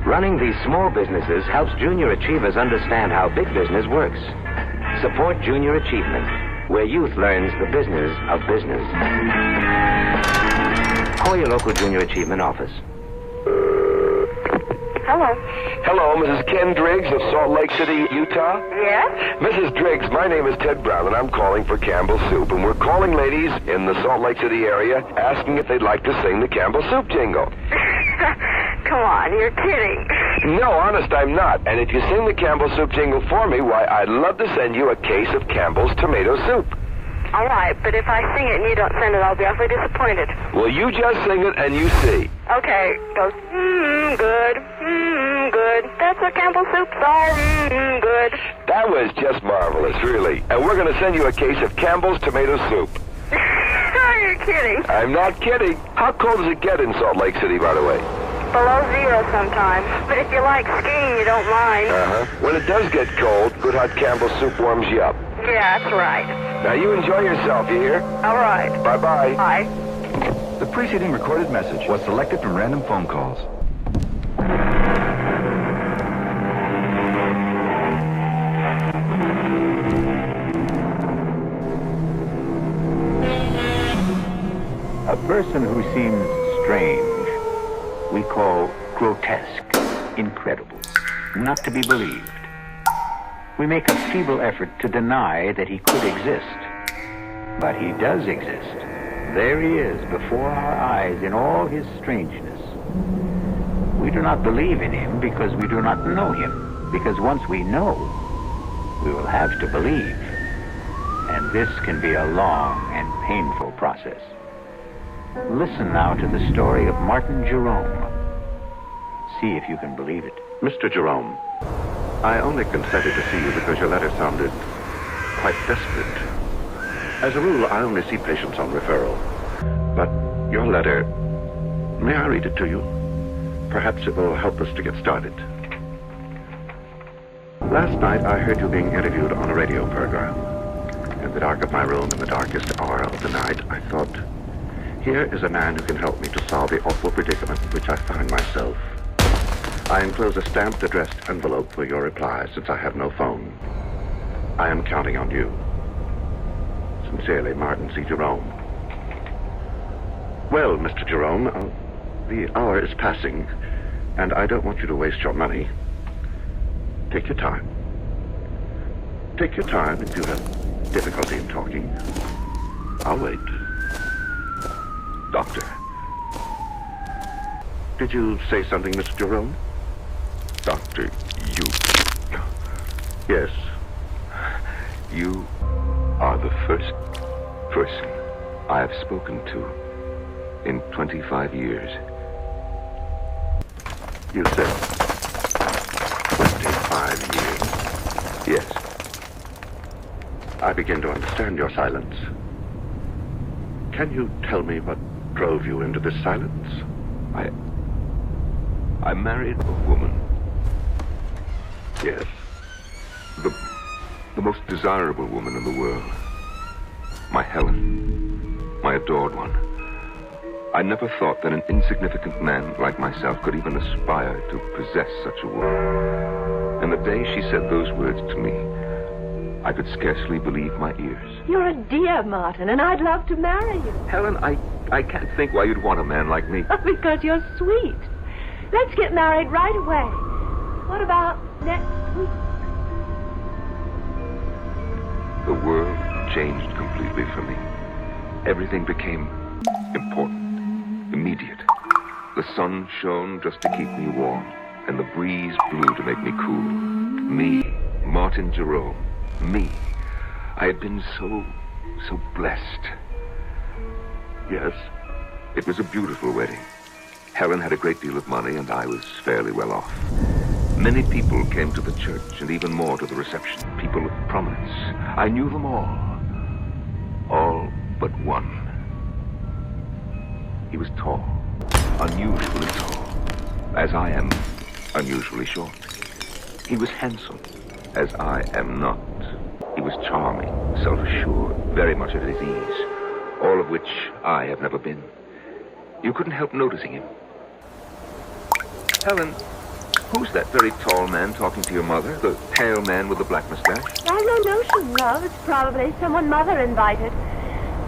Running these small businesses helps Junior Achievers understand how big business works. Support Junior Achievement, where youth learns the business of business. Call your local Junior Achievement office. Hello. Hello, Mrs. Ken Driggs of Salt Lake City, Utah? Yes? Mrs. Driggs, my name is Ted Brown, and I'm calling for Campbell Soup. And we're calling ladies in the Salt Lake City area asking if they'd like to sing the Campbell Soup jingle. Come on, you're kidding. No, honest, I'm not. And if you sing the Campbell Soup jingle for me, why, I'd love to send you a case of Campbell's tomato soup. All right, but if I sing it and you don't send it, I'll be awfully disappointed. Well, you just sing it and you see. Okay, goes, good, good. That's what Campbell soups are, good. That was just marvelous, really. And we're going to send you a case of Campbell's tomato soup. You're kidding. I'm not kidding. How cold does it get in Salt Lake City, by the way? Below zero sometimes. But if you like skiing, you don't mind. Uh-huh. When it does get cold, good hot Campbell soup warms you up. Yeah, that's right. Now you enjoy yourself, you hear? All right. Bye-bye. Bye. The preceding recorded message was selected from random phone calls. A person who seems strange, we call grotesque, incredible, not to be believed. We make a feeble effort to deny that he could exist. But he does exist. There he is before our eyes in all his strangeness. We do not believe in him because we do not know him. Because once we know, we will have to believe. And this can be a long and painful process. Listen now to the story of Martin Jerome. See if you can believe it. Mr. Jerome, I only consented to see you because your letter sounded quite desperate. As a rule, I only see patients on referral. But your letter, may I read it to you? Perhaps it will help us to get started. Last night, I heard you being interviewed on a radio program. In the dark of my room, in the darkest hour of the night, I thought, here is a man who can help me to solve the awful predicament in which I find myself. I enclose a stamped, addressed envelope for your reply, since I have no phone. I am counting on you. Sincerely, Martin C. Jerome. Well, Mr. Jerome, the hour is passing, and I don't want you to waste your money. Take your time. Take your time if you have difficulty in talking. I'll wait. Doctor. Did you say something, Mr. Jerome? Doctor, you... Yes. You are the first person I have spoken to in 25 years. You said 25 years. Yes. I begin to understand your silence. Can you tell me what drove you into this silence? I married a woman. Yes. The most desirable woman in the world. My Helen. My adored one. I never thought that an insignificant man like myself could even aspire to possess such a woman. And the day she said those words to me, I could scarcely believe my ears. You're a dear, Martin, and I'd love to marry you. Helen, I can't think why you'd want a man like me. Because you're sweet. Let's get married right away. What about next week? The world changed completely for me. Everything became important, immediate. The sun shone just to keep me warm, and the breeze blew to make me cool. Me, Martin Jerome, me. I had been so blessed. Yes, it was a beautiful wedding. Helen had a great deal of money, and I was fairly well off. Many people came to the church, and even more to the reception. People of prominence. I knew them all. All but one. He was tall. Unusually tall. As I am unusually short. He was handsome. As I am not. He was charming, self-assured, very much at his ease. All of which I have never been. You couldn't help noticing him. Helen, who's that very tall man talking to your mother? The pale man with the black mustache? I've no notion, love. It's probably someone Mother invited.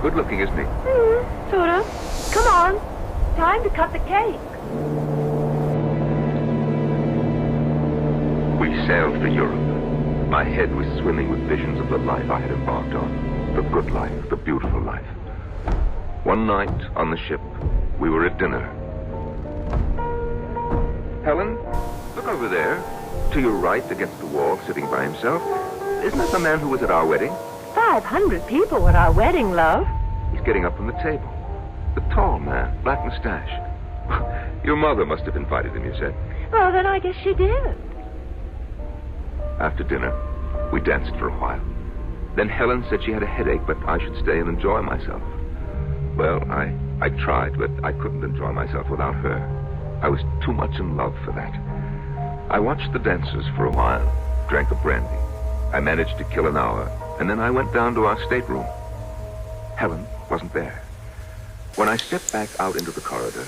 Good looking, isn't he? Sort of. Come on. Time to cut the cake. We sailed for Europe. My head was swimming with visions of the life I had embarked on. The good life, the beautiful life. One night on the ship, we were at dinner. Helen, look over there. To your right, against the wall, sitting by himself. Isn't that the man who was at our wedding? 500 people at our wedding, love. He's getting up from the table. The tall man, black mustache. Your mother must have invited him, you said. Well, then I guess she did. After dinner, we danced for a while. Then Helen said she had a headache, but I should stay and enjoy myself. Well, I tried, but I couldn't enjoy myself without her. I was too much in love for that. I watched the dancers for a while, drank a brandy. I managed to kill an hour, and then I went down to our stateroom. Helen wasn't there. When I stepped back out into the corridor,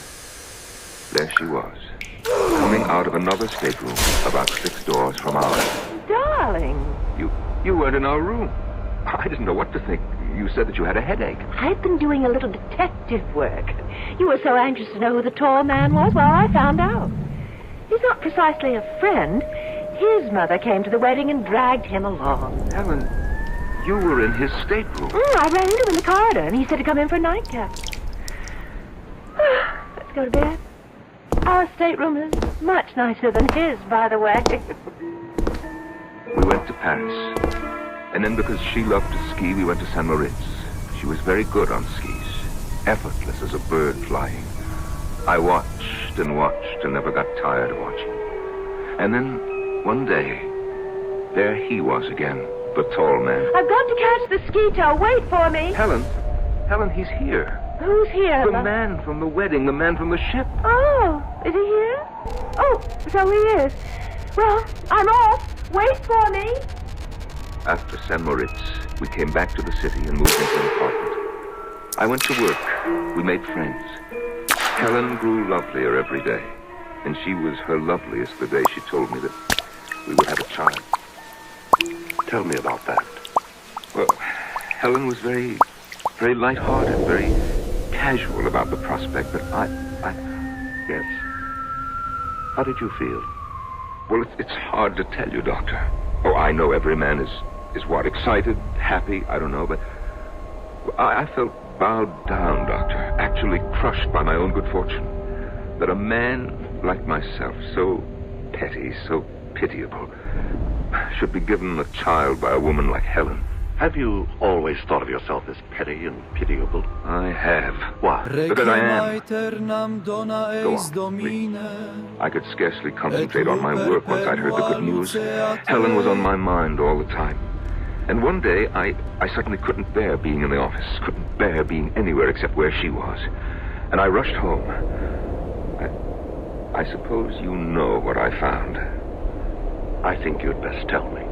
there she was, coming out of another stateroom about 6 doors from ours. Darling. You weren't in our room. I didn't know what to think. You said that you had a headache. I've been doing a little detective work. You were so anxious to know who the tall man was. Well, I found out. He's not precisely a friend. His mother came to the wedding and dragged him along. Helen, you were in his stateroom. I ran into him in the corridor, and he said to come in for a nightcap. Let's go to bed. Our stateroom is much nicer than his, by the way. We went to Paris. And then because she loved to ski, we went to St. Moritz. She was very good on skis, effortless as a bird flying. I watched and watched and never got tired of watching. And then, one day, there he was again, the tall man. I've got to catch the ski-tow. Wait for me. Helen, he's here. Who's here? The man from the wedding, the man from the ship. Oh, is he here? Oh, so he is. Well, I'm off. Wait for me. After St. Moritz, we came back to the city and moved into an apartment. I went to work. We made friends. Helen grew lovelier every day, and she was her loveliest the day she told me that we would have a child. Tell me about that. Well, Helen was very light-hearted, very casual about the prospect, but I... Yes. How did you feel? Well, it's hard to tell you, Doctor. Oh, I know every man is what, excited, happy, I don't know, but I felt bowed down, Doctor, actually crushed by my own good fortune. That a man like myself, so petty, so pitiable, should be given a child by a woman like Helen. Have you always thought of yourself as petty and pitiable? I have. Why? Because I am. Go on, please. I could scarcely concentrate on my work once I'd heard the good news. Helen was on my mind all the time. And one day, I suddenly couldn't bear being in the office, couldn't bear being anywhere except where she was. And I rushed home. I suppose you know what I found. I think you'd best tell me.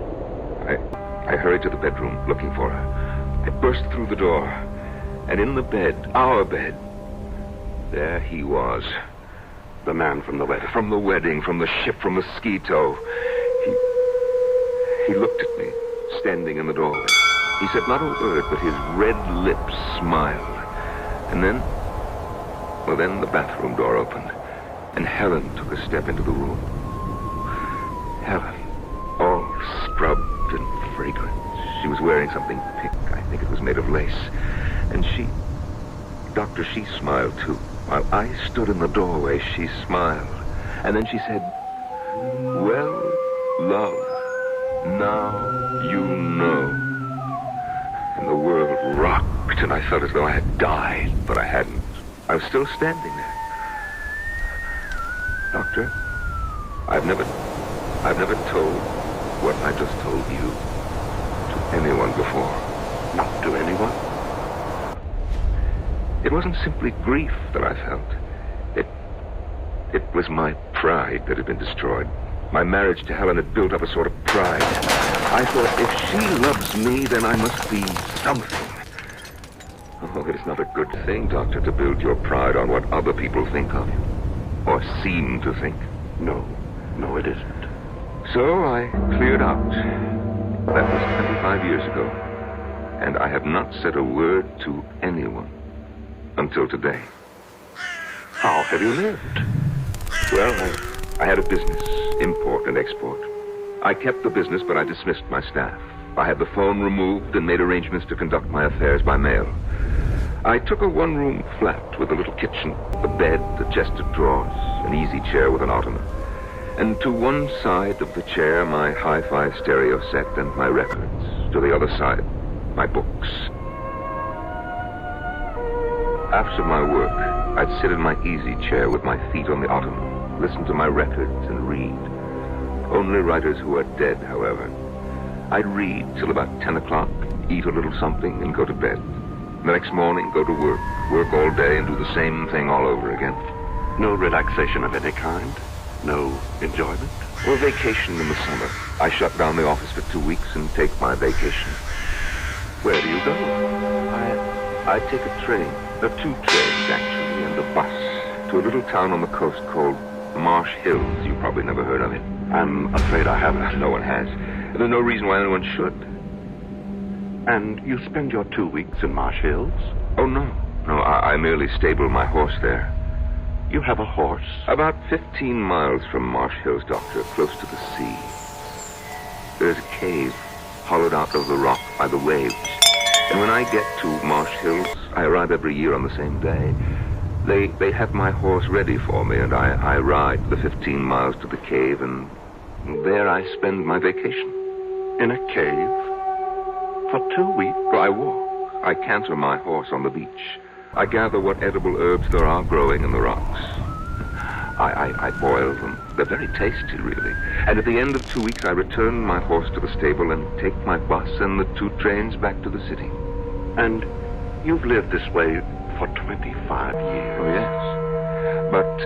I hurried to the bedroom, looking for her. I burst through the door, and in the bed, our bed, there he was. The man from the wedding. From the wedding, from the ship, from the ski-tow. He looked at me, standing in the doorway. He said not a word, but his red lips smiled. And then the bathroom door opened, and Helen took a step into the room. Helen, all scrubbed and fragrant. She was wearing something pink. I think it was made of lace. And Doctor, she smiled too. While I stood in the doorway, she smiled. And then she said, "Well, love, now you know." And the world rocked, and I felt as though I had died, but I hadn't. I was still standing there. Doctor, I've never told what I just told you to anyone before. Not to anyone? It wasn't simply grief that I felt. It was my pride that had been destroyed. My marriage to Helen had built up a sort of pride. I thought, if she loves me, then I must be something. Oh, it is not a good thing, Doctor, to build your pride on what other people think of you. Or seem to think. No, it isn't. So I cleared out. That was 25 years ago. And I have not said a word to anyone until today. How have you lived? Well, I had a business, import and export. I kept the business, but I dismissed my staff. I had the phone removed and made arrangements to conduct my affairs by mail. I took a one-room flat with a little kitchen, a bed, a chest of drawers, an easy chair with an ottoman. And to one side of the chair, my hi-fi stereo set and my records. To the other side, my books. After my work, I'd sit in my easy chair with my feet on the ottoman, listen to my records and read. Only writers who are dead, however. I'd read till about 10 o'clock, eat a little something, and go to bed. The next morning, go to work all day and do the same thing all over again. No relaxation of any kind? No enjoyment? Or vacation in the summer. I shut down the office for 2 weeks and take my vacation. Where do you go? I take a train. There are 2 trains, actually, and a bus to a little town on the coast called Marsh Hills. You've probably never heard of it. I'm afraid I haven't. No one has. There's no reason why anyone should. And you spend your 2 weeks in Marsh Hills? Oh, no. No, I merely stable my horse there. You have a horse? About 15 miles from Marsh Hills, Doctor, close to the sea. There's a cave hollowed out of the rock by the waves. And when I get to Marsh Hills, I arrive every year on the same day. They have my horse ready for me, and I ride the 15 miles to the cave, and there I spend my vacation. In a cave? For 2 weeks? I walk. I canter my horse on the beach. I gather what edible herbs there are growing in the rocks. I boil them. They're very tasty, really. And at the end of 2 weeks, I return my horse to the stable and take my bus and the 2 trains back to the city. And you've lived this way for 25 years. Oh, yes. But,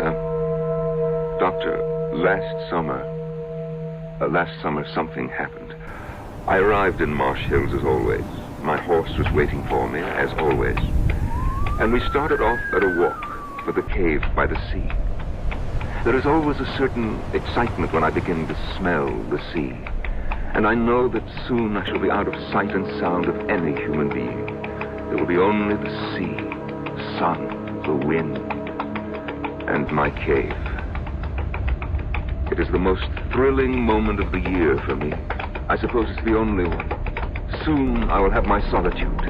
Doctor, last summer something happened. I arrived in Marsh Hills as always. My horse was waiting for me, as always. And we started off at a walk for the cave by the sea. There is always a certain excitement when I begin to smell the sea. And I know that soon I shall be out of sight and sound of any human being. There will be only the sea, the sun, the wind, and my cave. It is the most thrilling moment of the year for me. I suppose it's the only one. Soon I will have my solitude.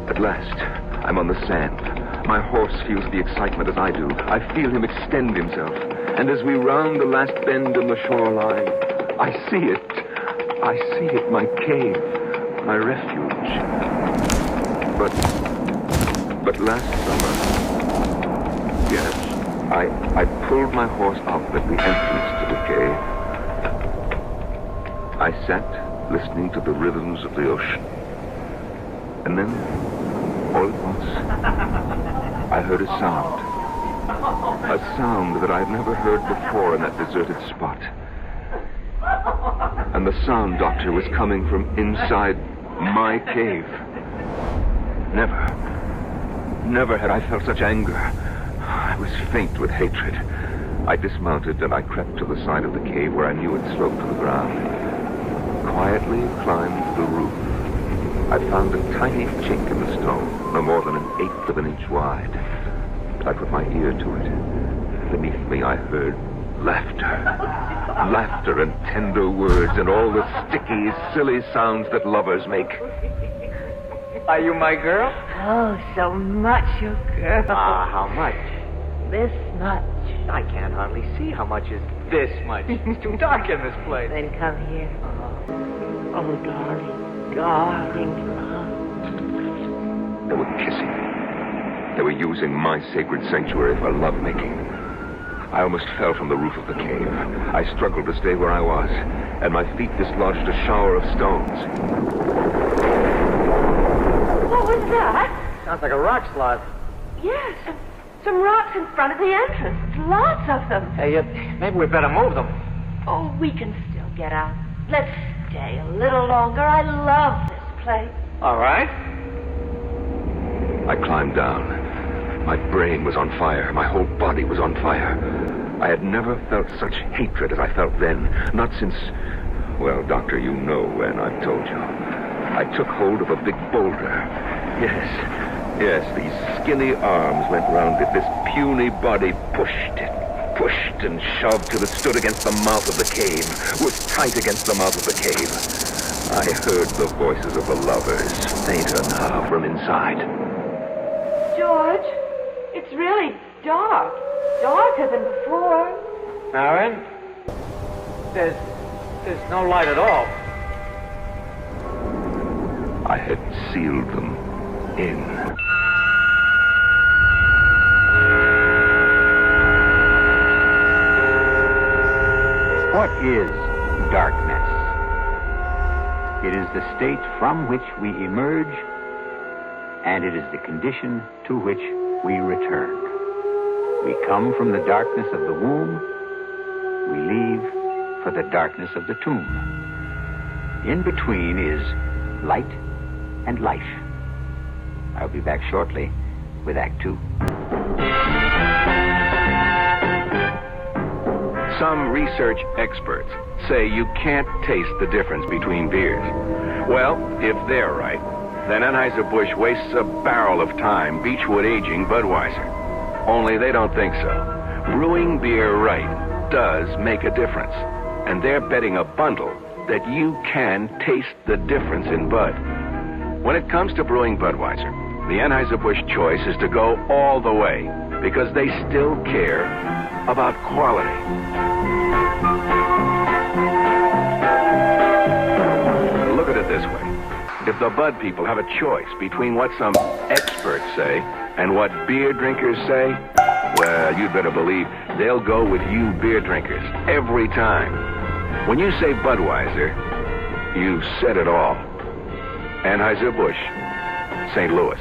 At last, I'm on the sand. My horse feels the excitement as I do. I feel him extend himself. And as we round the last bend in the shoreline, I see it. I see it, my cave, my refuge. But last summer, yes, I pulled my horse up at the entrance to the cave. I sat listening to the rhythms of the ocean. And then, all at once, I heard a sound that I had never heard before in that deserted spot. And the sound, Doctor, was coming from inside my cave. Never had I felt such anger. I was faint with hatred. I dismounted and I crept to the side of the cave where I knew it sloped to the ground. Quietly climbed the roof. I found a tiny chink in the stone, no more than 1/8 of an inch wide. I put my ear to it. Beneath me I heard laughter and tender words and all the sticky, silly sounds that lovers make. Are you my girl? Oh, so much your girl. How much? This much. I can't hardly see how much is this much. It's too dark in this place. Then come here. Oh, darling. They were kissing. They were using my sacred sanctuary for lovemaking. I almost fell from the roof of the cave. I struggled to stay where I was, and my feet dislodged a shower of stones. What was that? Sounds like a rock slide. Yes, some rocks in front of the entrance. Lots of them. Hey, maybe we better move them. Oh, we can still get out. Let's stay a little longer. I love this place. All right. I climbed down. My brain was on fire. My whole body was on fire. I had never felt such hatred as I felt then. Not since... Well, Doctor, you know when, I've told you. I took hold of a big boulder. Yes, these skinny arms went round it. This puny body pushed and shoved till it stood against the mouth of the cave, was tight against the mouth of the cave. I heard the voices of the lovers, fainter now from inside. George, it's really dark. Darker than before. Marion, there's no light at all. I had sealed them in. What is darkness? It is the state from which we emerge, and it is the condition to which we return. We come from the darkness of the womb. We leave for the darkness of the tomb. In between is light and life. I'll be back shortly with Act 2. Some research experts say you can't taste the difference between beers. Well, if they're right, then Anheuser-Busch wastes a barrel of time Beechwood aging Budweiser. Only they don't think so. Brewing beer right does make a difference. And they're betting a bundle that you can taste the difference in Bud. When it comes to brewing Budweiser, the Anheuser-Busch choice is to go all the way because they still care about quality. this way. If the bud people have a choice between what some experts say and what beer drinkers say, well, you'd better believe they'll go with you beer drinkers every time. When you say Budweiser, you've said it all. Anheuser-Busch, St. Louis.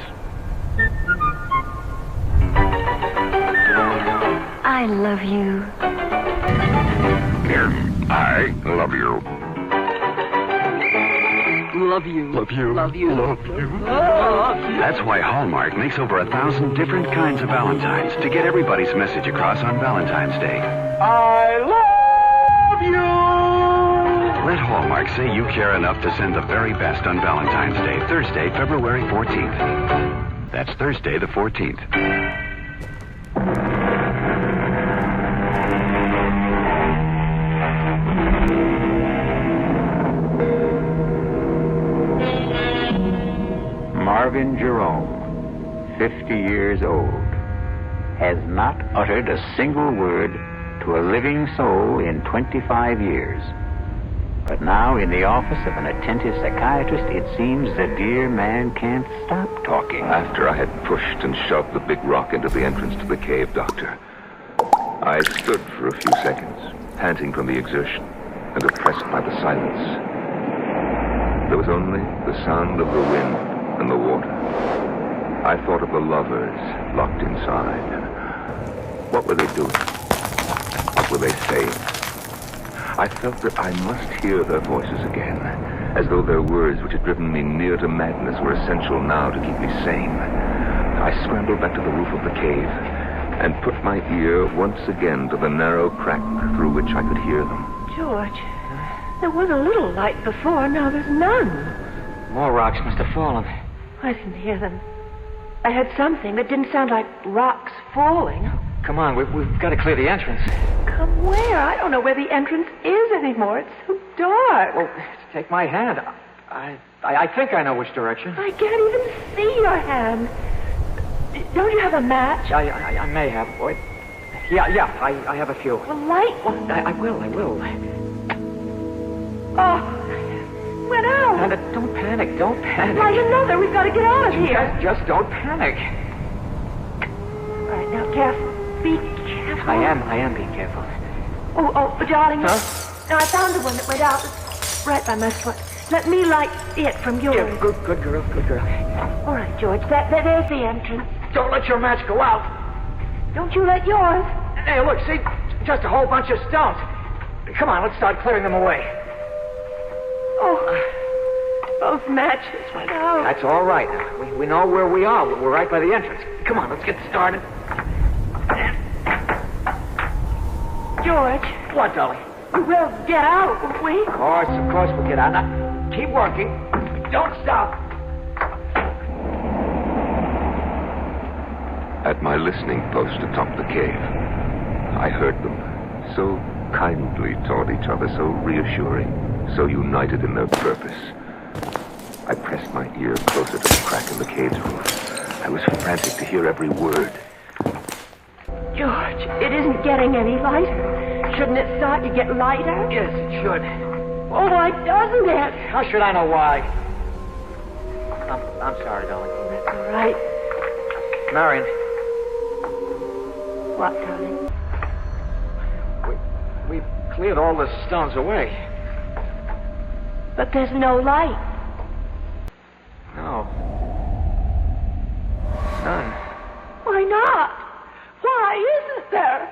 I love you. I love you. Love you. Love you. Love you. Love you. That's why Hallmark makes over 1,000 different kinds of Valentines to get everybody's message across on Valentine's Day. I love you! Let Hallmark say you care enough to send the very best on Valentine's Day, Thursday, February 14th. That's Thursday the 14th. Marvin Jerome, 50 years old, has not uttered a single word to a living soul in 25 years. But now, in the office of an attentive psychiatrist, it seems the dear man can't stop talking. After I had pushed and shoved the big rock into the entrance to the cave, Doctor, I stood for a few seconds, panting from the exertion and oppressed by the silence. There was only the sound of the wind and the water. I thought of the lovers locked inside. What were they doing? What were they saying? I felt that I must hear their voices again, as though their words which had driven me near to madness were essential now to keep me sane. I scrambled back to the roof of the cave and put my ear once again to the narrow crack through which I could hear them. George, there was a little light before, now there's none. More rocks must have fallen. I didn't hear them. I heard something that didn't sound like rocks falling. Come on, we've got to clear the entrance. Come where? I don't know where the entrance is anymore. It's so dark. Well, take my hand. I think I know which direction. I can't even see your hand. Don't you have a match? I may have, boy. Yeah, I have a few. Well, light one. I will. Oh, went out. Now, don't panic. Light another. We've got to get out of here. Just don't panic. All right, now, careful. Be careful. I am being careful. Oh, darling. Huh? Now, I found the one that went out. It's right by my foot. Let me light it from yours. Yeah, good girl. All right, George. There's the entrance. Don't let your match go out. Don't you let yours. Hey, look, see? Just a whole bunch of stones. Come on, let's start clearing them away. Oh, both matches went out. That's all right. We know where we are. We're right by the entrance. Come on, let's get started. George. What, darling? We will get out, won't we? Of course we'll get out. Now, keep working. Don't stop. At my listening post atop the cave, I heard them, so kindly toward each other, so reassuring, so united in their purpose. I pressed my ear closer to the crack in the cave's roof. I was frantic to hear every word. George, it isn't getting any lighter. Shouldn't it start to get lighter? Yes, it should. Oh, why doesn't it? How should I know why? I'm sorry, darling. That's all right. Marion. What, darling? We've cleared all the stones away. But there's no light. No. None. Why not? Why isn't there?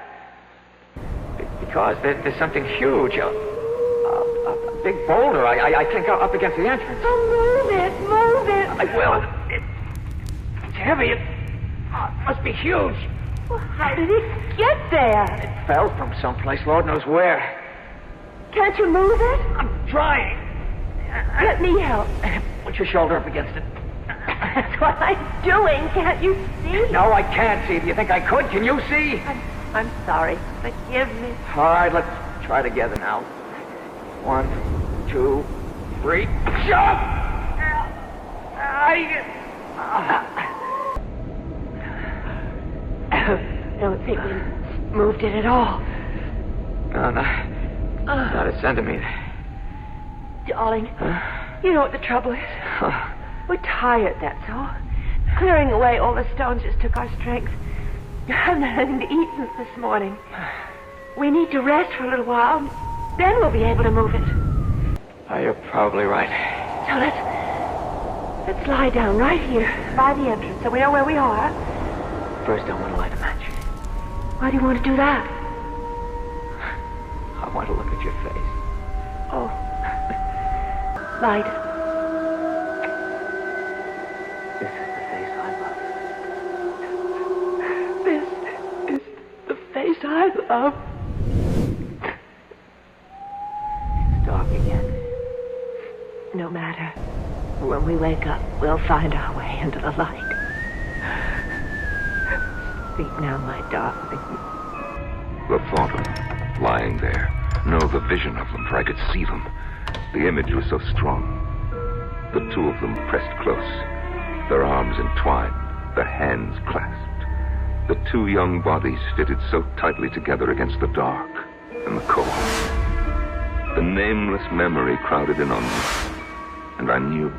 Because there's something huge. A big boulder, I think, up against the entrance. Oh, move it. I will. It's heavy. It must be huge. Well, how did it get there? It fell from someplace, Lord knows where. Can't you move it? I'm trying. Let me help. Put your shoulder up against it. That's what I'm doing. Can't you see? No, I can't see. Do you think I could? Can you see? I'm sorry. Forgive me. All right, let's try together now. 1, 2, 3. Jump! I don't think we moved it at all. No, not a centimeter. Darling, You know what the trouble is? We're tired, that's all. Clearing away all the stones just took our strength. You haven't had anything to eat since this morning. We need to rest for a little while. Then we'll be able to move it. Oh, you're probably right. So let's lie down right here by the entrance so we know where we are. First, I want to light a match. Why do you want to do that? I want to look at your face. Oh. Light it. This is the face I love. This is the face I love. It's dark again. No matter. When we wake up, we'll find our way into the light. Sleep now, my darling. The thought of them lying there. No, the vision of them, for I could see them. The image was so strong. The two of them pressed close, their arms entwined, their hands clasped. The two young bodies fitted so tightly together against the dark and the cold. The nameless memory crowded in on me, and I knew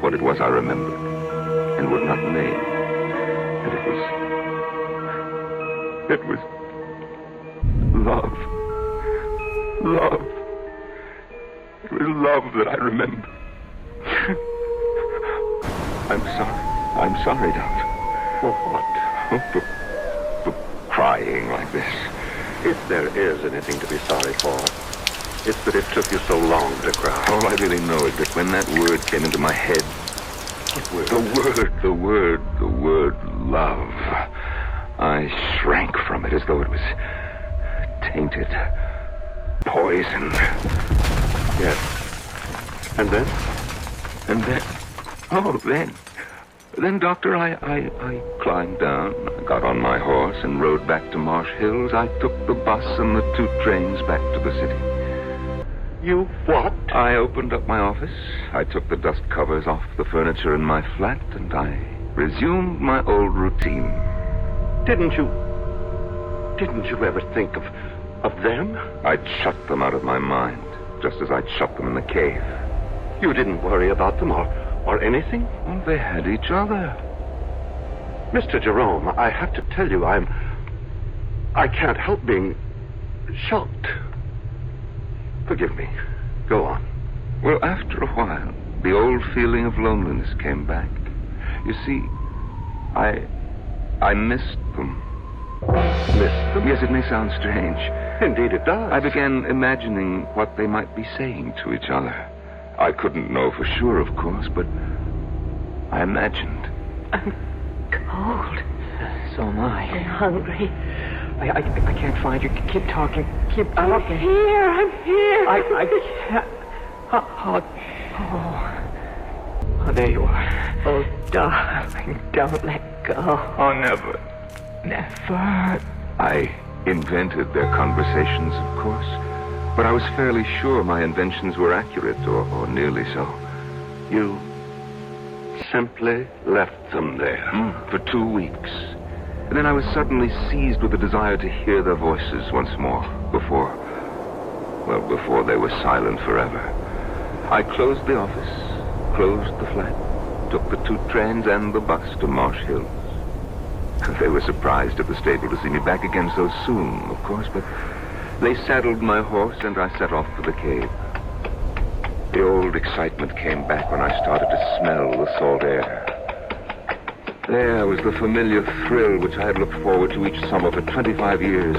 what it was I remembered and would not name. And it was love. Love. It was love that I remember. I'm sorry, Doctor. For what? For crying like this. If there is anything to be sorry for, it's that it took you so long to cry. All I really know is that when that word came into my head, the word love, I shrank from it as though it was tainted, poisoned. Yes. And then? Then, Doctor, I climbed down, I got on my horse and rode back to Marsh Hills. I took the bus and the 2 trains back to the city. You what? I opened up my office, I took the dust covers off the furniture in my flat, and I resumed my old routine. Didn't you ever think of them? I'd shut them out of my mind, just as I'd shut them in the cave. You didn't worry about them or anything? Well, they had each other. Mr. Jerome, I have to tell you, I can't help being shocked. Forgive me. Go on. Well, after a while, the old feeling of loneliness came back. You see, I missed them. Missed them? Yes, it may sound strange. Indeed it does. I began imagining what they might be saying to each other. I couldn't know for sure, of course, but I imagined. I'm cold. So am I. I'm hungry. I can't find you. Keep talking. Keep talking. I'm here. I can't. Oh, there you are. Oh, darling, don't let go. Oh, never. Never. I invented their conversations, of course, but I was fairly sure my inventions were accurate, or nearly so. You simply left them there? For 2 weeks. And then I was suddenly seized with the desire to hear their voices once more, before they were silent forever. I closed the office, closed the flat, took the 2 trains and the bus to Marsh Hills. They were surprised at the stable to see me back again so soon, of course, but they saddled my horse and I set off for the cave. The old excitement came back when I started to smell the salt air. There was the familiar thrill which I had looked forward to each summer for 25 years,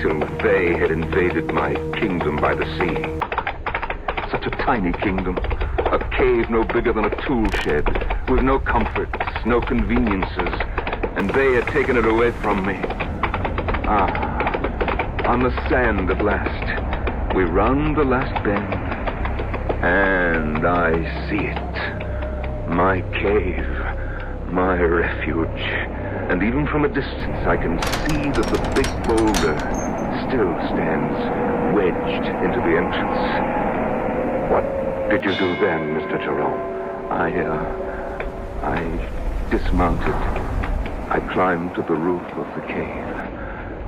till they had invaded my kingdom by the sea. Such a tiny kingdom, a cave no bigger than a tool shed, with no comforts, no conveniences, and they had taken it away from me. On the sand at last, we round the last bend, and I see it. My cave, my refuge. And even from a distance, I can see that the big boulder still stands wedged into the entrance. What did you do then, Mr. Jerome? I dismounted. I climbed to the roof of the cave.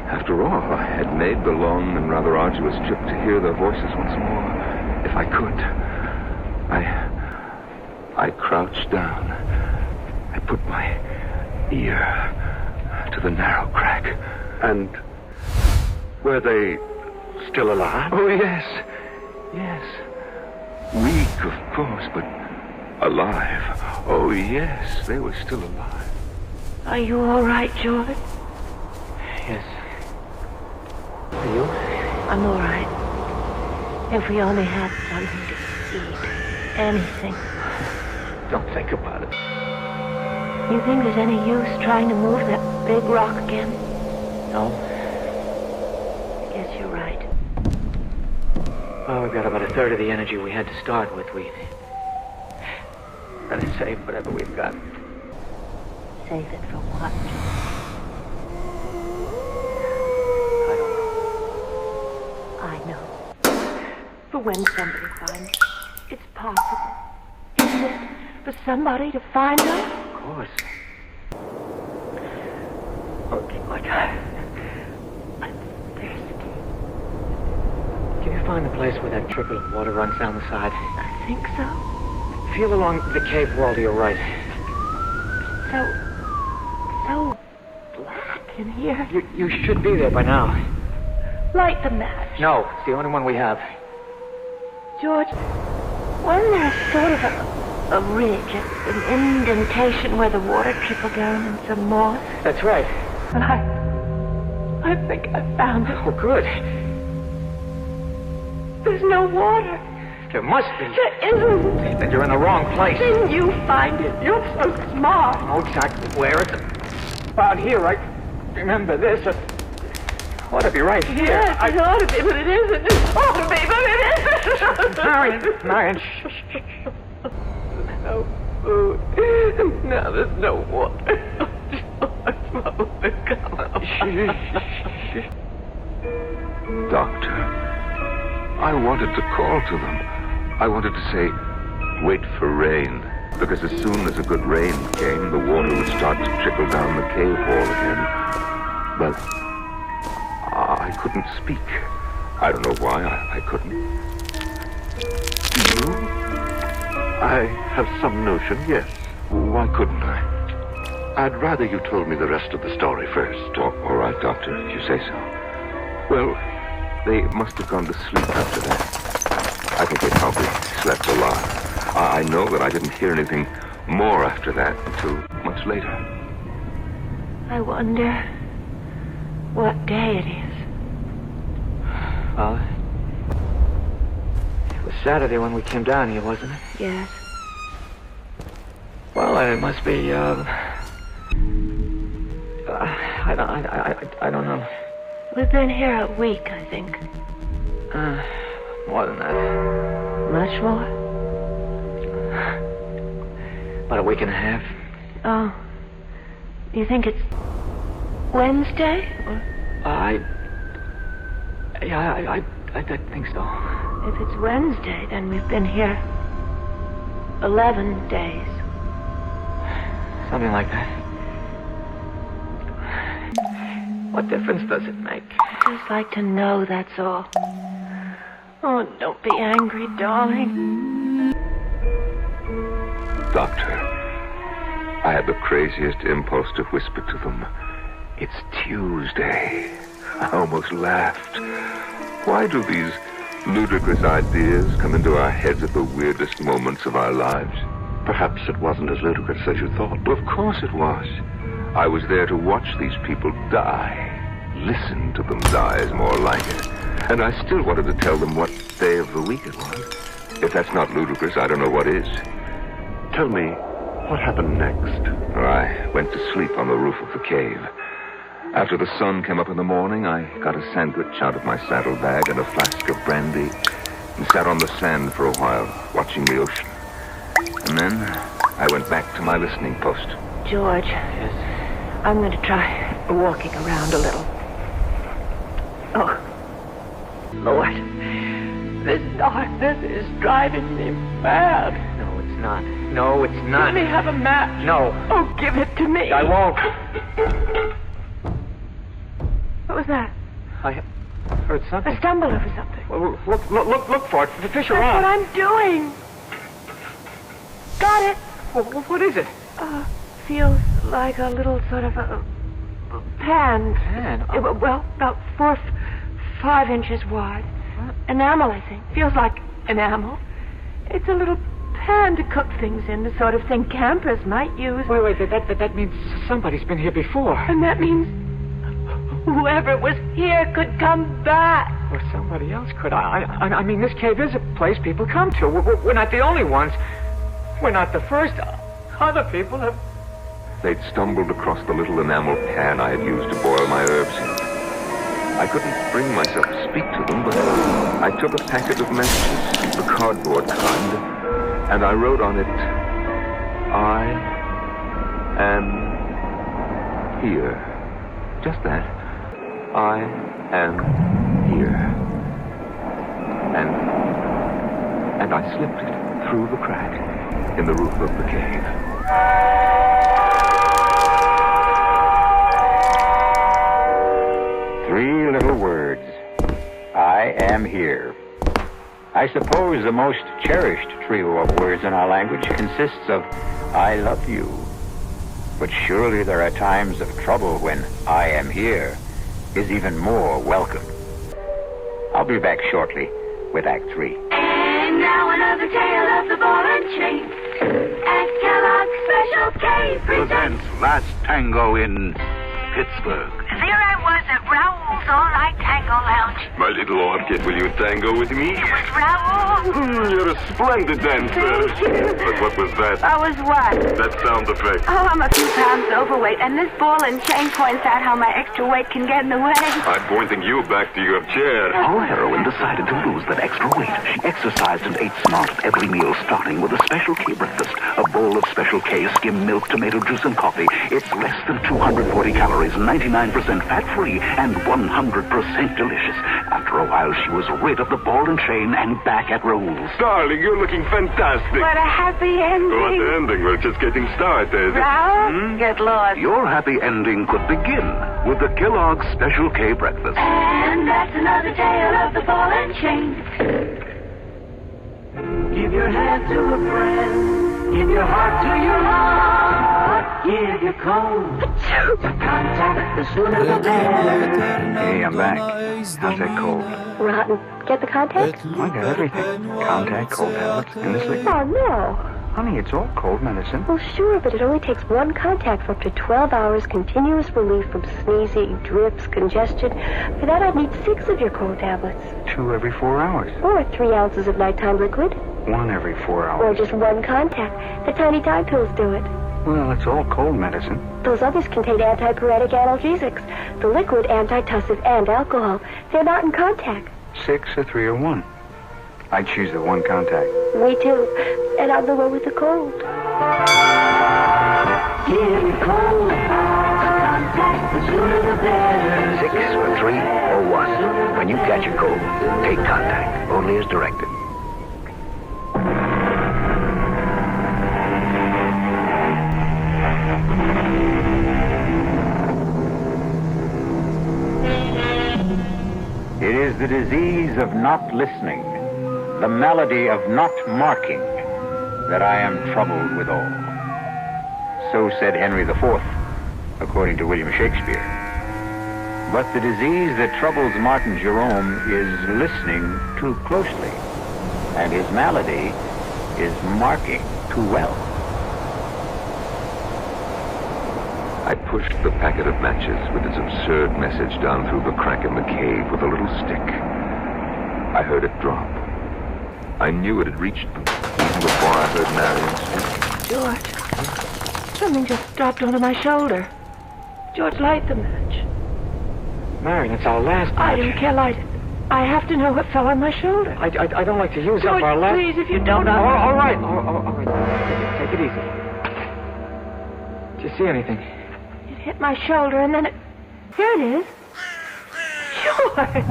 After all, I had made the long and rather arduous trip to hear their voices once more. If I could, I crouched down. I put my ear to the narrow crack. And were they still alive? Oh, yes. Yes. Weak, of course, but alive. Oh, yes, they were still alive. Are you all right, George? Yes. Are you? I'm all right. If we only had something to eat. Anything. Don't think about it. You think there's any use trying to move that big rock again? No? I guess you're right. Well, we've got about a third of the energy we had to start with. We better save whatever we've got. Save it for what? I know. For when somebody finds it. It's possible. Isn't it? For somebody to find her? Of course. Okay, like I'm thirsty. Can you find the place where that trickle of water runs down the side? I think so. Feel along the cave wall to your right. So black in here. You should be there by now. Light the match. No, it's the only one we have. George, wasn't there sort of a ridge, an indentation where the water trickled down in some moss? That's right. And I think I found it. Oh, good. There's no water. There must be. There isn't. Then you're in the wrong place. Then you find it. You're so smart. I know exactly where. It's about here, right? Remember this. It ought to be right here. Yes, it ought to be, but it isn't. It ought to be, but it isn't. Marion, shh. No food. Now there's no water. Doctor, I wanted to call to them. I wanted to say, wait for rain, because as soon as a good rain came, the water would start to trickle down the cave wall again. But I couldn't speak. I don't know why I couldn't. You? I have some notion, yes. Why couldn't I? I'd rather you told me the rest of the story first. All right, Doctor, if you say so. Well, they must have gone to sleep after that. I think they probably slept a lot. I know that I didn't hear anything more after that until much later. I wonder what day it is. Well, it was Saturday when we came down here, wasn't it? Yes. Well, it must be, I don't know. We've been here a week, I think. More than that. Much more? About a week and a half. Oh. You think it's Wednesday? Or? I think so. If it's Wednesday, then we've been here 11 days. Something like that. What difference does it make? I just like to know, that's all. Oh, don't be angry, darling. Doctor, I had the craziest impulse to whisper to them, it's Tuesday. I almost laughed. Why do these ludicrous ideas come into our heads at the weirdest moments of our lives? Perhaps it wasn't as ludicrous as you thought. Well, of course it was. I was there to watch these people die. Listen to them die is more like it. And I still wanted to tell them what day of the week it was. If that's not ludicrous, I don't know what is. Tell me, what happened next? I went to sleep on the roof of the cave. After the sun came up in the morning, I got a sandwich out of my saddlebag and a flask of brandy and sat on the sand for a while, watching the ocean. And then I went back to my listening post. George. Yes? I'm going to try walking around a little. Oh, Lord. This darkness is driving me mad. No, it's not. No, it's not. Let me have a match. No. Oh, give it to me. I won't. What was that? heard something. I stumbled over something. Well, look for it. Fish That's around. what I'm doing. Got it. Well, what is it? Feels like a little sort of a pan. Pan? Well, about 5 inches wide. Enamel, I think. Feels like enamel. It's a little pan to cook things in, the sort of thing campers might use. Wait. That means somebody's been here before. And that means whoever was here could come back. Or somebody else could. I mean, this cave is a place people come to. We're not the only ones. We're not the first. Other people have... They'd stumbled across the little enamel pan I had used to boil my herbs in. I couldn't bring myself to speak to them, but I took a packet of messages, the cardboard kind, and I wrote on it, I am here. Just that. I am here. And I slipped it through the crack in the roof of the cave. Three little words. I am here. I suppose the most cherished trio of words in our language consists of I love you. But surely there are times of trouble when I am here is even more welcome. I'll be back shortly with Act 3. And now another tale of the ball and chain. At Kellogg's Special K presents Last Tango in Pittsburgh. There I was at Raoul's All-Night Tango Lounge. My little orchid, will you tango with me? It was Raoul. You're a splendid dancer. But what was that? I was what? That sound effect. Oh, I'm a few pounds overweight, and this ball and chain points out how my extra weight can get in the way. I'm pointing you back to your chair. Our heroine decided to lose that extra weight. Exercised and ate smart at every meal, starting with a Special K breakfast. A bowl of Special K, skim milk, tomato juice, and coffee. It's less than 240 calories, 99% fat-free, and 100% delicious. After a while, she was rid of the ball and chain and back at Raoul's. Darling, you're looking fantastic. What a happy ending. What ending? We're just getting started. Raoul, get lost. Your happy ending could begin with the Kellogg's Special K breakfast. And that's another tale of the ball and chain. Give your hand to a friend. Give your heart to your heart. Give your cold to contact the sooner the better. Hey, I'm back. How's that cold? Rotten. Get the contact? I got everything. Contact, cold tablets, and this liquid. Oh, no. Honey, it's all cold medicine. Well, sure, but it only takes one contact for up to 12 hours continuous relief from sneezing, drips, congestion. For that, I'd need 6 of your cold tablets. 2 every 4 hours. Or 3 ounces of nighttime liquid. 1 every 4 hours. Or just one contact. The tiny Tide pills do it. Well, it's all cold medicine. Those others contain antipyretic analgesics. The liquid, antitussive, and alcohol. They're not in contact. 6 or 3 or 1. I choose the one contact. Me too. And I'm the one with the cold. Give your cold contact, the sooner the better. 6 or 3 or 1. When you catch a cold, take contact. Only as directed. It is the disease of not listening, the malady of not marking, that I am troubled withal. So said Henry IV, according to William Shakespeare. But the disease that troubles Martin Jerome is listening too closely, and his malady is marking too well. I pushed the packet of matches with its absurd message down through the crack in the cave with a little stick. I heard it drop. I knew it had reached them even before I heard Marion speak. George, something just dropped onto my shoulder. George, light the match. Marion, it's our last match. I don't care, light it. I have to know what fell on my shoulder. I don't like to use George, up our last... please, if you don't... All right. Take it easy. Did you see anything? It hit my shoulder, and then it... Here it is. George!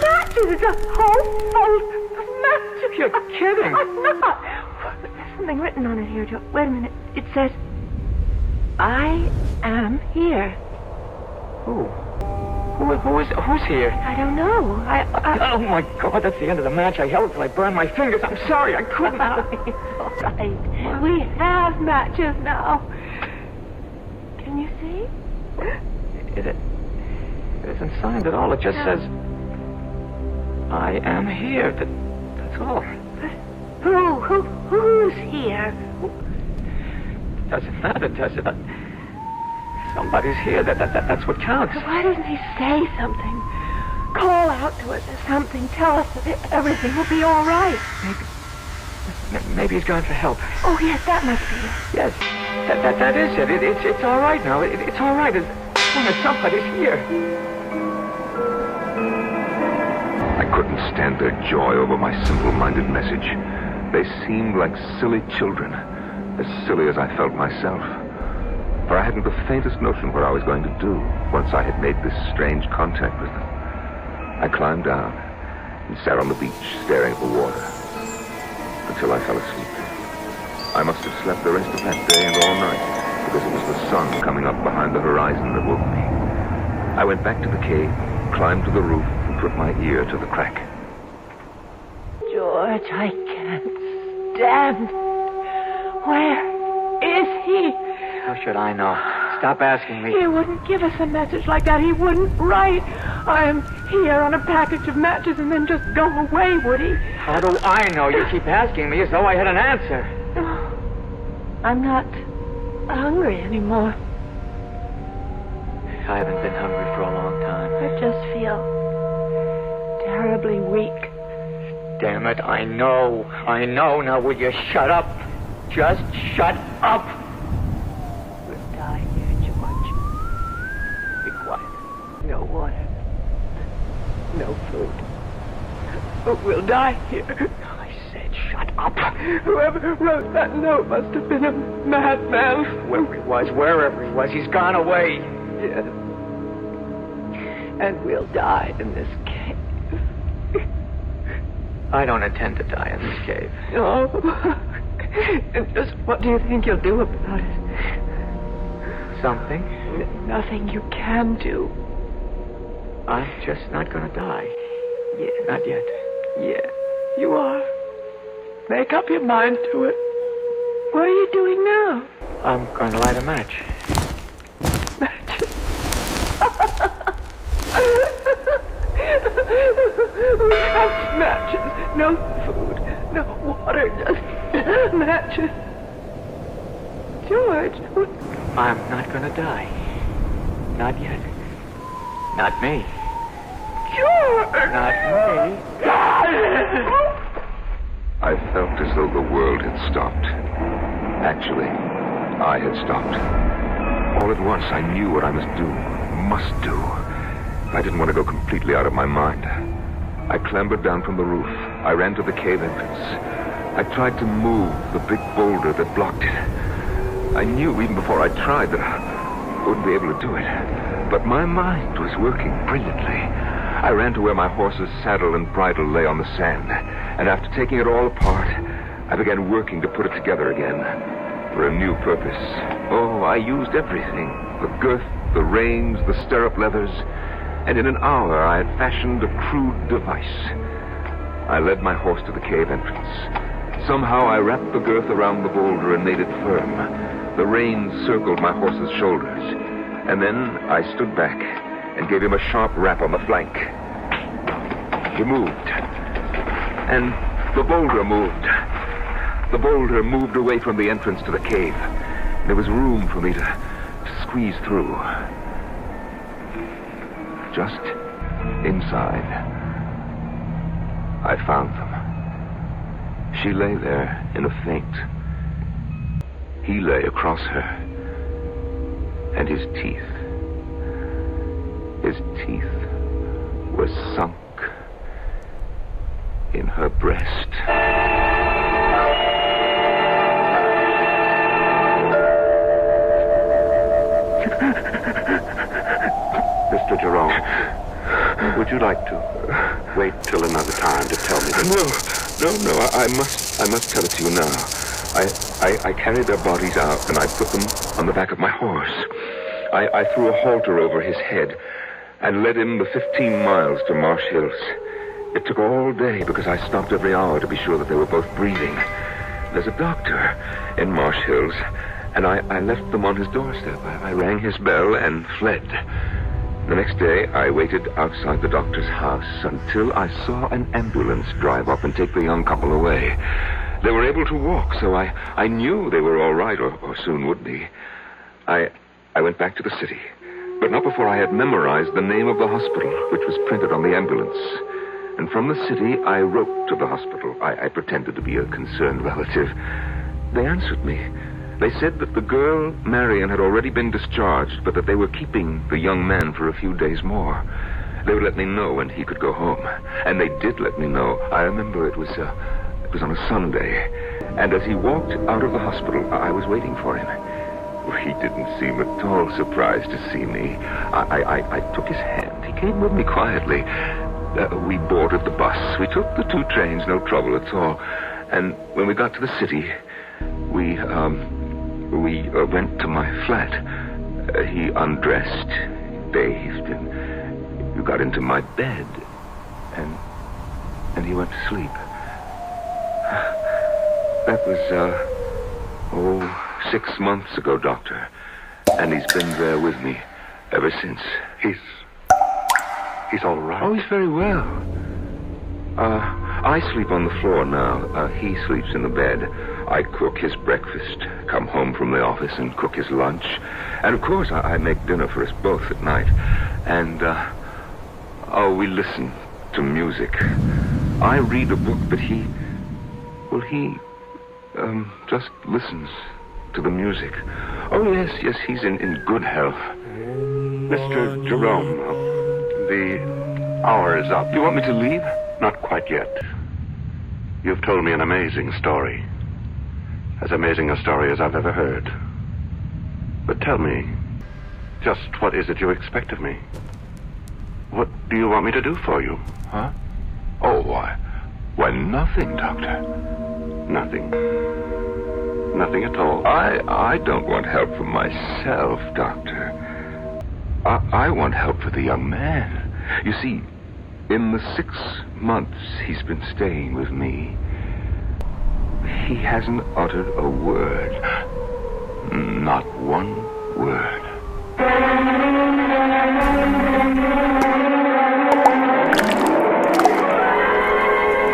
Matches! It's a whole fold of matches! You're kidding! I'm not! There's something written on it here, George. Wait a minute. It says, I am here. Who? Who's here? I don't know. Oh, my God, that's the end of the match. I held it till I burned my fingers. I'm sorry, I couldn't. It's all right. We have matches now. Can you see? It isn't signed at all. It just says, I am here. That's all. Who's here? Doesn't matter, does it? Somebody's here. That's what counts. Why doesn't he say something? Call out to us or something. Tell us that everything will be all right. Maybe he's gone for help. Oh, yes, that must be it. Yes, that is it. It's all right now. It's all right as long as somebody's here. I couldn't stand their joy over my simple-minded message. They seemed like silly children, as silly as I felt myself. For I hadn't the faintest notion what I was going to do once I had made this strange contact with them. I climbed down and sat on the beach staring at the water until I fell asleep. I must have slept the rest of that day and all night because it was the sun coming up behind the horizon that woke me. I went back to the cave, climbed to the roof, and put my ear to the crack. George, I can't stand. Where is he? How should I know? Stop asking me. He wouldn't give us a message like that. He wouldn't write, I'm here on a package of matches and then just go away, would he? How do I know? You keep asking me as though I had an answer. I'm not hungry anymore. I haven't been hungry for a long time. I just feel terribly weak. Damn it, I know. Now will you shut up? Just shut up. We'll die here, George. Be quiet. No water. No food. We'll die here. I said shut up. Whoever wrote that note must have been a madman. Wherever he was, he's gone away. Yes. And we'll die in this cave. I don't intend to die in this cave. No. And just what do you think you'll do about it? Something? Nothing you can do. I'm just not going to die. Yeah. Not yet. Yeah, you are. Make up your mind to it. What are you doing now? I'm going to light a match. Matches. We have matches. No food. No water. Just matches. George. I'm not going to die. Not yet. Not me. George. Not me. I felt as though the world had stopped. Actually, I had stopped. All at once, I knew what I must do. I didn't want to go completely out of my mind. I clambered down from the roof. I ran to the cave entrance. I tried to move the big boulder that blocked it. I knew even before I tried that I wouldn't be able to do it. But my mind was working brilliantly. I ran to where my horse's saddle and bridle lay on the sand. And after taking it all apart, I began working to put it together again for a new purpose. Oh, I used everything. The girth, the reins, the stirrup leathers. And in an hour, I had fashioned a crude device. I led my horse to the cave entrance. Somehow, I wrapped the girth around the boulder and made it firm. The reins circled my horse's shoulders. And then I stood back and gave him a sharp rap on the flank. He moved. And the boulder moved. The boulder moved away from the entrance to the cave. There was room for me to squeeze through. Just inside, I found them. She lay there in a faint. He lay across her. And his teeth were sunk in her breast. Mr. Jerome, would you like to wait till another time to tell me this? No, I must tell it to you now. I carried their bodies out and I put them on the back of my horse. I threw a halter over his head and led him the 15 miles to Marsh Hills. It took all day because I stopped every hour to be sure that they were both breathing. There's a doctor in Marsh Hills, and I left them on his doorstep. I rang his bell and fled. The next day, I waited outside the doctor's house until I saw an ambulance drive up and take the young couple away. They were able to walk, so I knew they were all right, or soon would be. I went back to the city, but not before I had memorized the name of the hospital, which was printed on the ambulance. And from the city, I wrote to the hospital. I pretended to be a concerned relative. They answered me. They said that the girl, Marion, had already been discharged, but that they were keeping the young man for a few days more. They would let me know when he could go home. And they did let me know. I remember it was on a Sunday. And as he walked out of the hospital, I was waiting for him. He didn't seem at all surprised to see me. I took his hand. He came with me quietly. We boarded the bus. We took the 2 trains, no trouble at all. And when we got to the city, we went to my flat. He undressed, bathed, and we got into my bed. And he went to sleep. That was, 6 months ago, Doctor. And he's been there with me ever since. He's all right. Oh, he's very well. I sleep on the floor now. He sleeps in the bed. I cook his breakfast, come home from the office and cook his lunch. And, of course, I make dinner for us both at night. And, we listen to music. I read a book, but he just listens to the music. Oh, yes, he's in good health. Mr. Jerome, the hour is up. You want me to leave? Not quite yet. You've told me an amazing story. As amazing a story as I've ever heard. But tell me, just what is it you expect of me? What do you want me to do for you? Huh? Oh, why, nothing, Doctor. Nothing. Nothing at all. I don't want help for myself, Doctor. I want help for the young man. You see, in the 6 months he's been staying with me, he hasn't uttered a word. Not one word.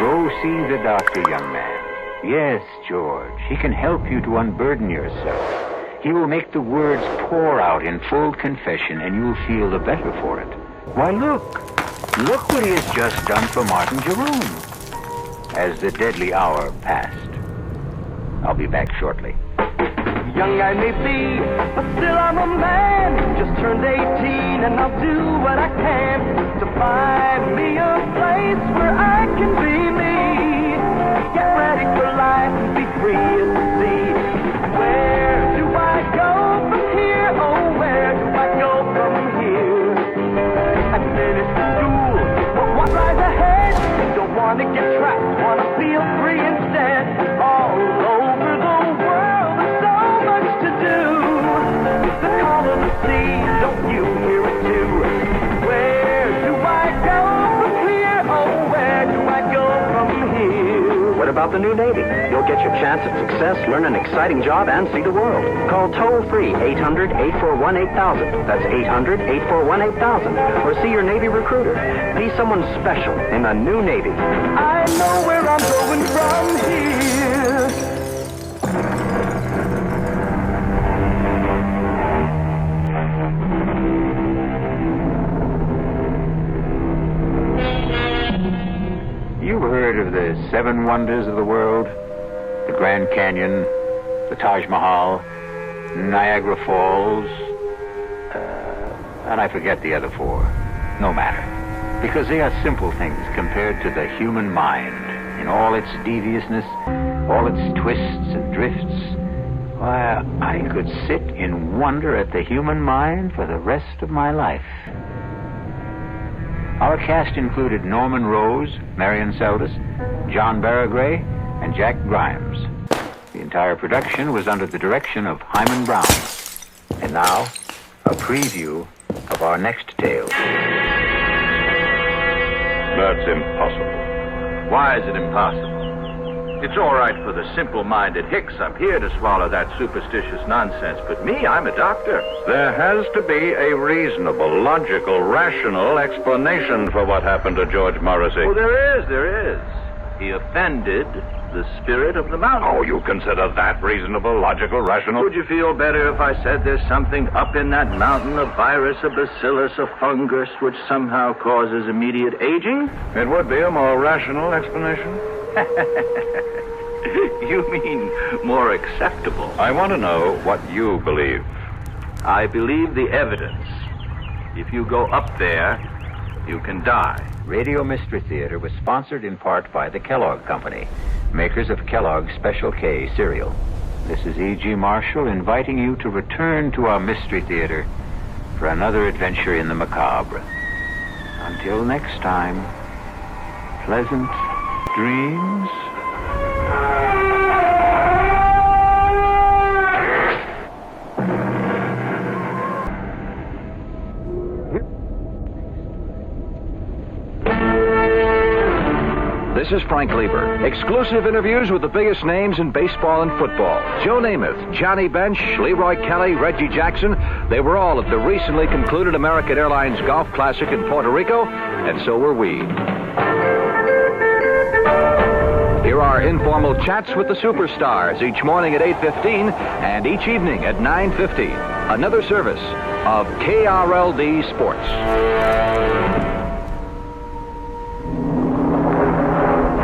Go see the doctor, young man. Yes, George, he can help you to unburden yourself. He will make the words pour out in full confession, and you'll feel the better for it. Why, look what he has just done for Martin Jerome. As the deadly hour passed. I'll be back shortly. Young I may be, but still I'm a man. Just turned 18 and I'll do what I can to find me a place where I can be me. Get ready for life, be free as the sea. Where do I go from here? Oh, where do I go from here? I finished school, but what lies ahead? Don't want to get trapped, want to feel free instead. All over the world, there's so much to do. The call of the sea, don't you hear it too? Where do I go from here? Oh, where do I go from here? What about the new Navy? You'll get your chance at success, learn an exciting job, and see the world. Call toll-free 800-841-8000. That's 800-841-8000. Or see your Navy recruiter. Be someone special in the new Navy. I know where I'm going from here. You've heard of the 7 wonders of the world? The Grand Canyon, the Taj Mahal, Niagara Falls, and I forget the other 4. No matter. Because they are simple things compared to the human mind in all its deviousness, all its twists and drifts. Why, I could sit in wonder at the human mind for the rest of my life. Our cast included Norman Rose, Marion Seldes, John Barragray, and Jack Grimes. The entire production was under the direction of Hyman Brown. And now, a preview of our next tale. That's impossible. Why is it impossible? It's all right for the simple-minded hicks up here to swallow that superstitious nonsense, but me, I'm a doctor. There has to be a reasonable, logical, rational explanation for what happened to George Morrissey. Oh, there is. He offended the spirit of the mountain. Oh, you consider that reasonable, logical, rational? Would you feel better if I said there's something up in that mountain, a virus, a bacillus, a fungus, which somehow causes immediate aging? It would be a more rational explanation. You mean more acceptable? I want to know what you believe. I believe the evidence. If you go up there, you can die. Radio Mystery Theater was sponsored in part by the Kellogg Company, makers of Kellogg's Special K cereal. This is E.G. Marshall inviting you to return to our Mystery Theater for another adventure in the macabre. Until next time, pleasant dreams. This is Frank Lieber. Exclusive interviews with the biggest names in baseball and football. Joe Namath, Johnny Bench, Leroy Kelly, Reggie Jackson. They were all at the recently concluded American Airlines Golf Classic in Puerto Rico, and so were we. Here are informal chats with the superstars each morning at 8:15 and each evening at 9:50. Another service of KRLD Sports.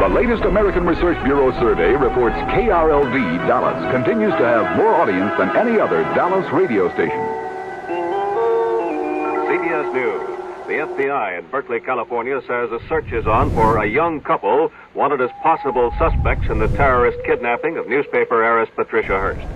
The latest American Research Bureau survey reports KRLD Dallas continues to have more audience than any other Dallas radio station. CBS News. The FBI in Berkeley, California says a search is on for a young couple wanted as possible suspects in the terrorist kidnapping of newspaper heiress Patricia Hearst.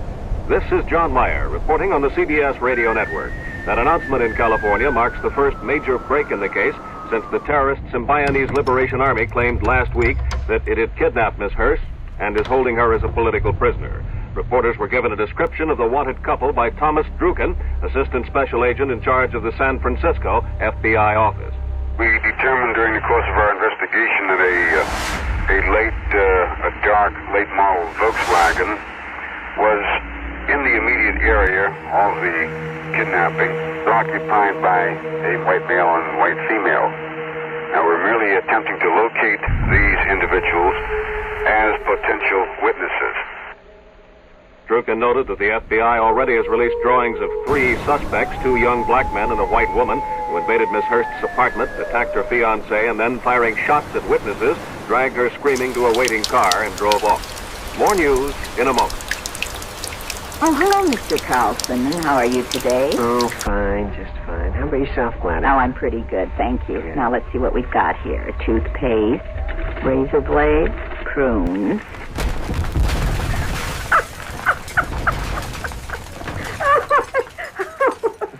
This is John Meyer reporting on the CBS radio network. That announcement in California marks the first major break in the case since the terrorist Symbionese Liberation Army claimed last week that it had kidnapped Miss Hearst and is holding her as a political prisoner. Reporters were given a description of the wanted couple by Thomas Druken, Assistant Special Agent in charge of the San Francisco FBI office. We determined during the course of our investigation that a dark, late model Volkswagen was in the immediate area of the kidnapping, occupied by a white male and white female. Now, we're merely attempting to locate these individuals as potential witnesses. Druken noted that the FBI already has released drawings of 3 suspects, 2 young black men and a white woman, who invaded Miss Hearst's apartment, attacked her fiancé, and then, firing shots at witnesses, dragged her screaming to a waiting car and drove off. More news in a moment. Oh, hello, Mr. Carlson. And how are you today? Oh, fine, just fine. How about yourself, Gladys? Oh, I'm pretty good, thank you. Yeah. Now, let's see what we've got here. Toothpaste, razor blades, prunes.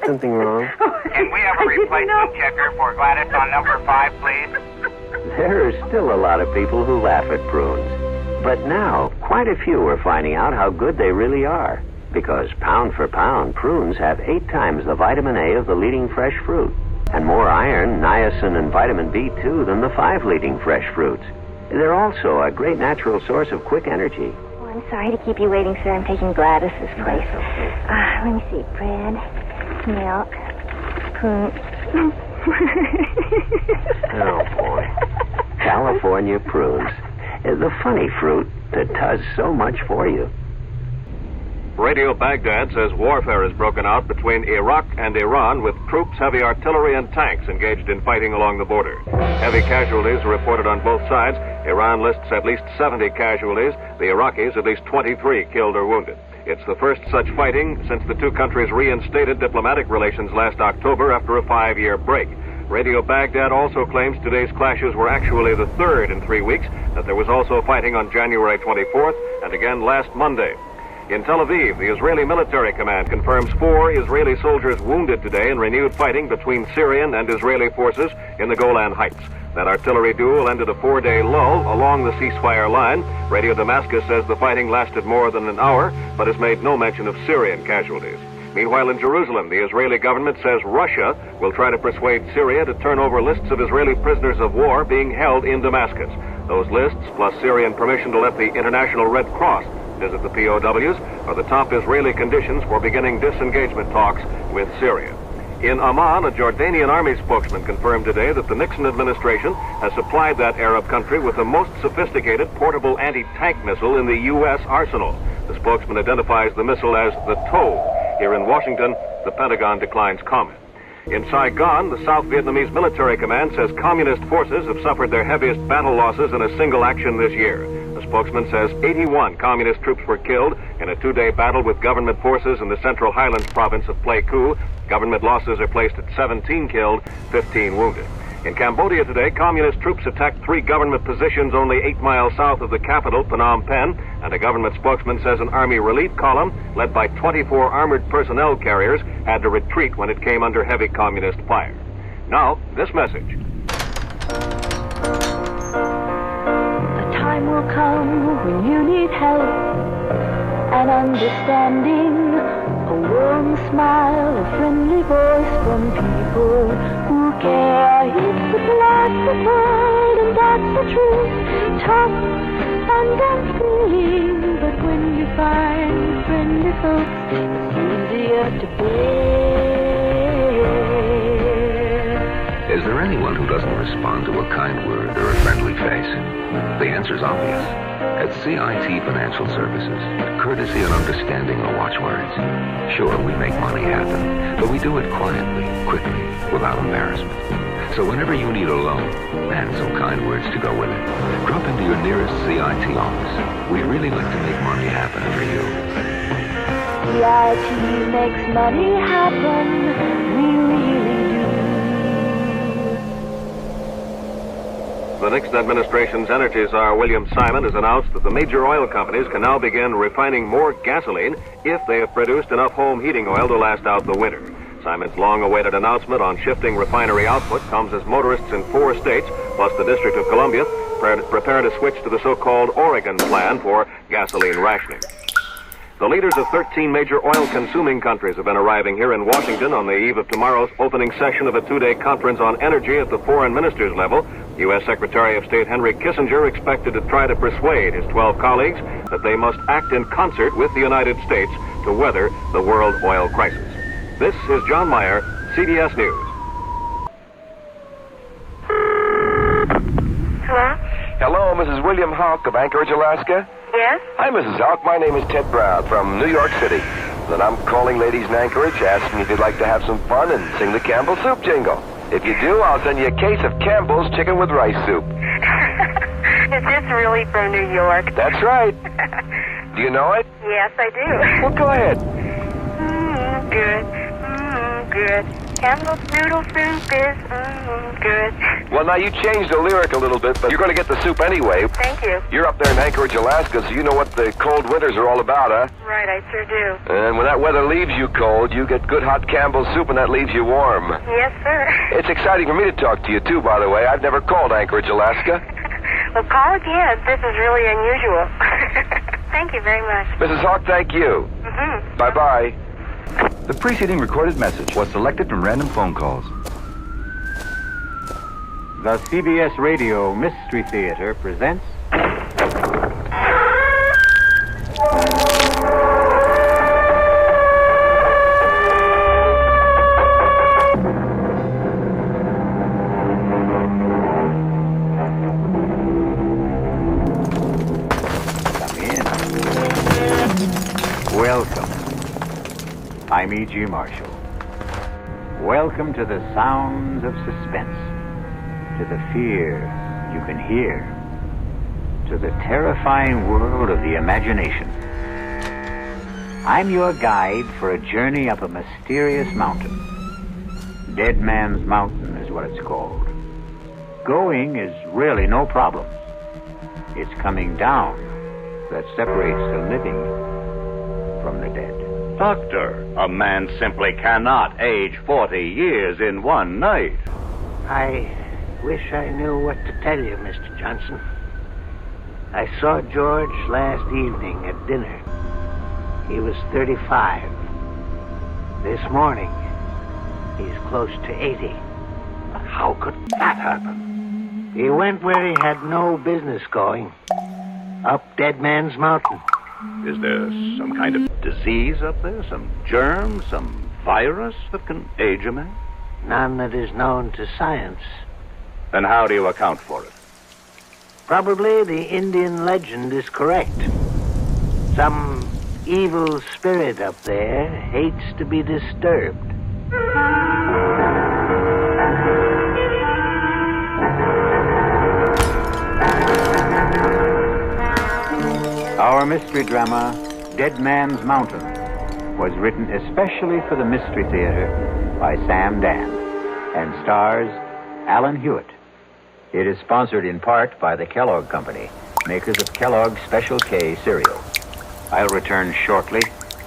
Something wrong? Can we have a replacement checker for Gladys on number 5, please? There are still a lot of people who laugh at prunes. But now, quite a few are finding out how good they really are. Because pound for pound, prunes have 8 times the vitamin A of the leading fresh fruit. And more iron, niacin, and vitamin B2 than the 5 leading fresh fruits. They're also a great natural source of quick energy. Oh, I'm sorry to keep you waiting, sir. I'm taking Gladys's place. Let me see. Bread, milk, prunes. Oh, boy. California prunes. The funny fruit that does so much for you. Radio Baghdad says warfare has broken out between Iraq and Iran with troops, heavy artillery, and tanks engaged in fighting along the border. Heavy casualties are reported on both sides. Iran lists at least 70 casualties. The Iraqis at least 23 killed or wounded. It's the first such fighting since the two countries reinstated diplomatic relations last October after a 5-year break. Radio Baghdad also claims today's clashes were actually the third in 3 weeks, that there was also fighting on January 24th and again last Monday. In Tel Aviv, the Israeli military command confirms 4 Israeli soldiers wounded today in renewed fighting between Syrian and Israeli forces in the Golan Heights. That artillery duel ended a 4-day lull along the ceasefire line. Radio Damascus says the fighting lasted more than an hour, but has made no mention of Syrian casualties. Meanwhile, in Jerusalem, the Israeli government says Russia will try to persuade Syria to turn over lists of Israeli prisoners of war being held in Damascus. Those lists, plus Syrian permission to let the International Red Cross visit the POWs, are the top Israeli conditions for beginning disengagement talks with Syria. In Amman, a Jordanian army spokesman confirmed today that the Nixon administration has supplied that Arab country with the most sophisticated portable anti-tank missile in the U.S. arsenal. The spokesman identifies the missile as the TOW. Here in Washington, the Pentagon declines comment. In Saigon, the South Vietnamese military command says communist forces have suffered their heaviest battle losses in a single action this year. The spokesman says 81 communist troops were killed in a two-day battle with government forces in the Central Highlands province of Pleiku. Government losses are placed at 17 killed, 15 wounded. In Cambodia today, communist troops attacked 3 government positions only 8 miles south of the capital, Phnom Penh, and a government spokesman says an army relief column led by 24 armored personnel carriers had to retreat when it came under heavy communist fire. Now, this message. A time will come when you need help and understanding, a warm smile, a friendly voice from people who care. It's the plastic world, and that's the truth. Tough and unfeeling, but when you find friendly folks, it's easier to bear. Is there anyone who doesn't respond to a kind word or a friendly face? The answer's obvious. At CIT Financial Services, courtesy and understanding are watchwords. Sure, we make money happen, but we do it quietly, quickly, without embarrassment. So whenever you need a loan, and some kind words to go with it, drop into your nearest CIT office. We'd really like to make money happen for you. CIT makes money happen. We really do. The Nixon administration's energy czar, William Simon, has announced that the major oil companies can now begin refining more gasoline if they have produced enough home heating oil to last out the winter. Simon's long-awaited announcement on shifting refinery output comes as motorists in 4 states, plus the District of Columbia, prepare to switch to the so-called Oregon plan for gasoline rationing. The leaders of 13 major oil-consuming countries have been arriving here in Washington on the eve of tomorrow's opening session of a 2-day conference on energy at the foreign ministers level. U.S. Secretary of State Henry Kissinger expected to try to persuade his 12 colleagues that they must act in concert with the United States to weather the world oil crisis. This is John Meyer, CBS News. Hello? Hello, Mrs. William Hawk of Anchorage, Alaska. Yes? Hi, Mrs. Hawk. My name is Ted Brown from New York City. And I'm calling ladies in Anchorage, asking if you'd like to have some fun and sing the Campbell Soup jingle. If you do, I'll send you a case of Campbell's chicken with rice soup. Is this really from New York? That's right. Do you know it? Yes, I do. Well, go ahead. Good. Good. Campbell's noodle soup is good. Well, now you changed the lyric a little bit, but you're going to get the soup anyway. Thank you. You're up there in Anchorage, Alaska, so you know what the cold winters are all about, huh? Right, I sure do. And when that weather leaves you cold, you get good hot Campbell's soup, and that leaves you warm. Yes, sir. It's exciting for me to talk to you, too, by the way. I've never called Anchorage, Alaska. Well, call again. This is really unusual. Thank you very much. Mrs. Hawk, thank you. Mm-hmm. Bye-bye. The preceding recorded message was selected from random phone calls. The CBS Radio Mystery Theater presents... Come in. Welcome. I'm E.G. Marshall. Welcome to the sounds of suspense, to the fear you can hear, to the terrifying world of the imagination. I'm your guide for a journey up a mysterious mountain. Dead Man's Mountain is what it's called. Going is really no problem. It's coming down that separates the living from the dead. Doctor, a man simply cannot age 40 years in one night. I wish I knew what to tell you, Mr. Johnson. I saw George last evening at dinner. He was 35. This morning, he's close to 80. How could that happen? He went where he had no business going. Up Dead Man's Mountain. Is there some kind of disease up there? Some germ? Some virus that can age a man? None that is known to science. Then how do you account for it? Probably the Indian legend is correct. Some evil spirit up there hates to be disturbed. Our mystery drama, Dead Man's Mountain, was written especially for the Mystery Theater by Sam Dan and stars Alan Hewitt. It is sponsored in part by the Kellogg Company, makers of Kellogg's Special K cereal. I'll return shortly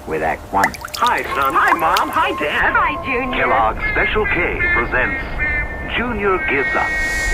with Act 1. Hi, son. Hi, Mom. Hi, Dad. Hi, Junior. Kellogg's Special K presents Junior Gives Up.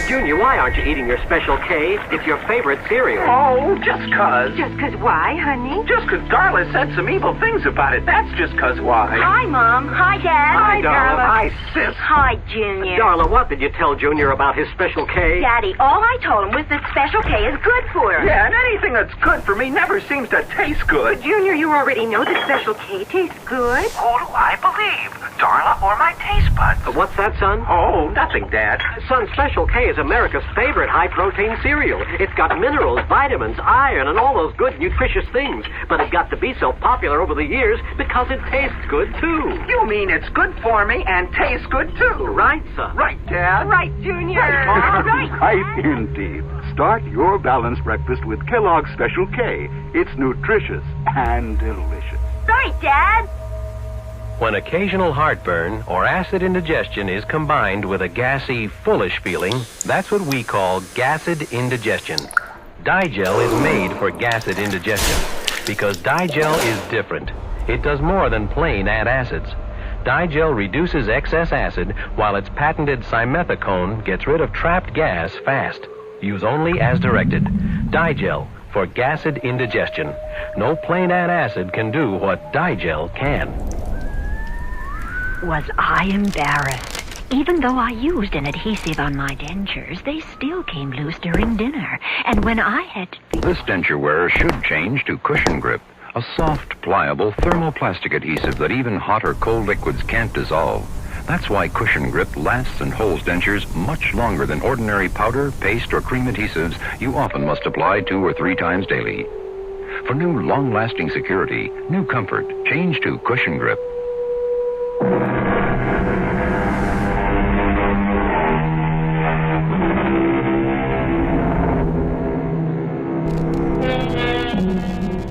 Junior, why aren't you eating your Special K? It's your favorite cereal. Oh, just 'cause. Just 'cause why, honey? Just 'cause Darla said some evil things about it. That's just 'cause why. Hi, Mom. Hi, Dad. Hi, Darla. Hi, Sis. Hi, Junior. Darla, what did you tell Junior about his Special K? Daddy, all I told him was that Special K is good for him. Yeah, and anything that's good for me never seems to taste good. But, Junior, you already know that Special K tastes good. Who do I believe? Darla or my taste buds? What's that, son? Oh, nothing, Dad. Son, Special K is America's favorite high-protein cereal. It's got minerals, vitamins, iron, and all those good, nutritious things. But it got to be so popular over the years because it tastes good, too. You mean it's good for me and tastes good, too? Right, son. Right, Dad. Right, Junior. Right, Mom. Right. Right, indeed. Start your balanced breakfast with Kellogg's Special K. It's nutritious and delicious. Right, Dad. When occasional heartburn or acid indigestion is combined with a gassy, foolish feeling, that's what we call gassed indigestion. Digel is made for gassed indigestion because Digel is different. It does more than plain add acids. Digel reduces excess acid while its patented simethicone gets rid of trapped gas fast. Use only as directed. Digel for gassed indigestion. No plain add acid can do what Digel can. Was I embarrassed? Even though I used an adhesive on my dentures, they still came loose during dinner. And when I had to... This denture wearer should change to Cushion Grip, a soft, pliable thermoplastic adhesive that even hot or cold liquids can't dissolve. That's why Cushion Grip lasts and holds dentures much longer than ordinary powder, paste, or cream adhesives you often must apply 2 or 3 times daily. For new, long-lasting security, new comfort, change to Cushion Grip.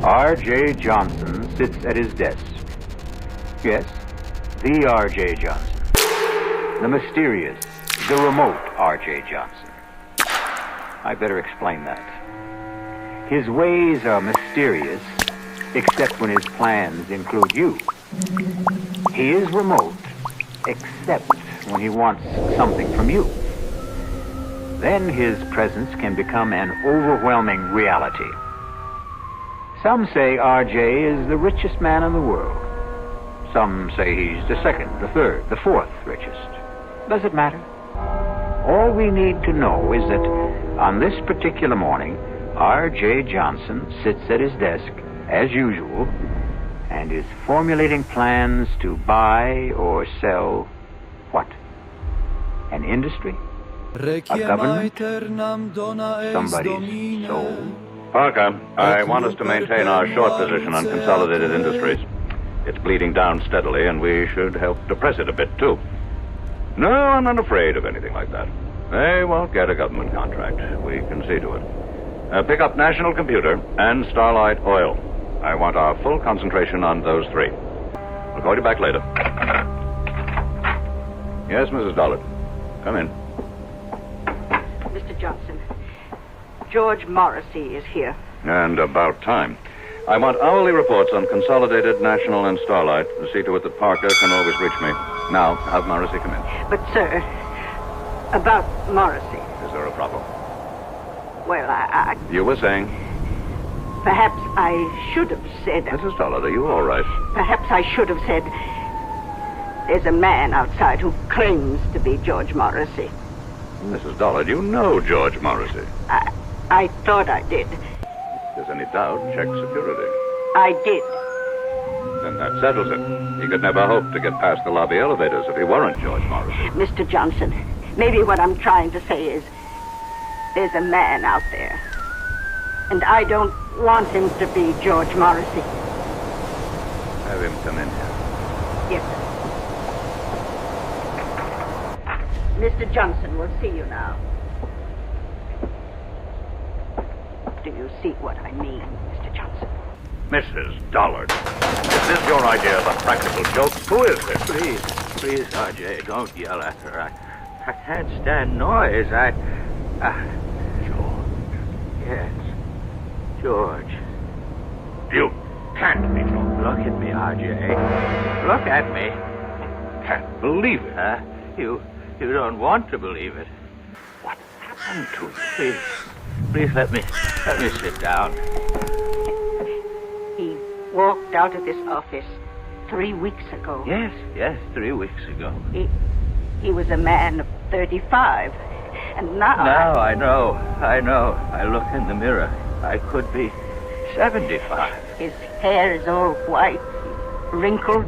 R.J. Johnson sits at his desk. Yes, the R.J. Johnson. The mysterious, the remote R.J. Johnson. I better explain that. His ways are mysterious, except when his plans include you. He is remote, except when he wants something from you. Then his presence can become an overwhelming reality. Some say R.J. is the richest man in the world. Some say he's the second, the third, the fourth richest. Does it matter? All we need to know is that on this particular morning, R.J. Johnson sits at his desk, as usual, and is formulating plans to buy or sell what? An industry? A government? Somebody's soul? Parker, I want us to maintain our short position on Consolidated Industries. It's bleeding down steadily, and we should help depress it a bit, too. No, I'm not afraid of anything like that. They won't get a government contract. We can see to it. Pick up National Computer and Starlight Oil. I want our full concentration on those 3. We'll call you back later. Yes, Mrs. Dollard. Come in. Mr. Johnson, George Morrissey is here. And about time. I want hourly reports on Consolidated, National, and Starlight to see to it that Parker can always reach me. Now, have Morrissey come in. But, sir, about Morrissey. Is there a problem? Well, I... You were saying? Perhaps I should have said... Mrs. Dollard, are you all right? Perhaps I should have said... There's a man outside who claims to be George Morrissey. Mrs. Dollard, you know George Morrissey. I thought I did. If there's any doubt, check security. I did. Then that settles it. He could never hope to get past the lobby elevators if he weren't George Morrissey. Mr. Johnson, maybe what I'm trying to say is there's a man out there. And I don't want him to be George Morrissey. Have him come in here. Yes, sir. Mr. Johnson will see you now. Do you see what I mean, Mr. Johnson? Mrs. Dollard, is this your idea of a practical joke? Who is this? Please, RJ, don't yell at her. I can't stand noise. George. Yes, George. You can't be George. Look at me, RJ. Look at me. Can't believe it. You don't want to believe it. What happened to you? Please let me sit down. He walked out of this office 3 weeks ago. Yes, 3 weeks ago. He was a man of 35, and now... Now I know. I look in the mirror. I could be 75. His hair is all white, wrinkled,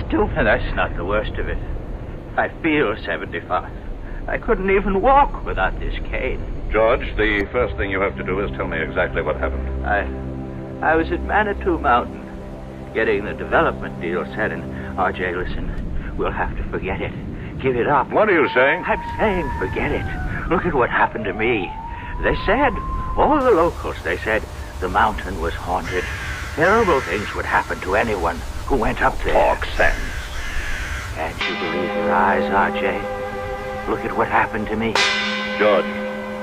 stooped. And that's not the worst of it. I feel 75. I couldn't even walk without this cane. George, the first thing you have to do is tell me exactly what happened. I was at Manitou Mountain, getting the development deal set, and RJ, listen, we'll have to forget it. Give it up. What are you saying? I'm saying forget it. Look at what happened to me. They said, all the locals, they said, the mountain was haunted. Terrible things would happen to anyone who went up there. Talk sense. Can't you believe your eyes, RJ? Look at what happened to me. George,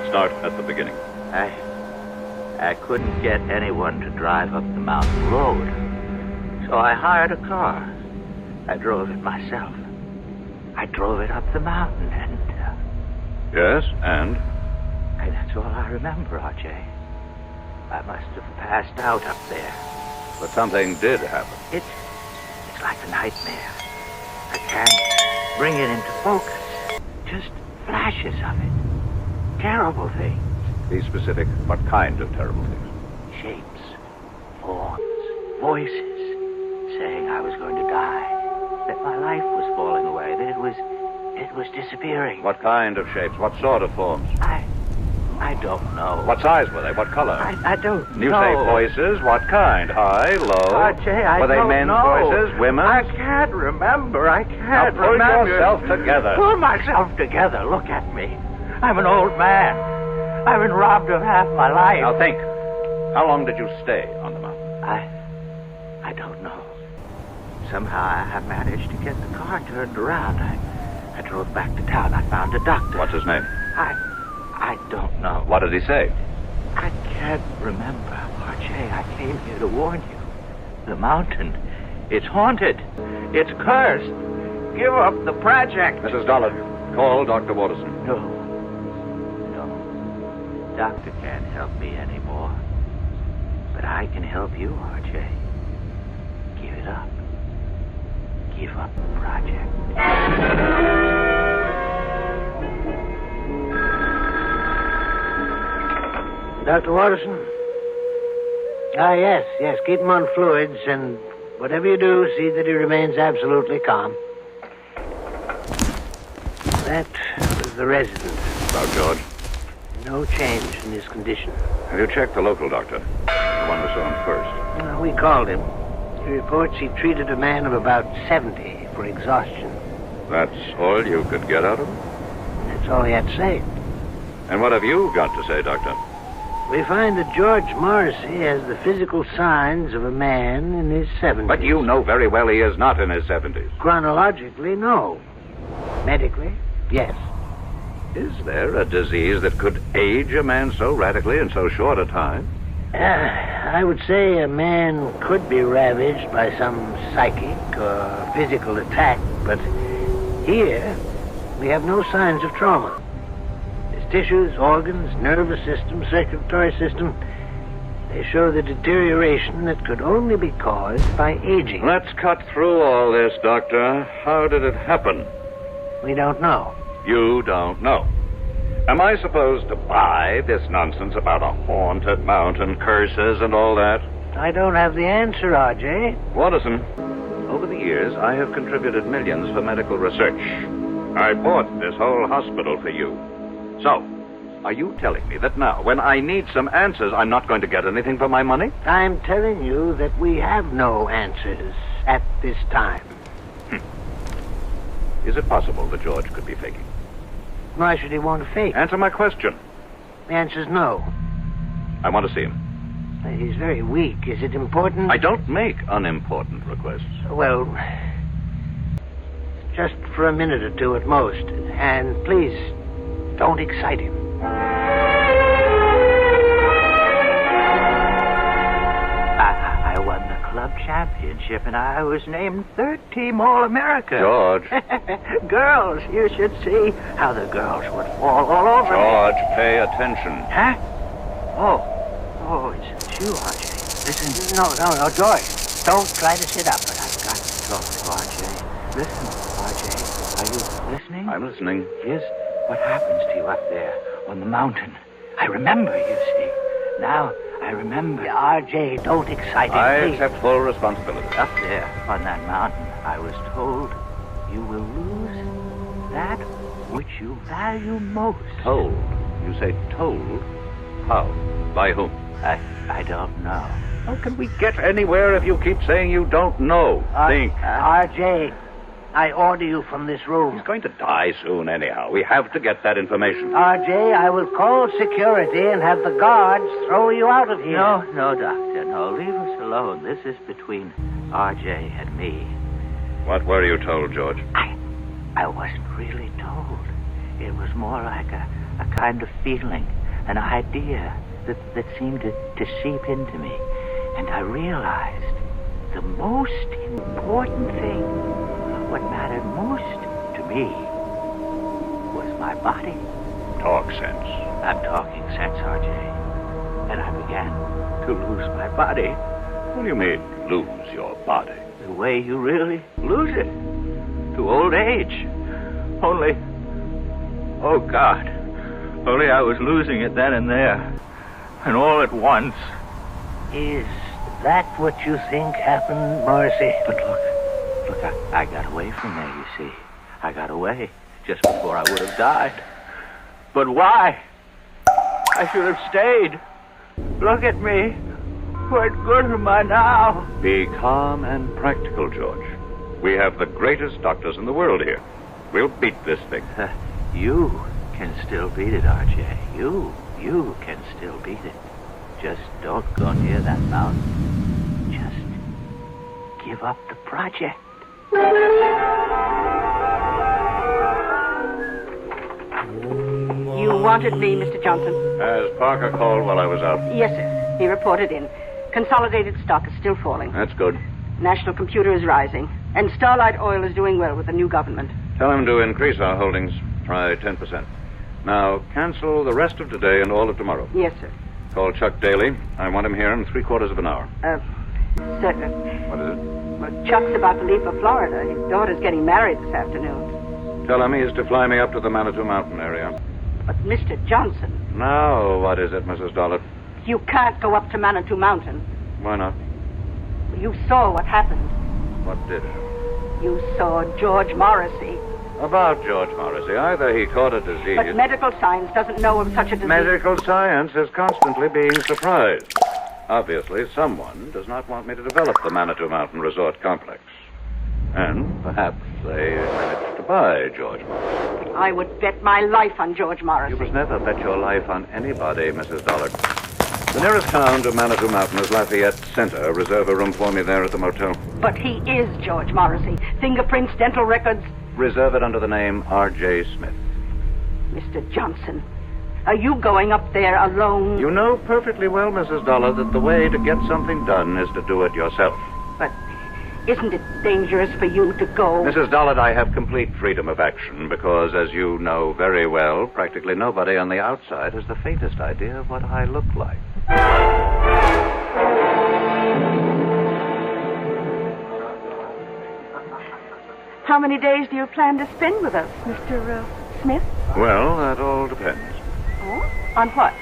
start at the beginning. I couldn't get anyone to drive up the mountain road. So I hired a car. I drove it myself. I drove it up the mountain and... Yes, and? That's all I remember, RJ. I must have passed out up there. But something did happen. It's like a nightmare. I can't bring it into focus. Just flashes of it. Terrible things. Be specific. What kind of terrible things? Shapes. Forms. Voices. Saying I was going to die. That my life was falling away. That it was disappearing. What kind of shapes? What sort of forms? I don't know. What size were they? What color? I don't know. You say voices. What kind? High, low? RJ, I were they don't men's know. voices? Women's? I can't remember. I can't now pull remember. yourself together. Pull myself together. Look at me. I'm an old man. I've been robbed of half my life. Now think. How long did you stay on the mountain? I don't know. Somehow I managed to get the car turned around. I drove back to town. I found a doctor. What's his name? I don't know. What did he say? I can't remember. RJ, I came here to warn you. The mountain, it's haunted. It's cursed. Give up the project. Mrs. Dollard, call Dr. Waterson. No. Doctor can't help me anymore. But I can help you, RJ. Give it up. Give up the project. Dr. Waterson? Yes. Keep him on fluids, and whatever you do, see that he remains absolutely calm. That was the resident. About George? No change in his condition. Have you checked the local doctor? The one who saw him first. We called him. He reports he treated a man of about 70 for exhaustion. That's all you could get out of him? That's all he had to say. And what have you got to say, Doctor? We find that George Morrissey has the physical signs of a man in his 70s. But you know very well he is not in his 70s. Chronologically, no. Medically, yes. Is there a disease that could age a man so radically in so short a time? I would say a man could be ravaged by some psychic or physical attack, but here we have no signs of trauma. His tissues, organs, nervous system, circulatory system, They show the deterioration that could only be caused by aging. Let's cut through all this, Doctor. How did it happen? We don't know. You don't know. Am I supposed to buy this nonsense about a haunted mountain, curses, and all that? I don't have the answer, R.J. Watterson, over the years, I have contributed millions for medical research. I bought this whole hospital for you. So, are you telling me that now, when I need some answers, I'm not going to get anything for my money? I'm telling you that we have no answers at this time. Is it possible that George could be faking? Why should he want to fake? Answer my question. The answer's no. I want to see him. He's very weak. Is it important? I don't make unimportant requests. Well, just for a minute or two at most. And please, don't excite him. I won the club championship, and I was named third team All-America. George. Girls, you should see how the girls would fall all over me. George, pay attention. Huh? Oh, it's you, R.J. Listen. No, George. Don't try to sit up, but I've got to talk to R.J. Listen, R.J. Are you listening? I'm listening. Here's what happens to you up there on the mountain. I remember, you see. Now, I remember. R.J., don't excite him. I accept full responsibility. Up there on that mountain, I was told you will lose that which you value most. Told? You say told? How? By whom? I don't know. How can we get anywhere if you keep saying you don't know? Think. R.J., I order you from this room. He's going to die soon anyhow. We have to get that information. R.J., I will call security and have the guards throw you out of here. No, Doctor. No, leave us alone. This is between R.J. and me. What were you told, George? I wasn't really told. It was more like a kind of feeling, an idea that seemed to seep into me. And I realized the most important thing, what mattered most to me, was my body. Talk sense. I'm talking sense, R.J. And I began to lose my body. What do you mean, lose your body? The way you really lose it. To old age. Only, oh God, only I was losing it then and there. And all at once. Is that what you think happened, Morrissey? But look, I got away from there, you see. I got away just before I would have died. But why? I should have stayed. Look at me. What good am I now? Be calm and practical, George. We have the greatest doctors in the world here. We'll beat this thing. You can still beat it, R.J. You can still beat it. Just don't go near that mountain. Just give up the project. You wanted me, Mr. Johnson? Has Parker called while I was out? Yes, sir. He reported in. Consolidated stock is still falling. That's good. National Computer is rising. And Starlight Oil is doing well with the new government. Tell him to increase our holdings. Try 10%. Now, cancel the rest of today and all of tomorrow. Yes, sir. Call Chuck Daly. I want him here in 3/4 of an hour. Sir. What is it? Well, Chuck's about to leave for Florida. His daughter's getting married this afternoon. Tell him he's to fly me up to the Manitou Mountain area. But, Mr. Johnson... Now, what is it, Mrs. Dollard? You can't go up to Manitou Mountain. Why not? You saw what happened. What did? You saw George Morrissey. About George Morrissey. Either he caught a disease... But medical science doesn't know of such a disease. Medical science is constantly being surprised. Obviously, someone does not want me to develop the Manitou Mountain Resort Complex. And perhaps they managed to buy George Morrissey. I would bet my life on George Morrissey. You must never bet your life on anybody, Mrs. Dollard. The nearest town to Manitou Mountain is Lafayette Center. Reserve a room for me there at the motel. But he is George Morrissey. Fingerprints, dental records. Reserve it under the name R.J. Smith. Mr. Johnson, are you going up there alone? You know perfectly well, Mrs. Dollar, that the way to get something done is to do it yourself. But isn't it dangerous for you to go? Mrs. Dollard, I have complete freedom of action because, as you know very well, practically nobody on the outside has the faintest idea of what I look like. How many days do you plan to spend with us, Mr. Smith? Well, that all depends. Oh? On what?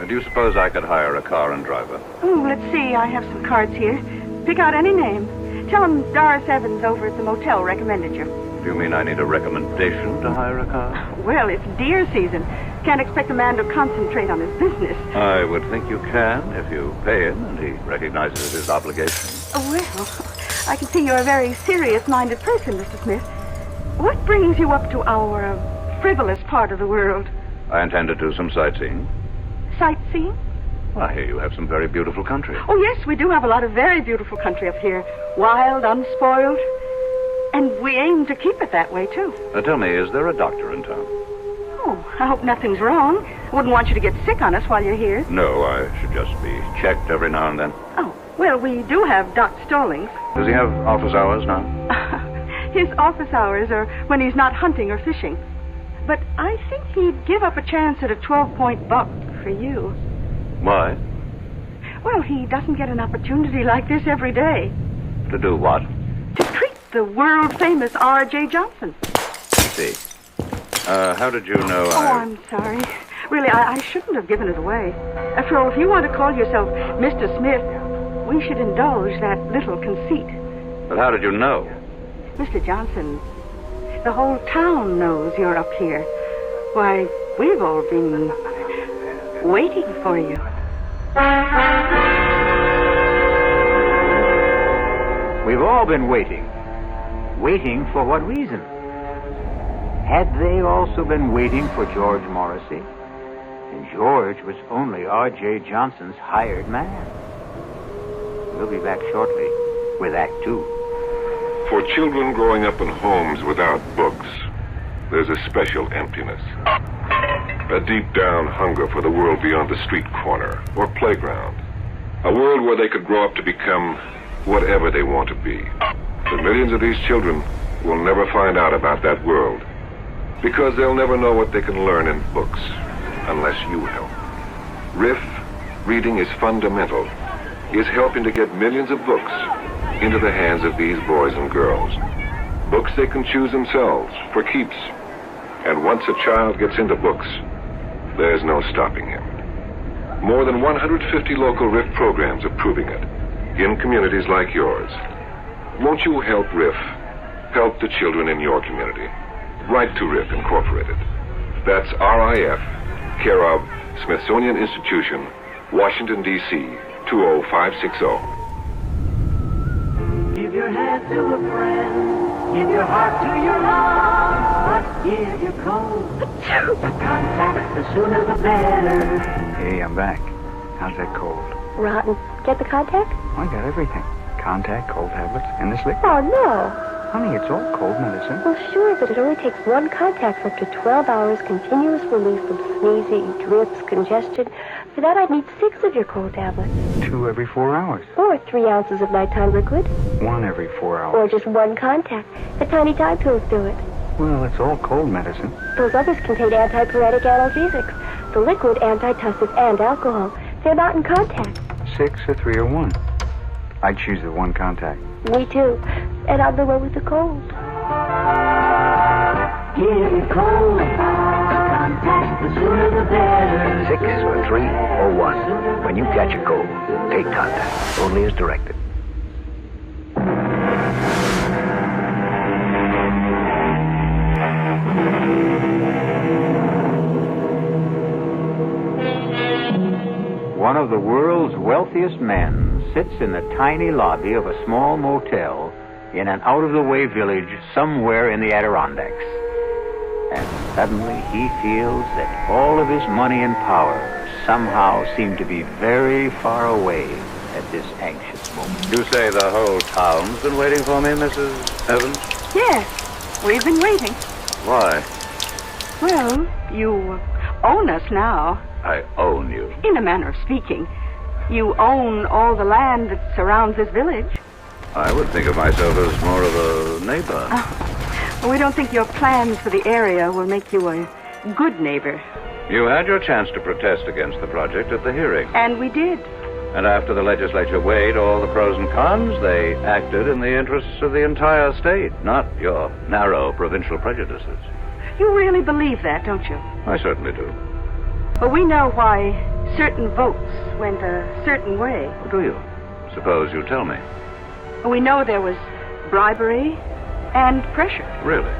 Do you suppose I could hire a car and driver? Oh, let's see. I have some cards here. Pick out any name. Tell him Doris Evans over at the motel recommended you. Do you mean I need a recommendation to hire a car? Well, it's deer season. Can't expect a man to concentrate on his business. I would think you can if you pay him and he recognizes his obligation. Well, I can see you're a very serious-minded person, Mr. Smith. What brings you up to our frivolous part of the world? I intend to do some sightseeing. Sightseeing? Well, I hear you have some very beautiful country. Oh, yes, we do have a lot of very beautiful country up here. Wild, unspoiled. And we aim to keep it that way, too. Tell me, is there a doctor in town? Oh, I hope nothing's wrong. Wouldn't want you to get sick on us while you're here. No, I should just be checked every now and then. Oh, well, we do have Doc Stallings. Does he have office hours now? His office hours are when he's not hunting or fishing. But I think he'd give up a chance at a 12-point buck for you. Why? Well, he doesn't get an opportunity like this every day. To do what? To treat the world-famous R.J. Johnson. See. How did you know I'm sorry. Really, I shouldn't have given it away. After all, if you want to call yourself Mr. Smith, we should indulge that little conceit. But how did you know? Mr. Johnson, the whole town knows you're up here. Why, we've all been waiting for you. We've all been waiting. Waiting for what reason? Had they also been waiting for George Morrissey? And George was only R.J. Johnson's hired man. We'll be back shortly with Act 2. For children growing up in homes without books, there's a special emptiness. A deep-down hunger for the world beyond the street corner or playground. A world where they could grow up to become whatever they want to be. But millions of these children will never find out about that world because they'll never know what they can learn in books unless you help. RIF, Reading is Fundamental, is helping to get millions of books into the hands of these boys and girls. Books they can choose themselves for keeps. And once a child gets into books, there's no stopping him. More than 150 local RIF programs are proving it in communities like yours. Won't you help RIF? Help the children in your community. Write to RIF Incorporated. That's RIF, care of Smithsonian Institution, Washington, D.C., 20560. Give your hand to a friend, give your heart to your love, but give your cold. The contact, the sooner the better. Hey, I'm back. How's that cold? Rotten. Get the contact? I got everything. Contact, cold tablets, and this liquid. Oh, no. Honey, it's all cold medicine. Well, sure, but it only takes one contact for up to 12 hours continuous relief from sneezing, drips, congestion. For that, I'd need 6 of your cold tablets. 2 every 4 hours. Or 3 ounces of nighttime liquid. 1 every 4 hours. Or just 1 contact. The tiny time pills do it. Well, it's all cold medicine. Those others contain antipyretic analgesics. The liquid, antitussive, and alcohol. They're not in contact. 6 or 3 or 1. I'd choose the 1 contact. Me too. And I'm the one with the cold. Give your cold. Contact, the sooner the better. 6 or 3 or 1. When you catch a cold, take contact. Only as directed. One of the world's wealthiest men sits in the tiny lobby of a small motel in an out-of-the-way village somewhere in the Adirondacks. And suddenly he feels that all of his money and power somehow seem to be very far away at this anxious moment. You say the whole town's been waiting for me, Mrs. Evans? Yes, we've been waiting. Why? Well, you own us now. I own you. In a manner of speaking. You own all the land that surrounds this village. I would think of myself as more of a neighbor. We don't think your plans for the area will make you a good neighbor. You had your chance to protest against the project at the hearing. And we did. And after the legislature weighed all the pros and cons, they acted in the interests of the entire state, not your narrow provincial prejudices. You really believe that, don't you? I certainly do. Well, we know why certain votes went a certain way. Do you? Suppose you tell me. We know there was bribery and pressure. Really?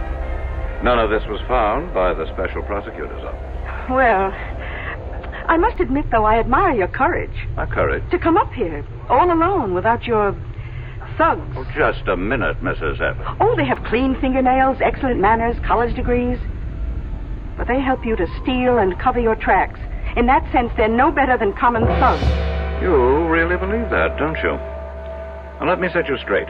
None of this was found by the special prosecutor's office. Well, I must admit, though, I admire your courage. My courage? To come up here, all alone, without your thugs. Oh, just a minute, Mrs. Evans. Oh, they have clean fingernails, excellent manners, college degrees. But they help you to steal and cover your tracks. In that sense, they're no better than common thugs. You really believe that, don't you? Now, let me set you straight.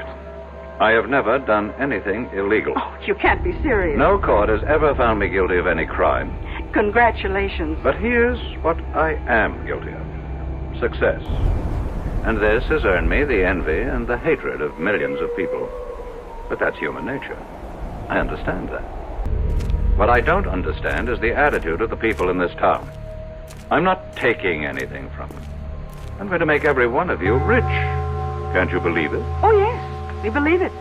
I have never done anything illegal. Oh, you can't be serious. No court has ever found me guilty of any crime. Congratulations. But here's what I am guilty of. Success. And this has earned me the envy and the hatred of millions of people. But that's human nature. I understand that. What I don't understand is the attitude of the people in this town. I'm not taking anything from them. I'm going to make every one of you rich. Can't you believe it? Oh, yes. We believe it.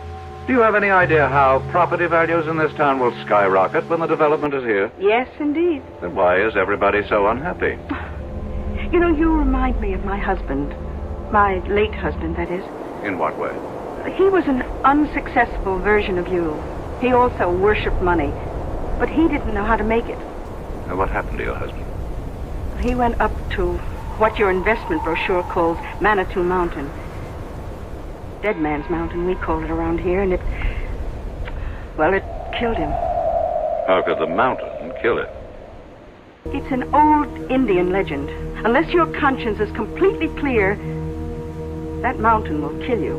Do you have any idea how property values in this town will skyrocket when the development is here? Yes, indeed. Then why is everybody so unhappy? You know, you remind me of my husband. My late husband, that is. In what way? He was an unsuccessful version of you. He also worshipped money. But he didn't know how to make it. And what happened to your husband? He went up to what your investment brochure calls Manitou Mountain. Dead Man's Mountain, we call it around here, and it killed him. How could the mountain kill it? It's an old Indian legend. Unless your conscience is completely clear, that mountain will kill you.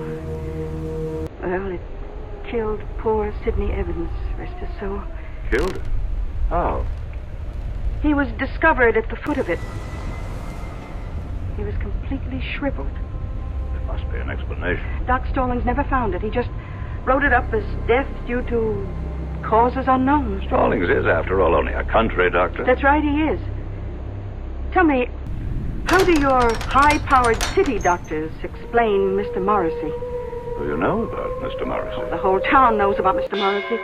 Well, it killed poor Sidney Evans, rest his soul. Killed it? How? He was discovered at the foot of it. He was completely shriveled. There must be an explanation. Doc Stallings never found it. He just wrote it up as death due to causes unknown. Stallings is, after all, only a country doctor. That's right, he is. Tell me, how do your high-powered city doctors explain Mr. Morrissey? Do you know about Mr. Morrissey? The whole town knows about Mr. Morrissey.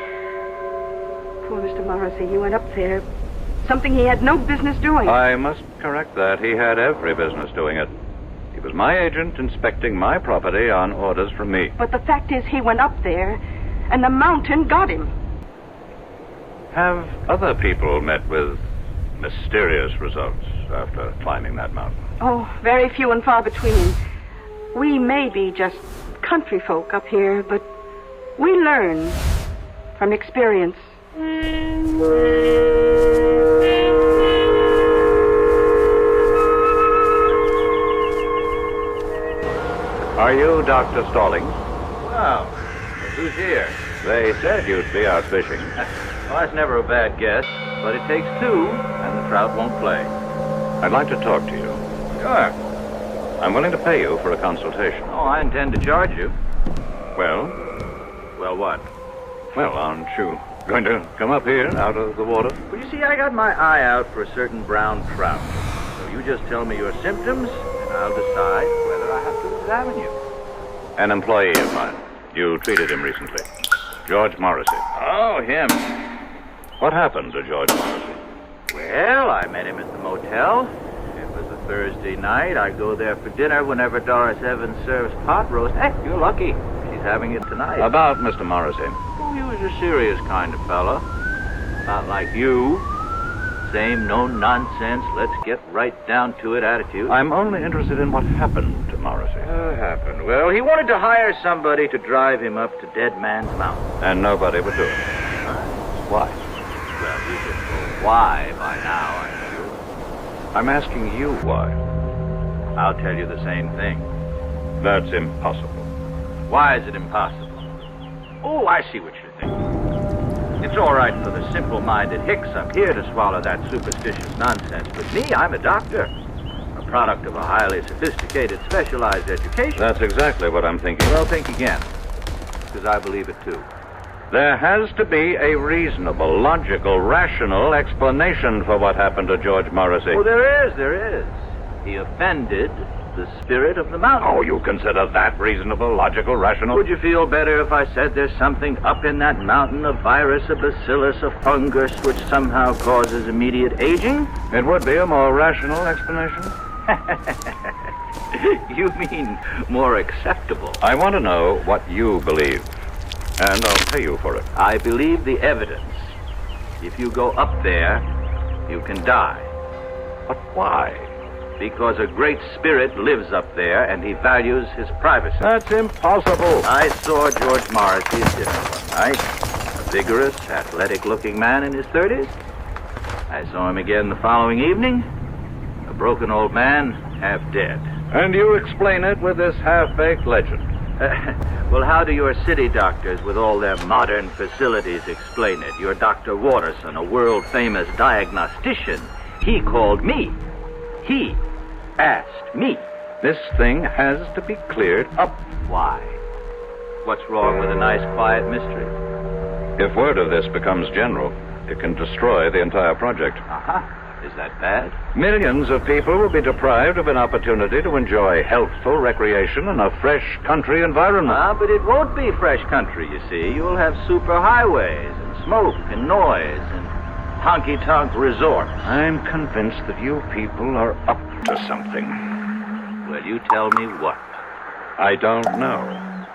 Poor Mr. Morrissey, he went up there. Something he had no business doing. I must correct that. He had every business doing it. He was my agent inspecting my property on orders from me. But the fact is, he went up there, and the mountain got him. Have other people met with mysterious results after climbing that mountain? Oh, very few and far between. We may be just country folk up here, but we learn from experience. Are you Dr. Stallings? Well, who's here? They said you'd be out fishing. Well, that's never a bad guess, but it takes two, and the trout won't play. I'd like to talk to you. Sure. I'm willing to pay you for a consultation. Oh, I intend to charge you. Well? Well, what? Well, aren't you going to come up here out of the water? Well, you see, I got my eye out for a certain brown trout. So you just tell me your symptoms, and I'll decide whether I have to examine you. An employee of mine. You treated him recently. George Morrissey. Oh, him. What happened to George Morrissey? Well, I met him at the motel. It was a Thursday night. I go there for dinner whenever Doris Evans serves pot roast. Hey, you're lucky. She's having it tonight. About Mr. Morrissey. Oh, he was a serious kind of fella. Not like you. Same no-nonsense, let's get right down to it attitude. I'm only interested in what happened to Morrissey. Happened? Well, he wanted to hire somebody to drive him up to Dead Man's Mountain. And nobody would do it. Why? Well, you should know why by now, I'm sure. I'm asking you why. I'll tell you the same thing. That's impossible. Why is it impossible? Oh, I see what you're thinking. It's all right for the simple-minded hicks up here to swallow that superstitious nonsense, but me, I'm a doctor. A product of a highly sophisticated, specialized education. That's exactly what I'm thinking. Well, think again, because I believe it too. There has to be a reasonable, logical, rational explanation for what happened to George Morrissey. Oh, there is. He offended the spirit of the mountain. Oh, you consider that reasonable, logical, rational? Would you feel better if I said there's something up in that mountain, a virus, a bacillus, a fungus, which somehow causes immediate aging? It would be a more rational explanation. You mean more acceptable? I want to know what you believe, and I'll pay you for it. I believe the evidence. If you go up there, you can die. But why? Because a great spirit lives up there, and he values his privacy. That's impossible. I saw George Morrissey's dinner one night. A vigorous, athletic-looking man in his 30s. I saw him again the following evening. A broken old man, half dead. And you explain it with this half-baked legend. Well, how do your city doctors, with all their modern facilities, explain it? Your Dr. Watterson, a world-famous diagnostician, he called me. He asked me. This thing has to be cleared up. Why? What's wrong with a nice, quiet mystery? If word of this becomes general, it can destroy the entire project. Is that bad? Millions of people will be deprived of an opportunity to enjoy healthful recreation in a fresh country environment. But it won't be fresh country, you see. You'll have superhighways and smoke and noise and honky-tonk resorts. I'm convinced that you people are up to something. Well, you tell me what? I don't know.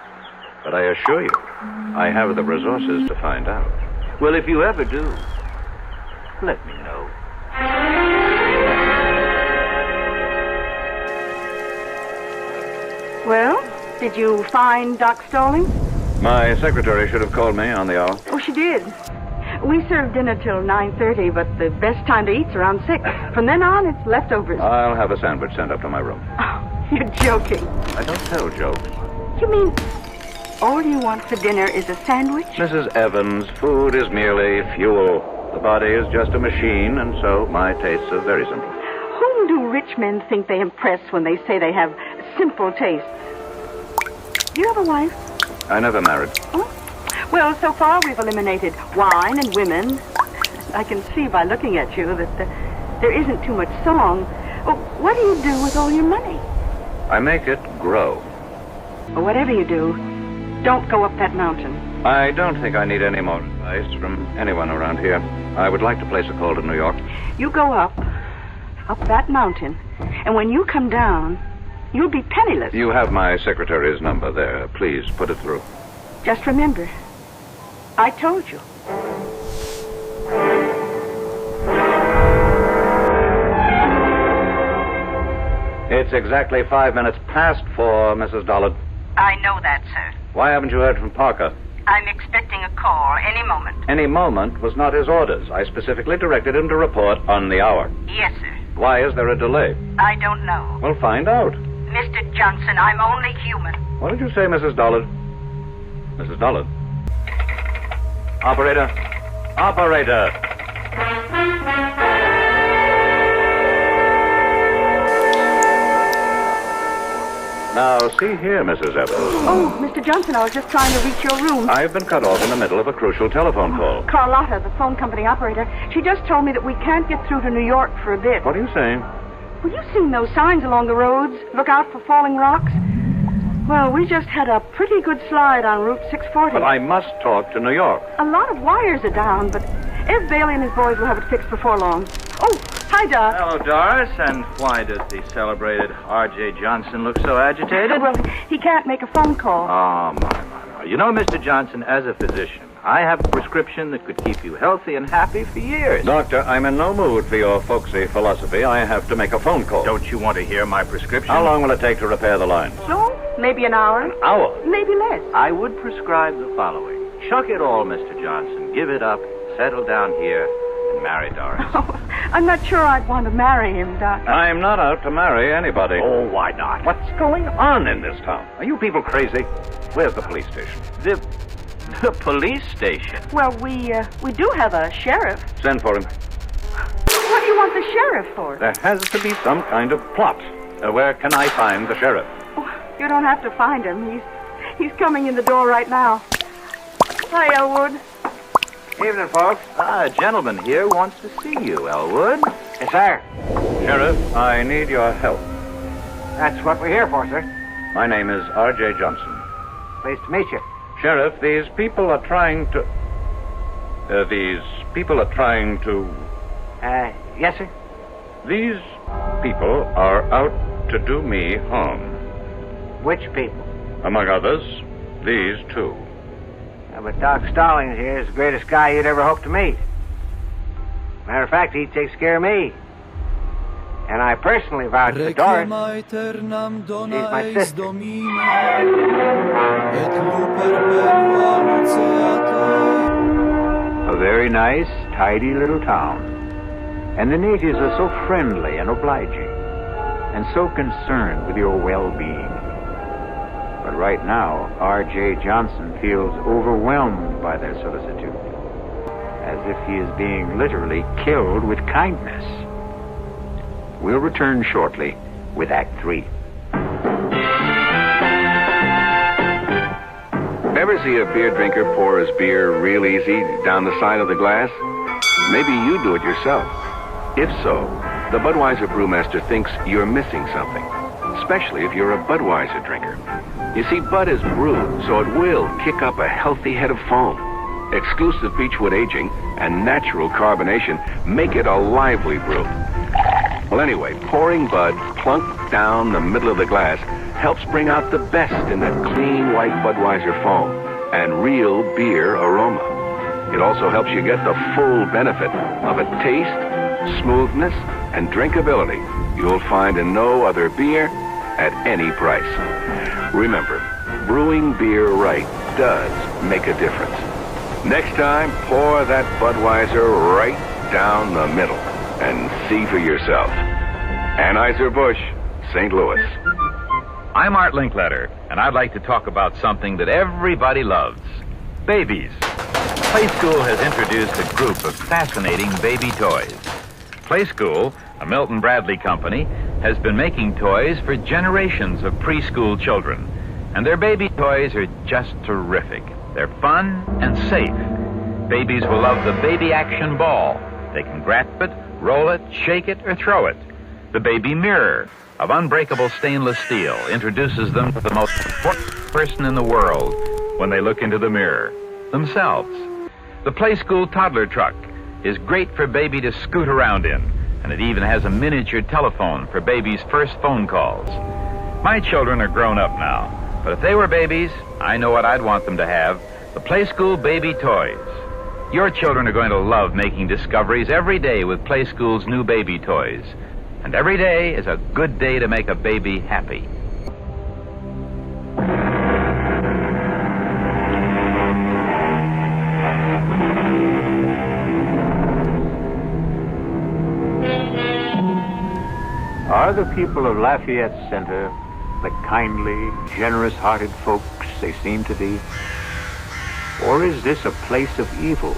But I assure you, I have the resources to find out. Well, if you ever do, let me know. Well, did you find Doc Stallings? My secretary should have called me on the hour. Oh, she did. We serve dinner till 9:30, but the best time to eat's around 6. From then on, it's leftovers. I'll have a sandwich sent up to my room. Oh, you're joking. I don't tell jokes. You mean all you want for dinner is a sandwich? Mrs. Evans, food is merely fuel. The body is just a machine, and so my tastes are very simple. Whom do rich men think they impress when they say they have simple tastes? Do you have a wife? I never married. Oh? Well, so far we've eliminated wine and women. I can see by looking at you that there isn't too much song. Well, what do you do with all your money? I make it grow. Well, whatever you do, don't go up that mountain. I don't think I need any more advice from anyone around here. I would like to place a call to New York. You go up that mountain, and when you come down, you'll be penniless. You have my secretary's number there. Please put it through. Just remember, I told you. It's exactly 5 minutes past 4, Mrs. Dollard. I know that, sir. Why haven't you heard from Parker? I'm expecting a call any moment. Any moment was not his orders. I specifically directed him to report on the hour. Yes, sir. Why is there a delay? I don't know. Well, find out. Mr. Johnson, I'm only human. What did you say, Mrs. Dollard? Mrs. Dollard? Operator? Operator! Now, see here, Mrs. Evans. Oh, Mr. Johnson, I was just trying to reach your room. I've been cut off in the middle of a crucial telephone call. Carlotta, the phone company operator, she just told me that we can't get through to New York for a bit. What are you saying? Well, you've seen those signs along the roads. Look out for falling rocks. Well, we just had a pretty good slide on Route 640. But I must talk to New York. A lot of wires are down, but Ev Bailey and his boys will have it fixed before long. Oh, hi, Doc. Hello, Doris. And why does the celebrated R.J. Johnson look so agitated? Well, he can't make a phone call. Oh, my. You know, Mr. Johnson, as a physician, I have a prescription that could keep you healthy and happy for years. Doctor, I'm in no mood for your folksy philosophy. I have to make a phone call. Don't you want to hear my prescription? How long will it take to repair the line? So, maybe an hour. An hour? Maybe less. I would prescribe the following. Chuck it all, Mr. Johnson. Give it up. Settle down here and marry Doris. Oh, I'm not sure I'd want to marry him, Doc. I'm not out to marry anybody. Oh, why not? What's going on in this town? Are you people crazy? Where's the police station? The police station? Well, we do have a sheriff. Send for him. What do you want the sheriff for? There has to be some kind of plot. Where can I find the sheriff? Oh, you don't have to find him. He's coming in the door right now. Hi, Elwood. Evening, folks. A gentleman here wants to see you, Elwood. Yes, sir. Sheriff, I need your help. That's what we're here for, sir. My name is R.J. Johnson. Pleased to meet you. Sheriff, these people are trying to... Yes, sir? These people are out to do me harm. Which people? Among others, these two. But Doc Stallings here is the greatest guy you'd ever hope to meet. Matter of fact, he takes care of me. And I personally vouch for Doris. She's my sister. A very nice, tidy little town. And the natives are so friendly and obliging, and so concerned with your well-being. But right now, R.J. Johnson feels overwhelmed by their solicitude, as if he is being literally killed with kindness. We'll return shortly with Act 3. Ever see a beer drinker pour his beer real easy down the side of the glass? Maybe you do it yourself. If so, the Budweiser brewmaster thinks you're missing something, especially if you're a Budweiser drinker. You see, Bud is brewed, so it will kick up a healthy head of foam. Exclusive beechwood aging and natural carbonation make it a lively brew. Well, anyway, pouring Bud plunk down the middle of the glass helps bring out the best in that clean white Budweiser foam and real beer aroma. It also helps you get the full benefit of a taste, smoothness, and drinkability you'll find in no other beer at any price. Remember, brewing beer right does make a difference. Next time, pour that Budweiser right down the middle and see for yourself. Anheuser-Busch, St. Louis. I'm Art Linkletter, and I'd like to talk about something that everybody loves. Babies. Play School has introduced a group of fascinating baby toys. Play School, a Milton Bradley company, has been making toys for generations of preschool children. And their baby toys are just terrific. They're fun and safe. Babies will love the Baby Action Ball. They can grab it, roll it, shake it, or throw it. The Baby Mirror of unbreakable stainless steel introduces them to the most important person in the world when they look into the mirror, themselves. The Play School Toddler Truck is great for baby to scoot around in, and it even has a miniature telephone for baby's first phone calls. My children are grown up now, but if they were babies, I know what I'd want them to have, the Play School Baby Toys. Your children are going to love making discoveries every day with Play School's new baby toys. And every day is a good day to make a baby happy. Are the people of Lafayette Center the kindly, generous-hearted folks they seem to be? Or is this a place of evil,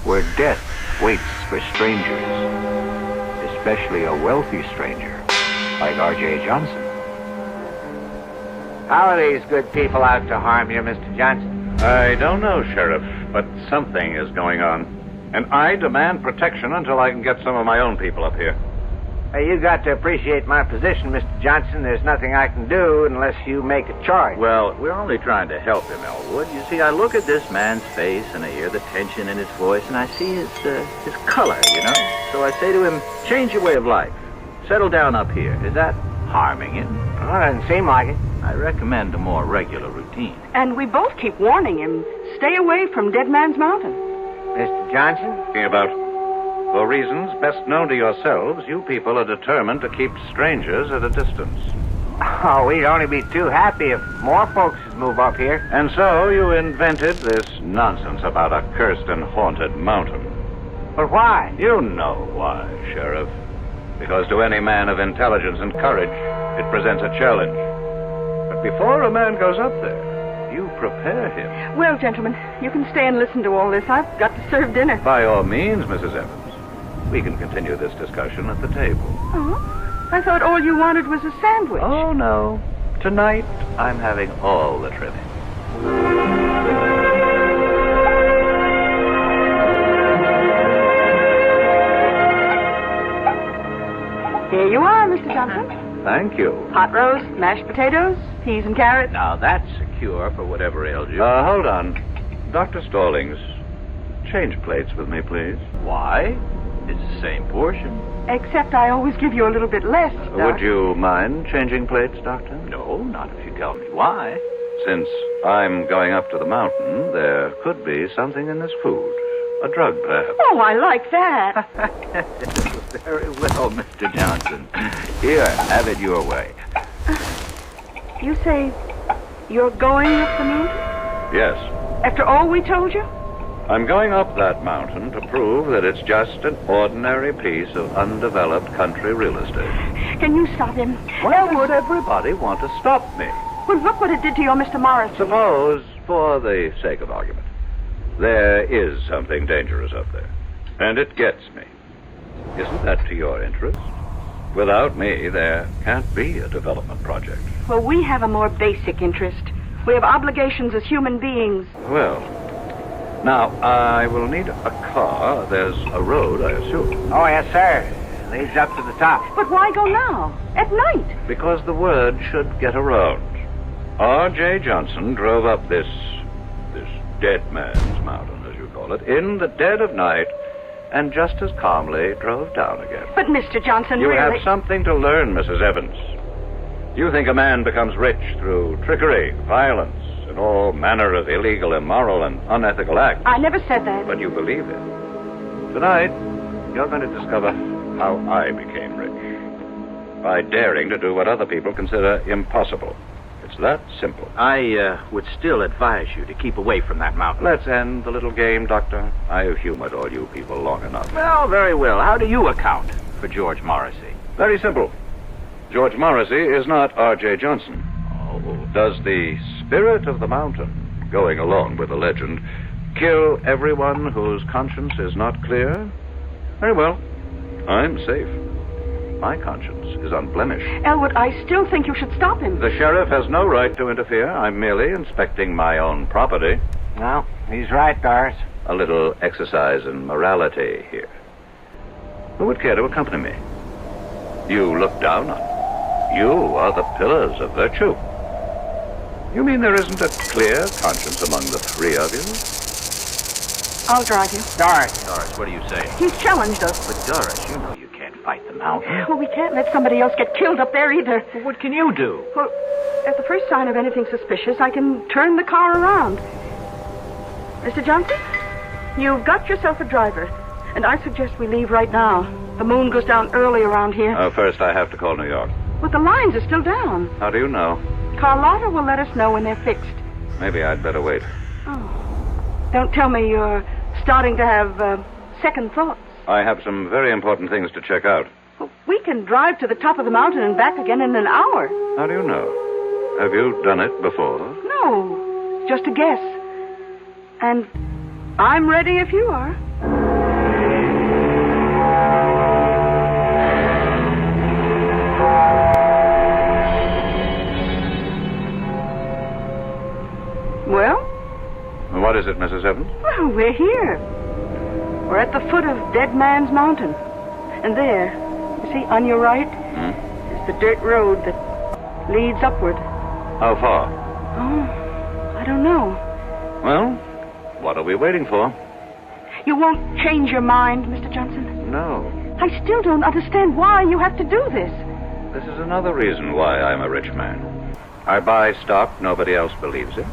where death waits for strangers, especially a wealthy stranger like R.J. Johnson? How are these good people out to harm you, Mr. Johnson? I don't know, Sheriff, but something is going on. And I demand protection until I can get some of my own people up here. You got to appreciate my position, Mr. Johnson. There's nothing I can do unless you make a choice. Well, we're only trying to help him, Elwood. You see, I look at this man's face and I hear the tension in his voice and I see his color, you know? So I say to him, change your way of life. Settle down up here. Is that harming him? Well, it doesn't seem like it. I recommend a more regular routine. And we both keep warning him, stay away from Dead Man's Mountain. Mr. Johnson? Talking about, for reasons best known to yourselves, you people are determined to keep strangers at a distance. Oh, we'd only be too happy if more folks would move up here. And so you invented this nonsense about a cursed and haunted mountain. But why? You know why, Sheriff. Because to any man of intelligence and courage, it presents a challenge. But before a man goes up there, you prepare him. Well, gentlemen, you can stay and listen to all this. I've got to serve dinner. By all means, Mrs. Evans. We can continue this discussion at the table. Oh? I thought all you wanted was a sandwich. Oh, no. Tonight, I'm having all the trimming. Here you are, Mr. Johnson. Thank you. Hot roast, mashed potatoes, peas and carrots. Now, that's a cure for whatever ails you. Hold on. Dr. Stallings, change plates with me, please. Why? It's the same portion. Except I always give you a little bit less, Doc. Would you mind changing plates, Doctor? No, not if you tell me why. Since I'm going up to the mountain, there could be something in this food. A drug, perhaps. Oh, I like that. Very well, Mr. Johnson. Here, have it your way. You say you're going up the mountain? Yes. After all we told you? I'm going up that mountain to prove that it's just an ordinary piece of undeveloped country real estate. Can you stop him? Why would everybody want to stop me? Well, look what it did to your Mr. Morris. Suppose, for the sake of argument, there is something dangerous up there, and it gets me. Isn't that to your interest? Without me, there can't be a development project. Well, we have a more basic interest. We have obligations as human beings. Well, now, I will need a car. There's a road, I assume. Oh, yes, sir. Leads up to the top. But why go now? At night? Because the word should get around. R.J. Johnson drove up this dead man's mountain, as you call it, in the dead of night, and just as calmly drove down again. But, Mr. Johnson, You really... have something to learn, Mrs. Evans. You think a man becomes rich through trickery, violence, and all manner of illegal, immoral, and unethical acts. I never said that. But you believe it. Tonight, you're going to discover how I became rich. By daring to do what other people consider impossible. It's that simple. I would still advise you to keep away from that mountain. Let's end the little game, Doctor. I have humored all you people long enough. Well, very well. How do you account for George Morrissey? Very simple. George Morrissey is not R.J. Johnson. Oh. Does the spirit of the mountain, going along with the legend, kill everyone whose conscience is not clear? Very well. I'm safe. My conscience is unblemished. Elwood, I still think you should stop him. The sheriff has no right to interfere. I'm merely inspecting my own property. Well, he's right, Doris. A little exercise in morality here. Who would care to accompany me? You look down on me. You are the pillars of virtue. You mean there isn't a clear conscience among the three of you? I'll drive you. Doris, what do you say? He's challenged us. But, Doris, you know you can't fight the mountain. Well, we can't let somebody else get killed up there either. Well, what can you do? Well, at the first sign of anything suspicious, I can turn the car around. Mr. Johnson, you've got yourself a driver, and I suggest we leave right now. The moon goes down early around here. First I have to call New York. But the lines are still down. How do you know? Carlotta will let us know when they're fixed. Maybe I'd better wait. Oh. Don't tell me you're starting to have second thoughts. I have some very important things to check out. Well, we can drive to the top of the mountain and back again in an hour. How do you know? Have you done it before? No, just a guess. And I'm ready if you are. Well? What is it, Mrs. Evans? Well, we're here. We're at the foot of Dead Man's Mountain. And there, you see, on your right, is the dirt road that leads upward. How far? Oh, I don't know. Well, what are we waiting for? You won't change your mind, Mr. Johnson? No. I still don't understand why you have to do this. This is another reason why I'm a rich man. I buy stock nobody else believes in.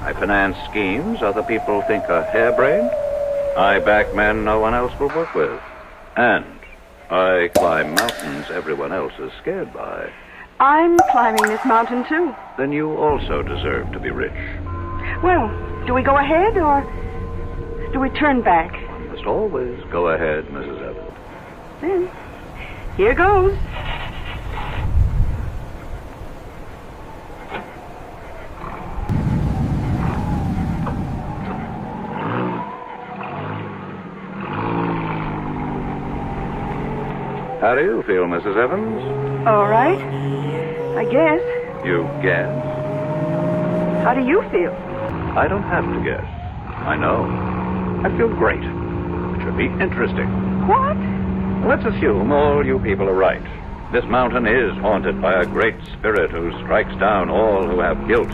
I finance schemes other people think are harebrained. I back men no one else will work with. And I climb mountains everyone else is scared by. I'm climbing this mountain, too. Then you also deserve to be rich. Well, do we go ahead or do we turn back? One must always go ahead, Mrs. Evans. Then, here goes. How do you feel, Mrs. Evans? All right. I guess. You guess? How do you feel? I don't have to guess. I know. I feel great. It should be interesting. What? Let's assume all you people are right. This mountain is haunted by a great spirit who strikes down all who have guilt.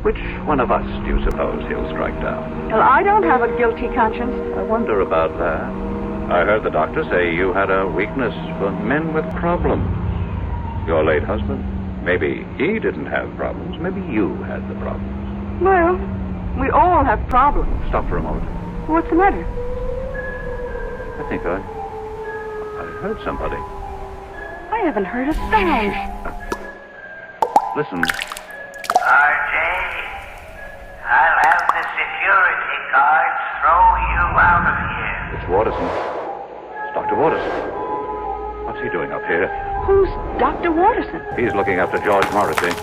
Which one of us do you suppose he'll strike down? Well, I don't have a guilty conscience. I wonder about that. I heard the doctor say you had a weakness for men with problems. Your late husband, maybe he didn't have problems. Maybe you had the problems. Well, we all have problems. Stop for a moment. What's the matter? I think I heard somebody. I haven't heard a sound. Listen. RJ, I'll have the security guards throw you out of here. It's Watterson. It's Dr. Watterson. What's he doing up here? Who's Dr. Watterson? He's looking after George Morrissey.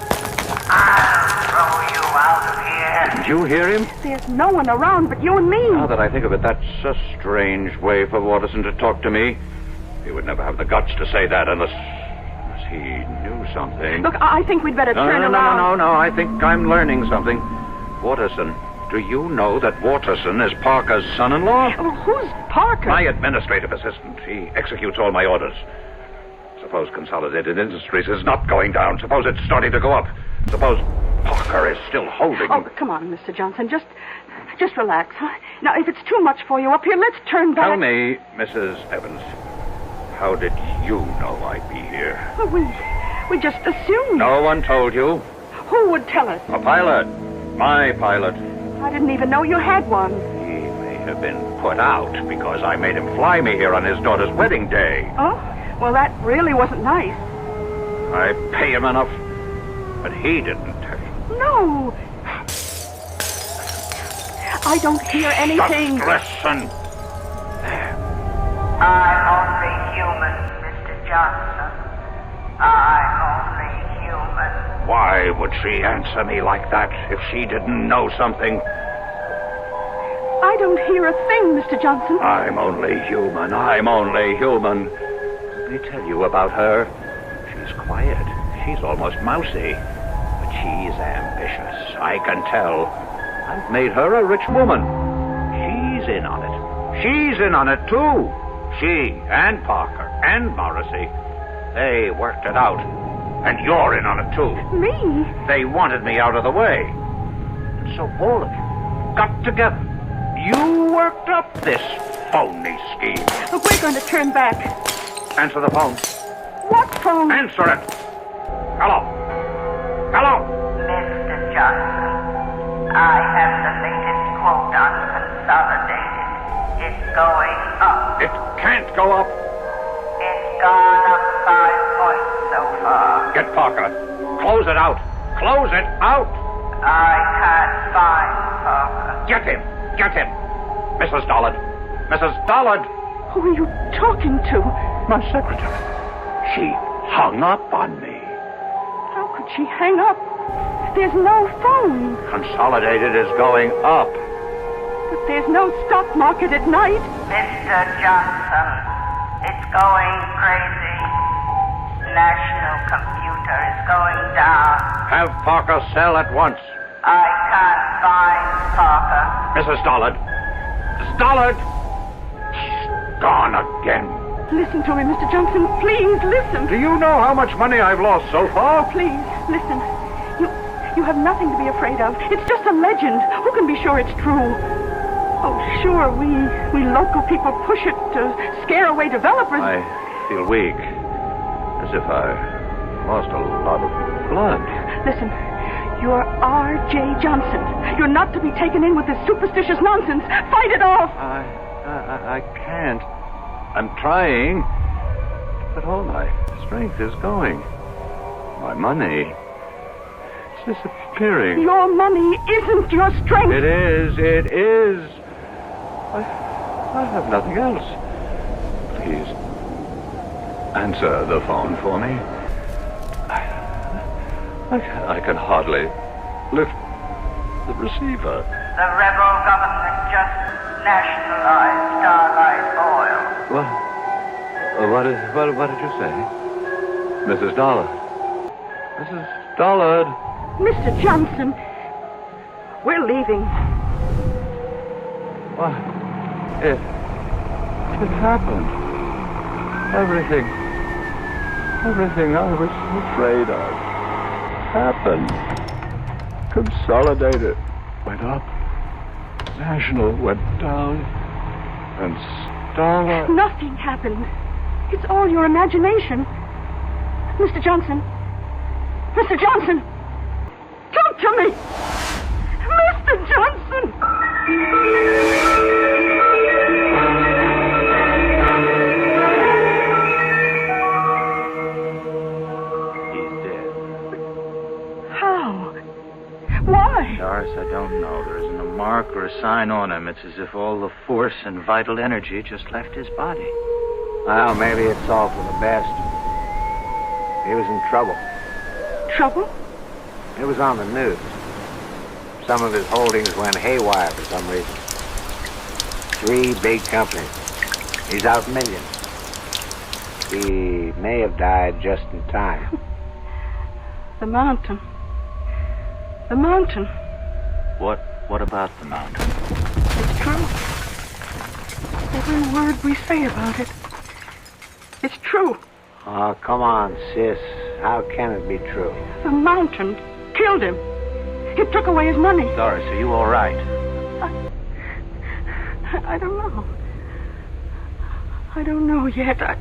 I'll throw you out of here. Did you hear him? There's no one around but you and me. Now that I think of it, that's a strange way for Watterson to talk to me. He would never have the guts to say that unless he knew something. Look, I think we'd better turn around. No. I think I'm learning something. Watterson, do you know that Watterson is Parker's son-in-law? Well, who's Parker? My administrative assistant. He executes all my orders. Suppose Consolidated Industries is not going down. Suppose it's starting to go up. Suppose Parker is still holding... Oh, come on, Mr. Johnson. Just relax. Huh? Now, if it's too much for you up here, let's turn back. Tell me, Mrs. Evans, how did you know I'd be here? Well, we just assumed. No one told you. Who would tell us? A pilot. My pilot. I didn't even know you had one. He may have been put out because I made him fly me here on his daughter's wedding day. Oh? Well, that really wasn't nice. I pay him enough, but he didn't. No. I don't hear anything. Just listen. I'm only human, Mr. Johnson. I'm only human. Why would she answer me like that if she didn't know something? I don't hear a thing, Mr. Johnson. I'm only human. I'm only human. Let me tell you about her. She's quiet. She's almost mousy. But she's ambitious. I can tell. I've made her a rich woman. She's in on it. She's in on it, too. She and Parker and Morrissey, they worked it out. And you're in on it, too. Me? They wanted me out of the way. And so all of you got together. You worked up this phony scheme. Look, we're going to turn back. Answer the phone. What phone? Answer it. Hello. Hello. Mr. Johnson, I have the latest quote on Consolidated. It's going up. It can't go up. It's gone up 5 points so far. Get Parker. Close it out. Close it out. I can't find Parker. Get him. Get him. Mrs. Dollard. Mrs. Dollard. Who are you talking to? My secretary. She hung up on me. How could she hang up? There's no phone. Consolidated is going up. But there's no stock market at night. Mr. Johnson, it's going crazy. National computer is going down. Have Parker sell at once. I can't find Parker. Mrs. Dollard. Mrs. Dollard. She's gone again. Listen to me, Mr. Johnson. Please, listen. Do you know how much money I've lost so far? Oh, please, listen. You have nothing to be afraid of. It's just a legend. Who can be sure it's true? Oh, sure, we local people push it to scare away developers. I feel weak. As if I lost a lot of blood. Listen, you're R.J. Johnson. You're not to be taken in with this superstitious nonsense. Fight it off. I can't. I'm trying. But all my strength is going. My money... disappearing. Your money isn't your strength. It is. I have nothing else. Please, answer the phone for me. I can hardly lift the receiver. The rebel government just nationalized Starlight Oil. What did you say? Mrs. Dollard. Mrs. Dollard. Mr. Johnson, we're leaving. It happened. Everything Everything I was afraid of happened. Consolidated went up, National went down, and Starlight... Nothing happened. It's all your imagination. Mr. Johnson. Mr. Johnson! Talk to me! Mr. Johnson! How? Why? Doris, I don't know. There isn't a mark or a sign on him. It's as if all the force and vital energy just left his body. Well, maybe it's all for the best. He was in trouble. Trouble? It was on the news. Some of his holdings went haywire for some reason. 3 big companies. He's out millions. He may have died just in time. The mountain. The mountain. What about the mountain? It's true. Every word we say about it. It's true. Oh, come on, sis. How can it be true? The mountain killed him. It took away his money. Doris, are you all right? I don't know. I don't know yet. I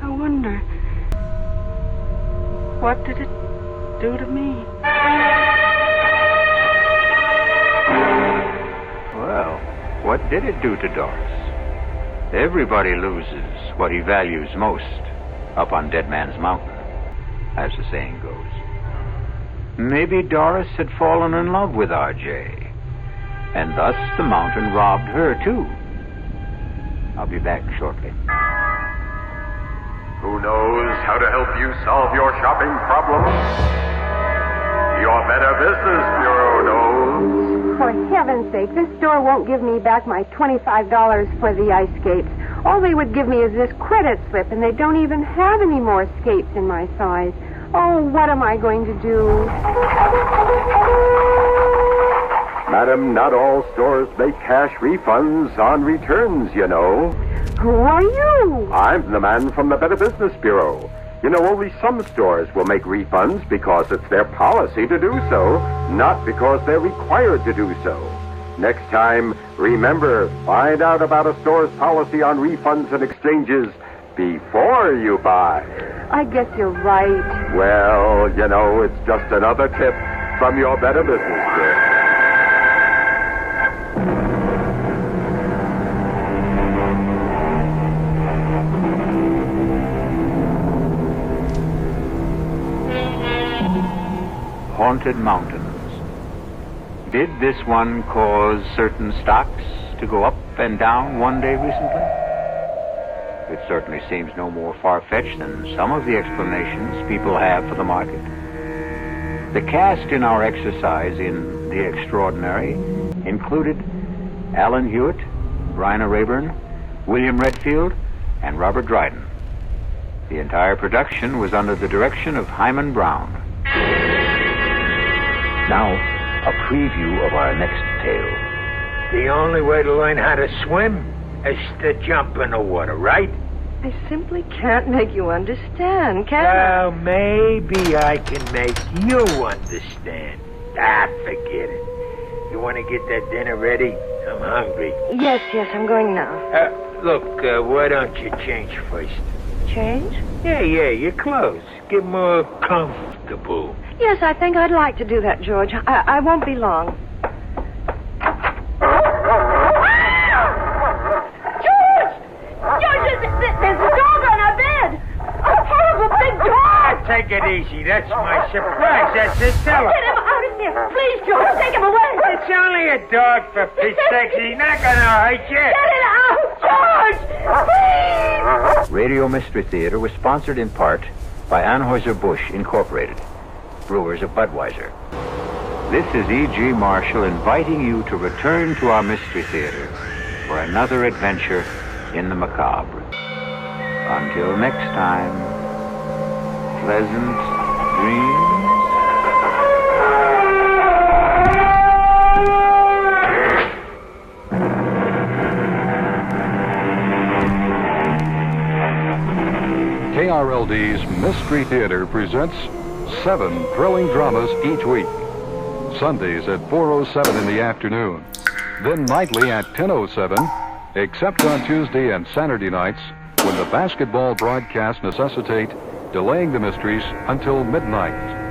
wonder. What did it do to me? Well, what did it do to Doris? Everybody loses what he values most up on Dead Man's Mountain, as the saying goes. Maybe Doris had fallen in love with R.J., and thus the mountain robbed her, too. I'll be back shortly. Who knows how to help you solve your shopping problems? Your Better Business Bureau knows. For heaven's sake, this store won't give me back my $25 for the ice skates. All they would give me is this credit slip, and they don't even have any more skates in my size. Oh, what am I going to do? Madam, not all stores make cash refunds on returns, you know. Who are you? I'm the man from the Better Business Bureau. You know, only some stores will make refunds because it's their policy to do so, not because they're required to do so. Next time, remember, find out about a store's policy on refunds and exchanges before you buy. I guess you're right. Well, you know, it's just another tip from your Better Business Bureau. Haunted mountains. Did this one cause certain stocks to go up and down one day recently? It certainly seems no more far-fetched than some of the explanations people have for the market. The cast in our exercise in The Extraordinary included Alan Hewitt, Bryna Rayburn, William Redfield, and Robert Dryden. The entire production was under the direction of Hyman Brown. Now, a preview of our next tale. The only way to learn how to swim is to jump in the water, right? I simply can't make you understand, can I? Well, maybe I can make you understand. Forget it. You want to get that dinner ready? I'm hungry. Yes, I'm going now. Look, why don't you change first? Change? Yeah, your clothes. Get more comfortable. Yes, I think I'd like to do that, George. I won't be long. George! There's a dog on our bed! A horrible big dog! Take it easy. That's my surprise. That's it. Tell her. Get him out of here! Please, George, take him away! It's only a dog, for Pete's sake. He's not gonna hurt you. Get it out, George! Please! Radio Mystery Theater was sponsored in part by Anheuser-Busch Incorporated, brewers of Budweiser. This is E.G. Marshall inviting you to return to our Mystery Theater for another adventure in the macabre. Until next time, pleasant dreams. KRLD's Mystery Theater presents 7 thrilling dramas each week. Sundays at 4:07 in the afternoon. Then nightly at 10:07, except on Tuesday and Saturday nights when the basketball broadcasts necessitate delaying the mysteries until midnight.